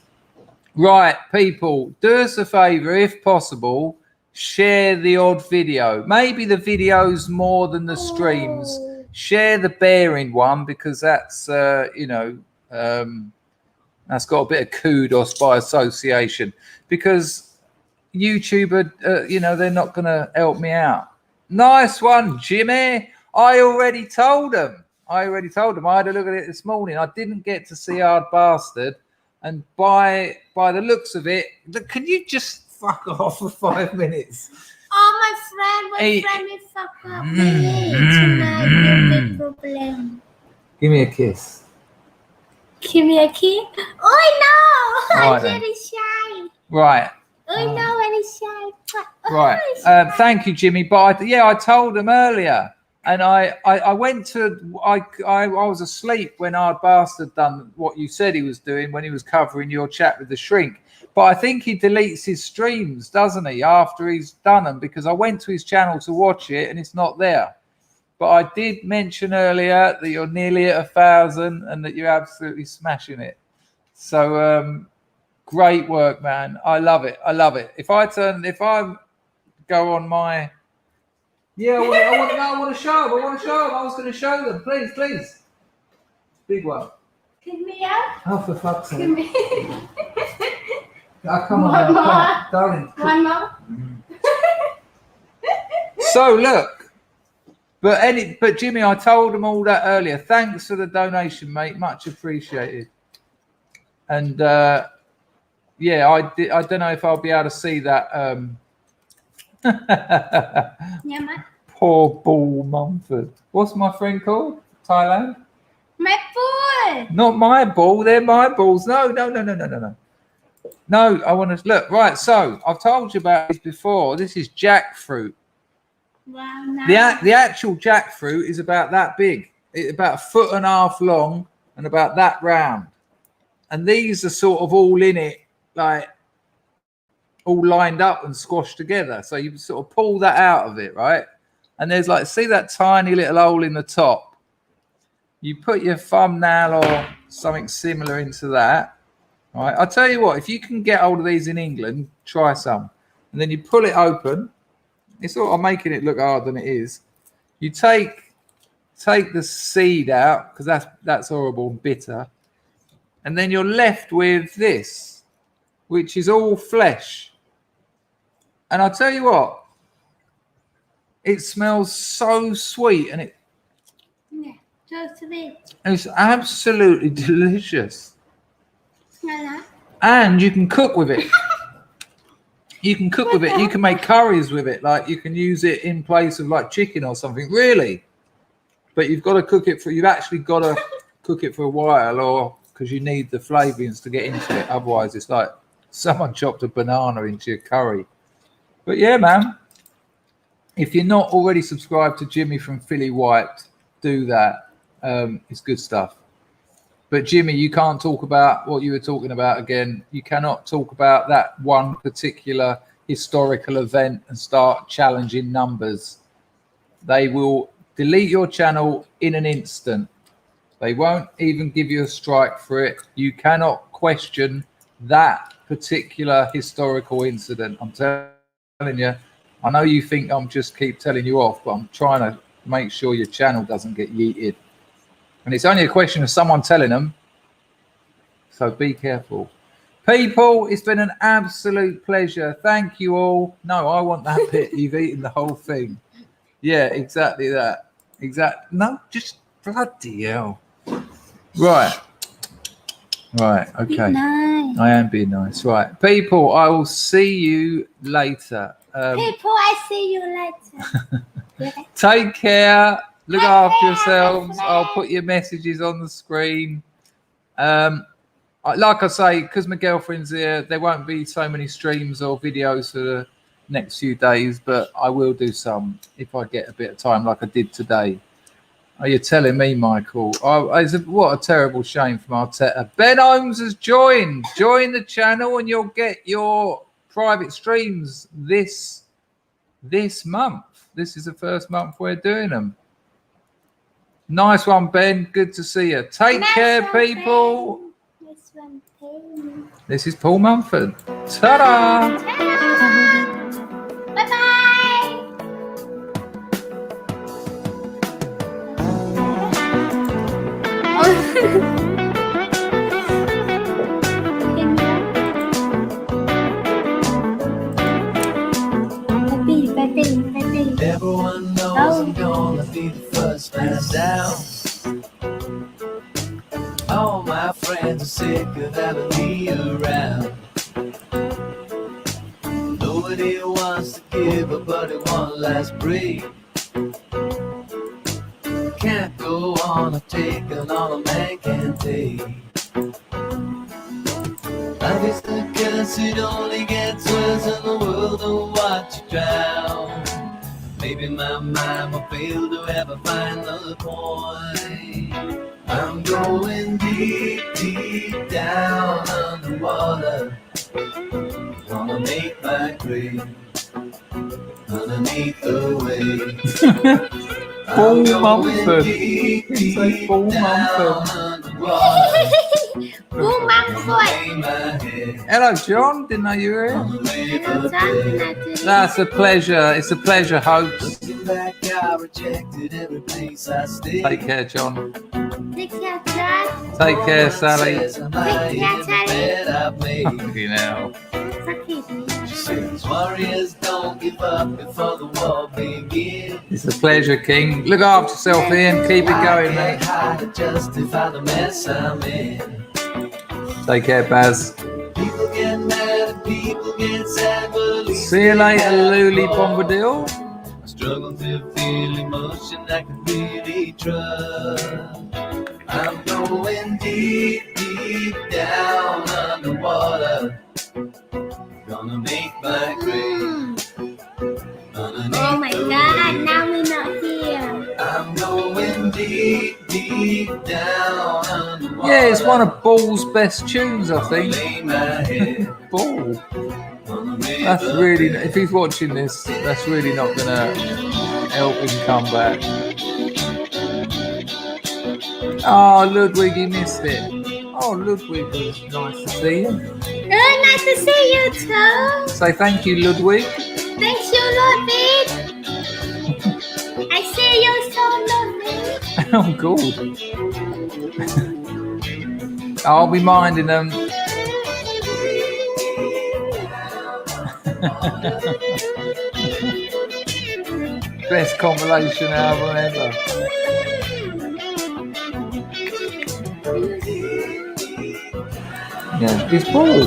Right, people, do us a favour, if possible, share the odd video. Maybe the video's more than the streams. Share the bearing one because that's, that's got a bit of kudos by association. Because YouTube, they're not going to help me out. Nice one, Jimmy. I already told them. I had a look at it this morning. I didn't get to see Hard Bastard. And by the looks of it, can you just fuck off for 5 minutes? Oh, my friend will fuck up me tonight. No big problem. Give me a kiss. Oh, no. Right, I'm very shy. Right. Oh, no, very shy. Right. Thank you, Jimmy. But I told them earlier. And I went to, I was asleep when Hard Bastard done what you said he was doing when he was covering your chat with the shrink. But I think he deletes his streams, doesn't he, after he's done them? Because I went to his channel to watch it and it's not there. But I did mention earlier that you're nearly at 1,000 and that you're absolutely smashing it. So great work, man. I love it. If I go on my... Yeah, I want to show them. I was going to show them. Please. Big one. Give me up. Oh, for fuck's sake. Give me. Oh, come on, now, darling. One more. So look, but Jimmy, I told them all that earlier. Thanks for the donation, mate. Much appreciated. And yeah, I don't know if I'll be able to see that. Yeah, my Poor Bull Mumford. What's my friend called? Thailand? food. Not my ball. They're my balls. No. No, I want to look. Right, so I've told you about this before. This is jackfruit. Wow, nice. The actual jackfruit is about that big. It's about 1.5 feet long and about that round. And these are sort of all in it, like all lined up and squashed together. So you sort of pull that out of it, right? And there's like, see that tiny little hole in the top? You put your thumbnail or something similar into that, right? I'll tell you what, if you can get hold of these in England, try some. And then you pull it open. It's sort of making it look harder than it is. You take the seed out, because that's horrible and bitter. And then you're left with this, which is all flesh. And I'll tell you what, it smells so sweet, and Yeah, just a bit. it's absolutely delicious. Smell that? And you can cook with it. You can cook with it. You can make curries with it. Like you can use it in place of like chicken or something. Really, but you've got to cook it for. You've actually got to cook it for a while, or because you need the flavorings to get into it. Otherwise, it's like someone chopped a banana into your curry. But yeah, man. If you're not already subscribed to Jimmy from Philly White, do that. It's good stuff. But Jimmy, you can't talk about what you were talking about again. You cannot talk about that one particular historical event and start challenging numbers. They will delete your channel in an instant. They won't even give you a strike for it. You cannot question that particular historical incident. I'm telling you. I know you think I'm just keep telling you off, but I'm trying to make sure your channel doesn't get yeeted. And it's only a question of someone telling them. So be careful. People, it's been an absolute pleasure. Thank you all. No, I want that bit. You've eaten the whole thing. Yeah, exactly that. No, just bloody hell. Right. Okay. Nice. I am being nice. Right. People, I will see you later. People, I see you later. Take care. Look Take after care, yourselves. my I'll friend. put your messages on the screen. Like I say, because my girlfriend's here, there won't be so many streams or videos for the next few days, but I will do some if I get a bit of time like I did today. Are you telling me, Michael? What a terrible shame from Arteta. Ben Holmes has joined. Join the channel and you'll get your private streams this month. This is the first month we're doing them. Nice one, Ben. Good to see you. Take care, people. This one, too. This is Paul Mumford. Ta-da! Bye-bye. Baby. Everyone knows I'm gonna be the first man down. All my friends are sick of having me around. Nobody wants to give a buddy one last break. Can't go on a taking all a man can take. Life is the curse, it only gets worse in the world of what you drown. Maybe my mind will fail to ever find the point. I'm going deep, deep down underwater. Wanna make my grave underneath the waves. Paul I'm going Mumford. deep, It's like deep Paul down Mumford. underwater. Boom, I'm Lay my head Hello, John. Didn't know you were here. on the riverbed. That's a pleasure. It's a pleasure, Hopes. Looking back, I rejected every place I stayed. Take care, John. Take care, John. Take care, Sally. Take care, Sally. Fucking hell. She says, warriors don't give up before the war begins. It's a pleasure, King. Look after yourself, Ian. Keep it going, I mate. can't hide to justify the mess I'm in. Take care, Baz. People get mad and people get sad, but at least See you later, they have Luli fun. Bombadil. I struggle to feel emotion I can really trust. I'm going deep, deep down underwater. Gonna make my grave. Oh my God, now we're not here. I'm going deep, deep down underwater. Yeah, it's one of Ball's best tunes, I think. Lay my head Ball. on the That's river really, bed. if he's watching this, that's really not going to help him come back. Oh, Ludwig, he missed it. Oh, Ludwig, it was nice to see you. Nice to see you too. Say thank you, Ludwig. Thanks you, Ludwig. I see you so, Ludwig. Oh, good. I'll be minding them. Best compilation album ever. Yeah, it's Paul.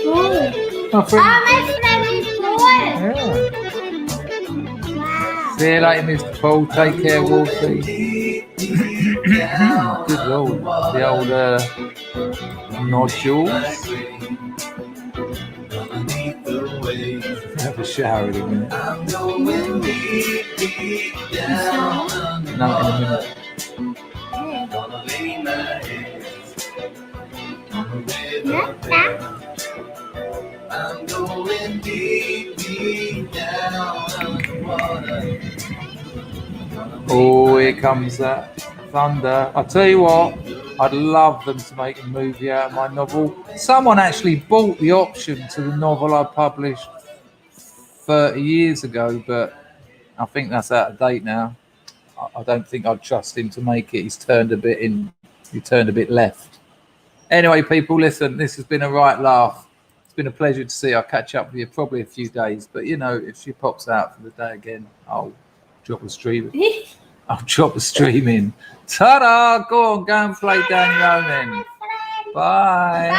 Cool. My Oh, friend. my friend is cool. Yeah. Wow. See you later, Mr. Paul. Take care, Wolfie. Good lord. The old nodules. Underneath the waves. Have a shower in a minute. I'm going deep, deep down No, in a minute. Gonna lay my head on the river Yeah, bed. I'm going deep, deep down underwater. Oh, here comes that thunder. I'll tell you what, I'd love them to make a movie out of my novel. Someone actually bought the option to the novel I published 30 years ago, but I think that's out of date now. I don't think I'd trust him to make it. He turned a bit left. Anyway, people, listen, this has been a right laugh. It's been a pleasure to see you. I'll catch up with you probably a few days, but you know, if she pops out for the day again, I'll drop a stream. I'll drop a stream in. Ta-da! Go on, go and play down your own end. Bye.